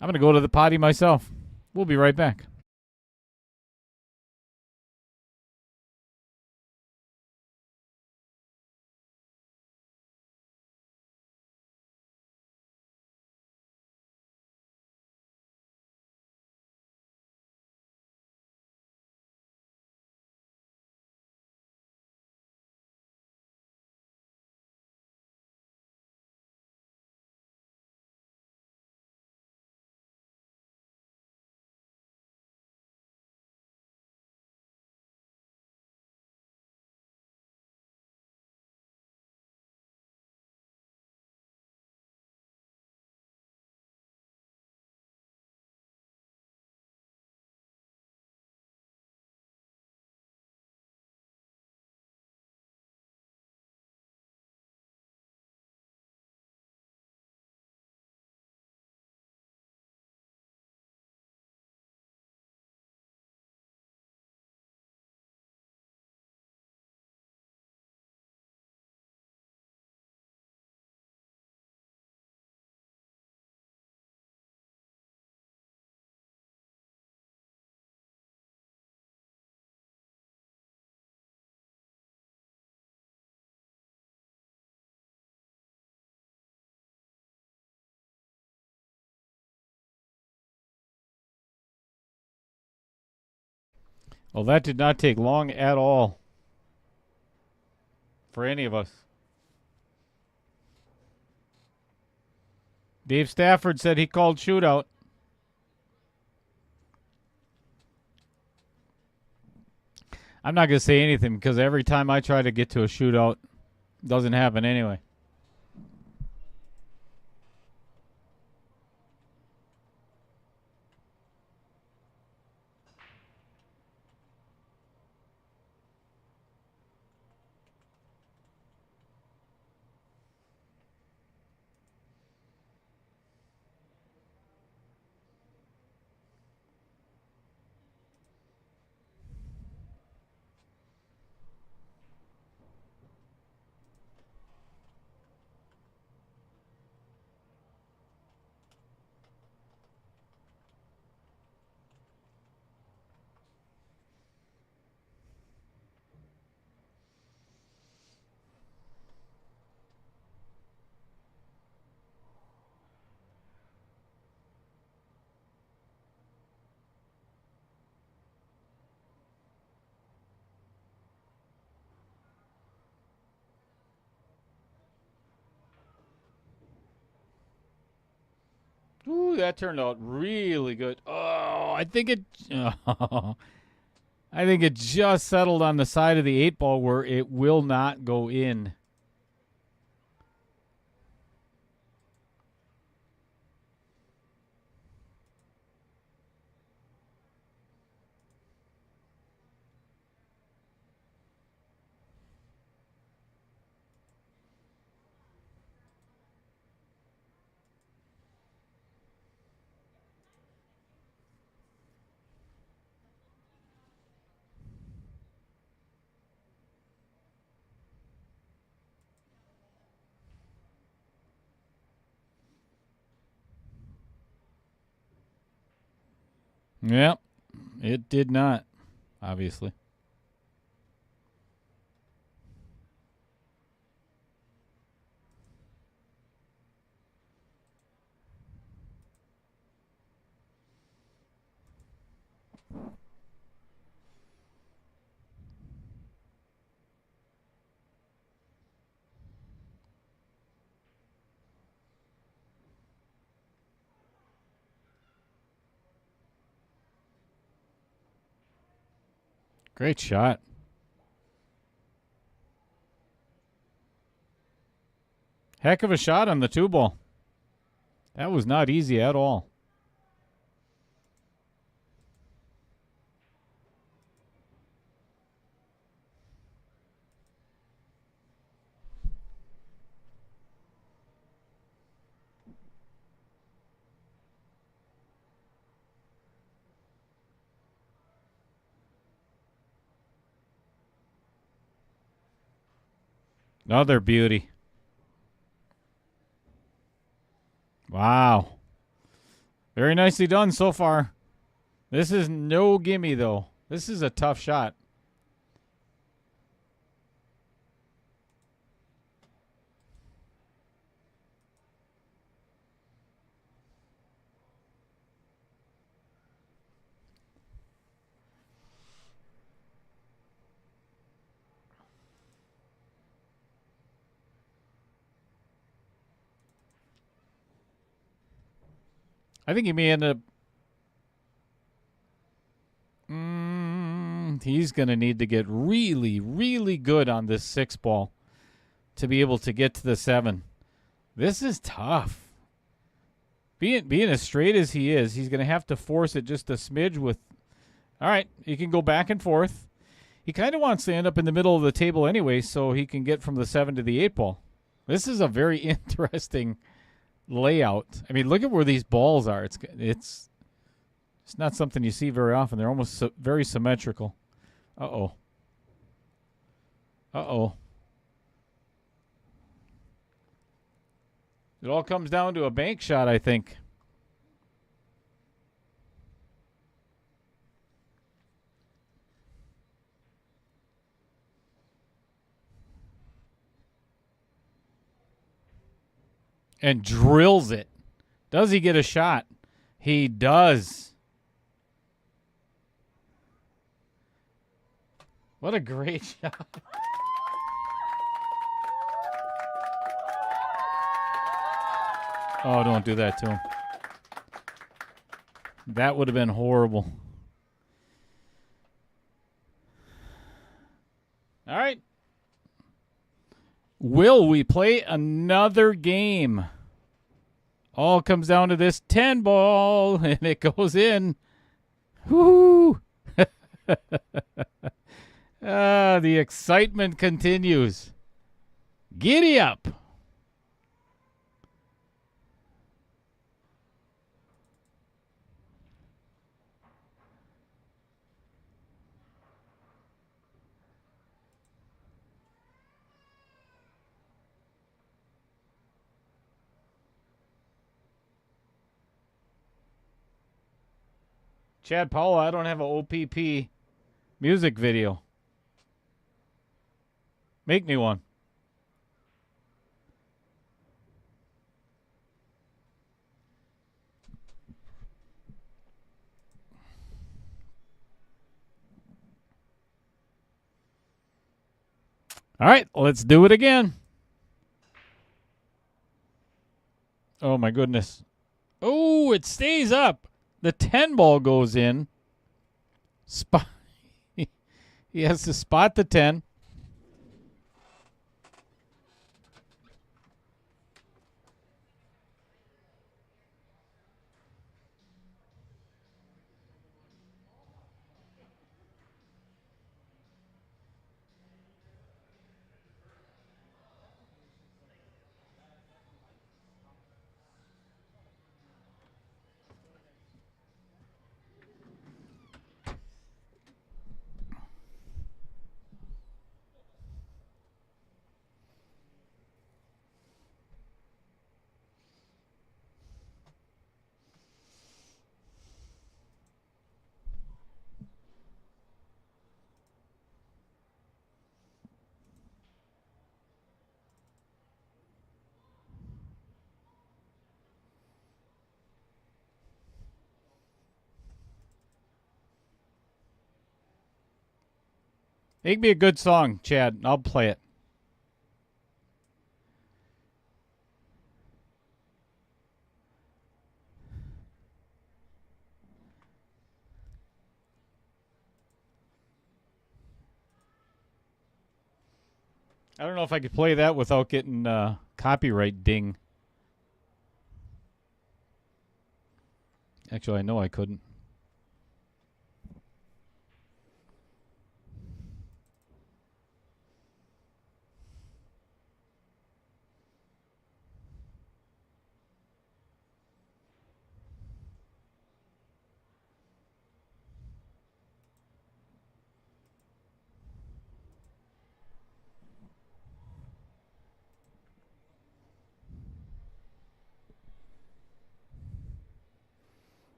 Speaker 3: I'm going to go to the potty myself. We'll be right back. Well, that did not take long at all for any of us. Dave Stafford said he called shootout. I'm not going to say anything because every time I try to get to a shootout, it doesn't happen anyway. Ooh, that turned out really good. Oh, I think it. I think it just settled on the side of the 8-ball where it will not go in. Yep, it did not, obviously. Great shot. Heck of a shot on the 2-ball. That was not easy at all. Another beauty. Wow. Very nicely done so far. This is no gimme, though. This is a tough shot. I think he may end up. He's going to need to get really, really good on this 6-ball to be able to get to the 7. This is tough. Being as straight as he is, he's going to have to force it just a smidge with. All right, he can go back and forth. He kind of wants to end up in the middle of the table anyway, so he can get from the 7 to the 8-ball. This is a very interesting layout. I mean, look at where these balls are. It's not something you see very often. They're almost very symmetrical. Uh-oh. Uh-oh. It all comes down to a bank shot, I think. And drills it. Does he get a shot? He does. What a great shot. Oh, don't do that to him. That would have been horrible. All right. Will we play another game? All comes down to this 10 ball, and it goes in. Woo! The excitement continues. Giddy up. Chad Powell, I don't have an OPP music video. Make me one. All right, let's do it again. Oh, my goodness. Oh, it stays up. The 10 ball goes in. Spot. He has to spot the 10. Make me a good song, Chad. I'll play it. I don't know if I could play that without getting copyright ding. Actually, I know I couldn't.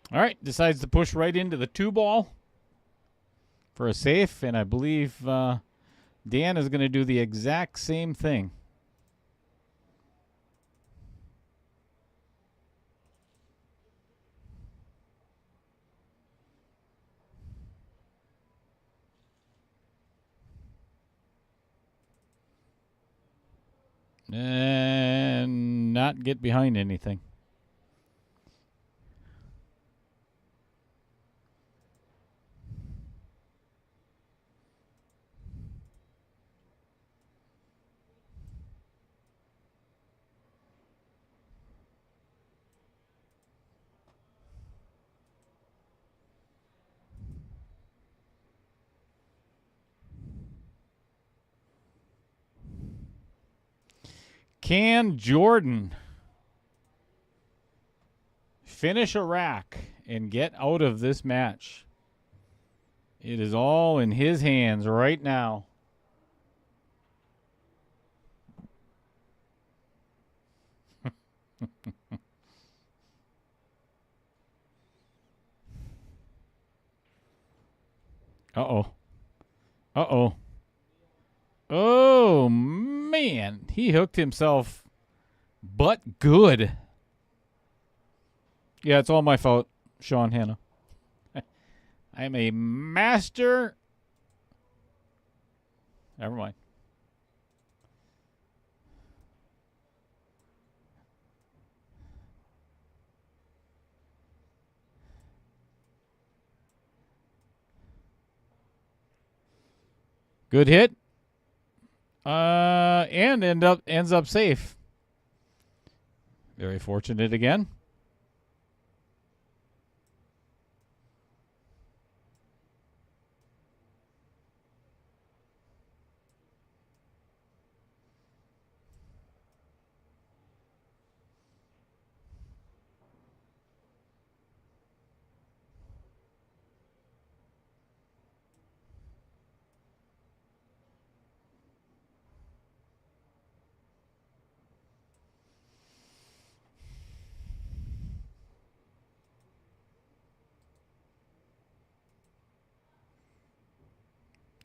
Speaker 3: All right, decides to push right into the 2 ball for a safe, and I believe Dan is going to do the exact same thing. And not get behind anything. Can Jordan finish a rack and get out of this match? It is all in his hands right now. Uh-oh. Uh-oh. Oh, man. He hooked himself but good. Yeah, it's all my fault, Sean Hanna. I'm a master Never mind. Good hit. And ends up safe. Very fortunate again.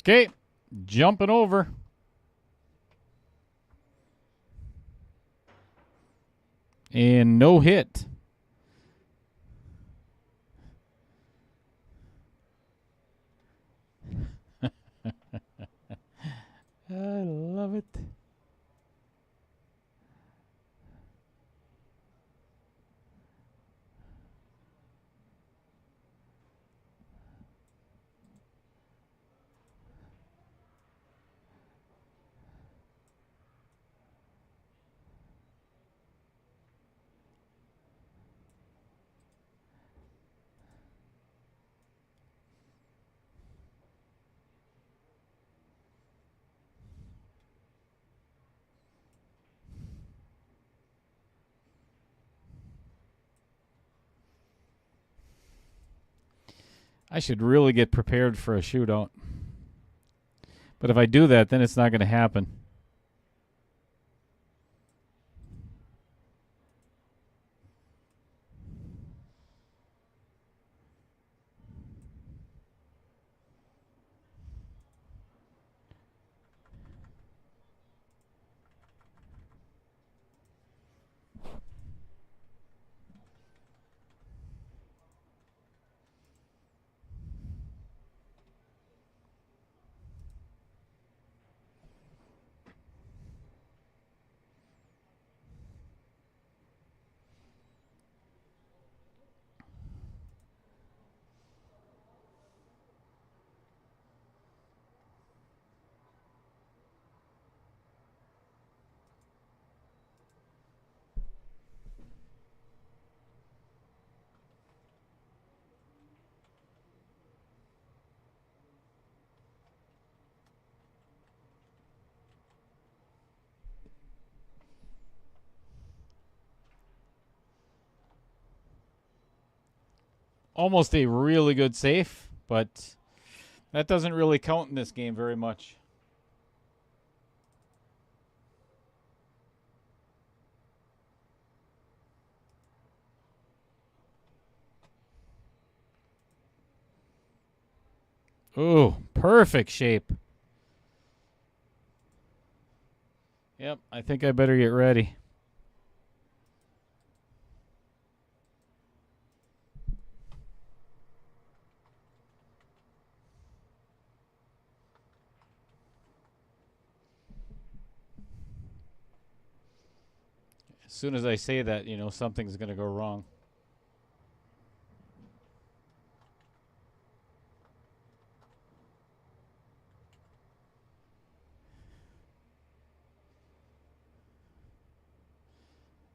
Speaker 3: Okay, jumping over. And no hit. I love it. I should really get prepared for a shootout. But if I do that, then it's not going to happen. Almost a really good safe, but that doesn't really count in this game very much. Ooh, perfect shape. Yep, I think I better get ready. As soon as I say that, you know, something's going to go wrong.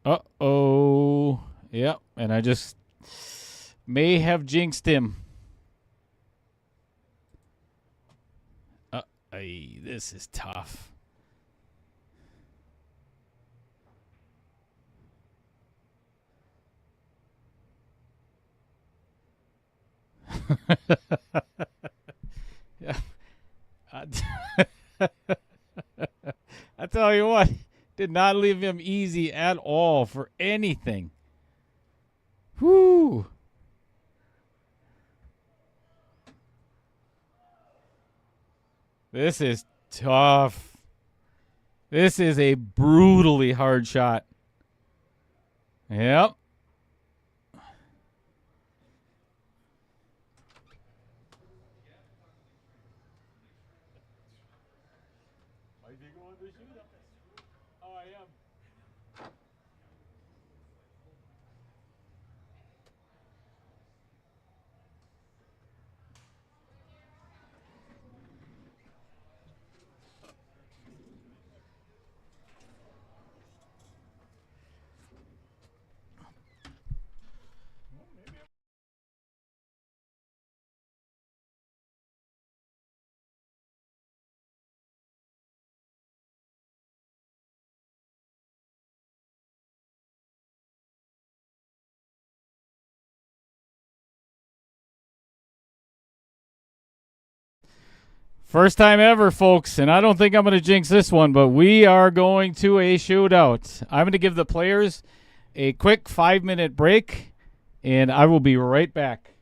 Speaker 3: Uh-oh. Yep, and I just may have jinxed him. This is tough. Yeah. I tell you what, did not leave him easy at all for anything. Whoo. This is tough. This is a brutally hard shot. Yep. Oh, I am. First time ever, folks, and I don't think I'm going to jinx this one, but we are going to a shootout. I'm going to give the players a quick 5-minute break, and I will be right back.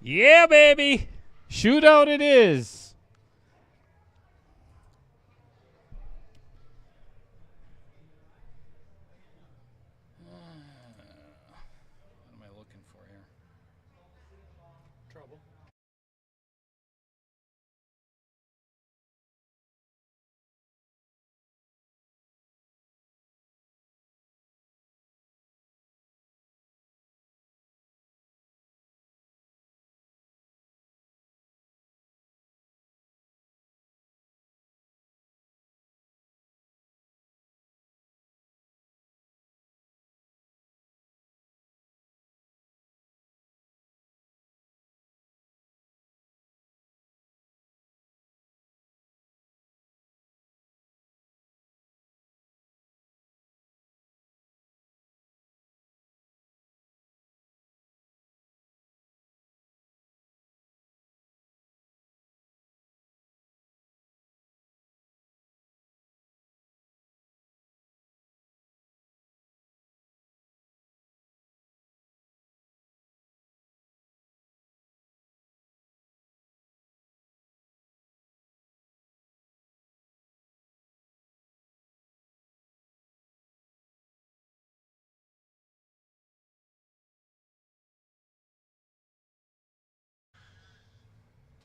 Speaker 3: Yeah, baby. Shootout it is. What am I looking for here? Trouble.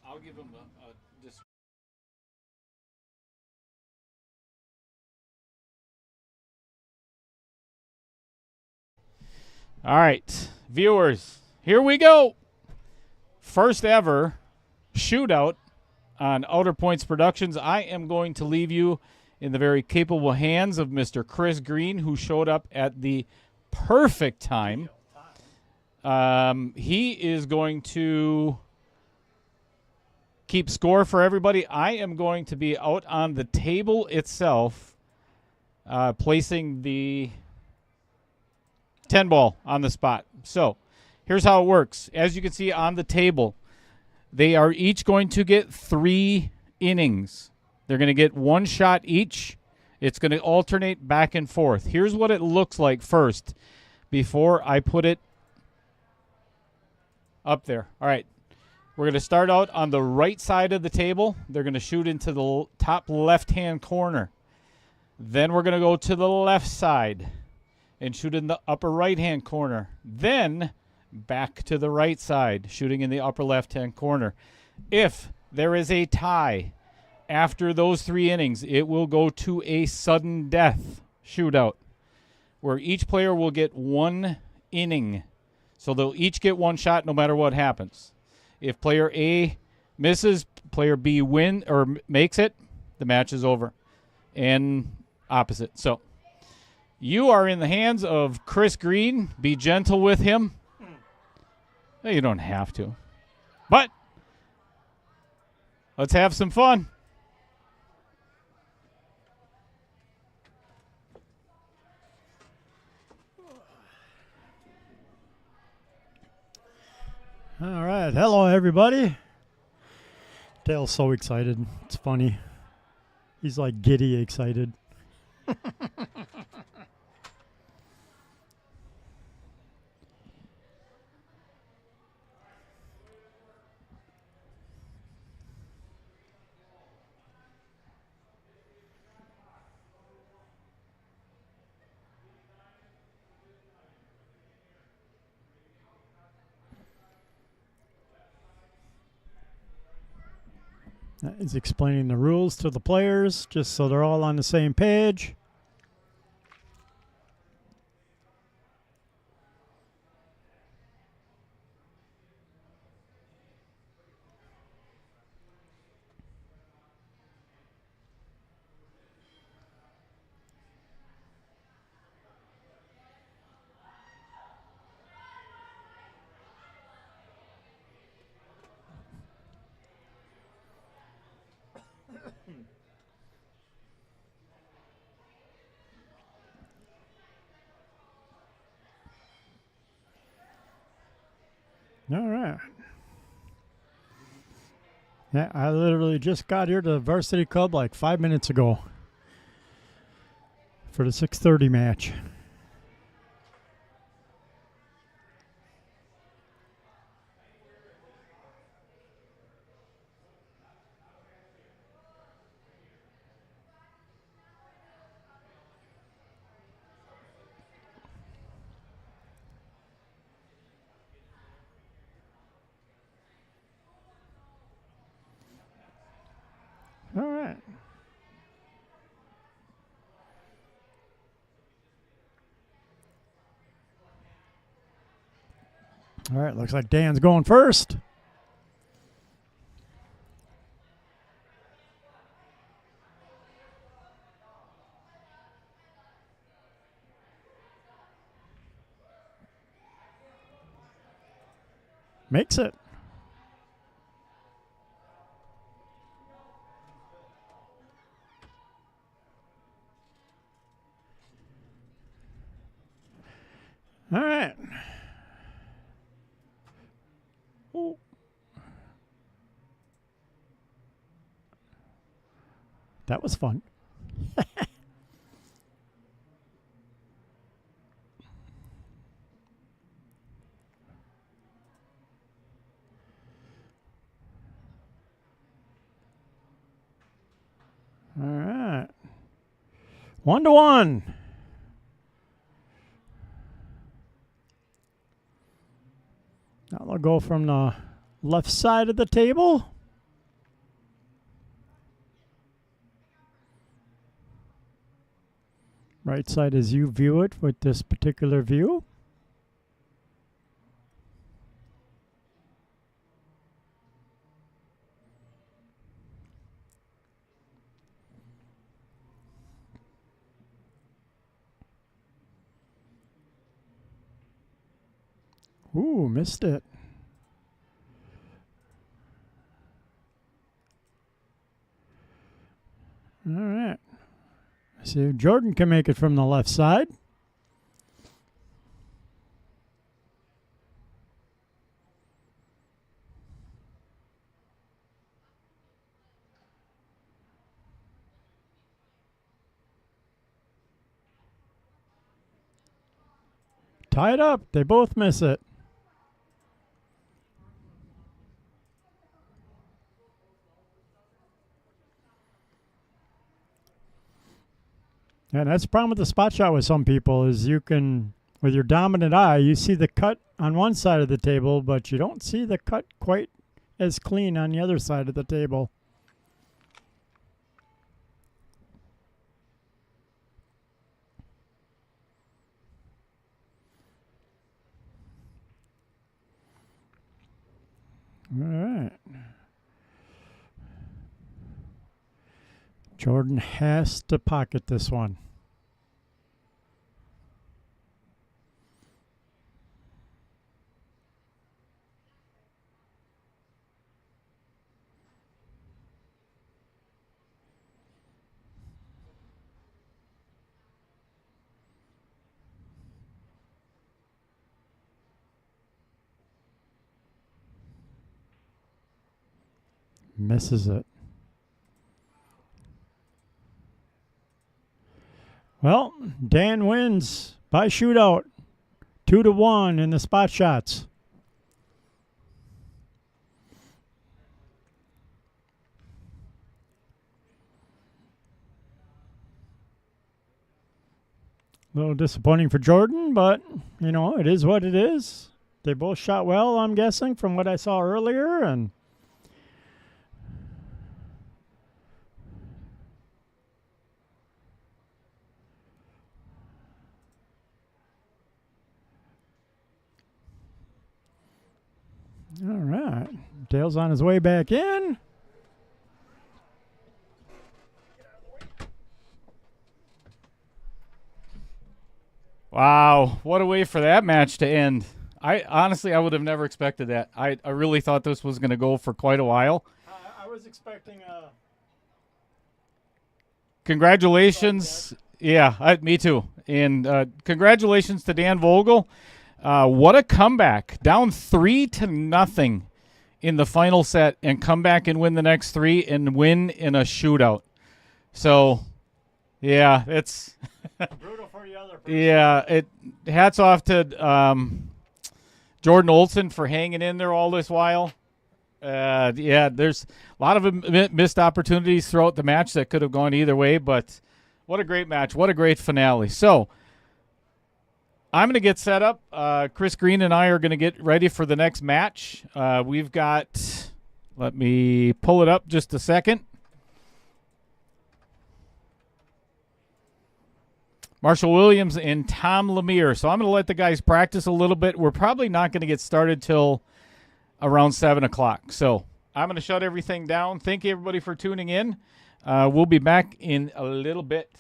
Speaker 3: I'll give him a All right, viewers, here we go. First ever shootout on Outer Points Productions. I am going to leave you in the very capable hands of Mr. Chris Green, who showed up at the perfect time. He is going to keep score for everybody. I am going to be out on the table itself, placing the 10 ball on the spot. So here's how it works. As you can see on the table, they are each going to get 3 innings. They're going to get 1 shot each. It's going to alternate back and forth. Here's what it looks like first before I put it up there. All right. We're going to start out on the right side of the table. They're going to shoot into the top left-hand corner. Then we're going to go to the left side and shoot in the upper right-hand corner. Then back to the right side, shooting in the upper left-hand corner. If there is a tie after those 3 innings, it will go to a sudden death shootout where each player will get 1 inning. So they'll each get 1 shot no matter what happens. If player A misses, player B wins or makes it, the match is over. And opposite. So you are in the hands of Chris Green. Be gentle with him. No, you don't have to. But let's have some fun.
Speaker 4: All right. Hello, everybody. Dale's so excited. It's funny. He's like giddy excited. He's explaining the rules to the players just so they're all on the same page. All right. Yeah, I literally just got here to the varsity club like 5 minutes ago for the 6:30 match. All right. All right, looks like Dan's going first. Makes it. All right. Ooh. That was fun. All right. 1-1. Now they'll go from the left side of the table. Right side as you view it with this particular view. Ooh, missed it. All right. See if Jordan can make it from the left side. Tied up. They both miss it. And that's the problem with the spot shot with some people is you can, with your dominant eye, you see the cut on one side of the table, but you don't see the cut quite as clean on the other side of the table. All right. Jordan has to pocket this one. Misses it. Well, Dan wins by shootout, 2-1 in the spot shots. A little disappointing for Jordan, but, you know, it is what it is. They both shot well, I'm guessing, from what I saw earlier, and Tails on his way back in.
Speaker 3: Wow, what a way for that match to end. I would have never expected that. I really thought this was going to go for quite a while.
Speaker 4: I was expecting a...
Speaker 3: Congratulations. Yeah, me too. And congratulations to Dan Vogel. What a comeback. Down 3-0 in the final set and come back and win the next 3 and win in a shootout. So, yeah, it's...
Speaker 4: Brutal for the other person.
Speaker 3: Yeah, hats off to Jordan Olson for hanging in there all this while. Yeah, there's a lot of missed opportunities throughout the match that could have gone either way, but what a great match. What a great finale. So I'm going to get set up. Chris Green and I are going to get ready for the next match. We've got, let me pull it up just a second. Marshall Williams and Tom Lemire. So I'm going to let the guys practice a little bit. We're probably not going to get started till around 7 o'clock. So I'm going to shut everything down. Thank you, everybody, for tuning in. We'll be back in a little bit.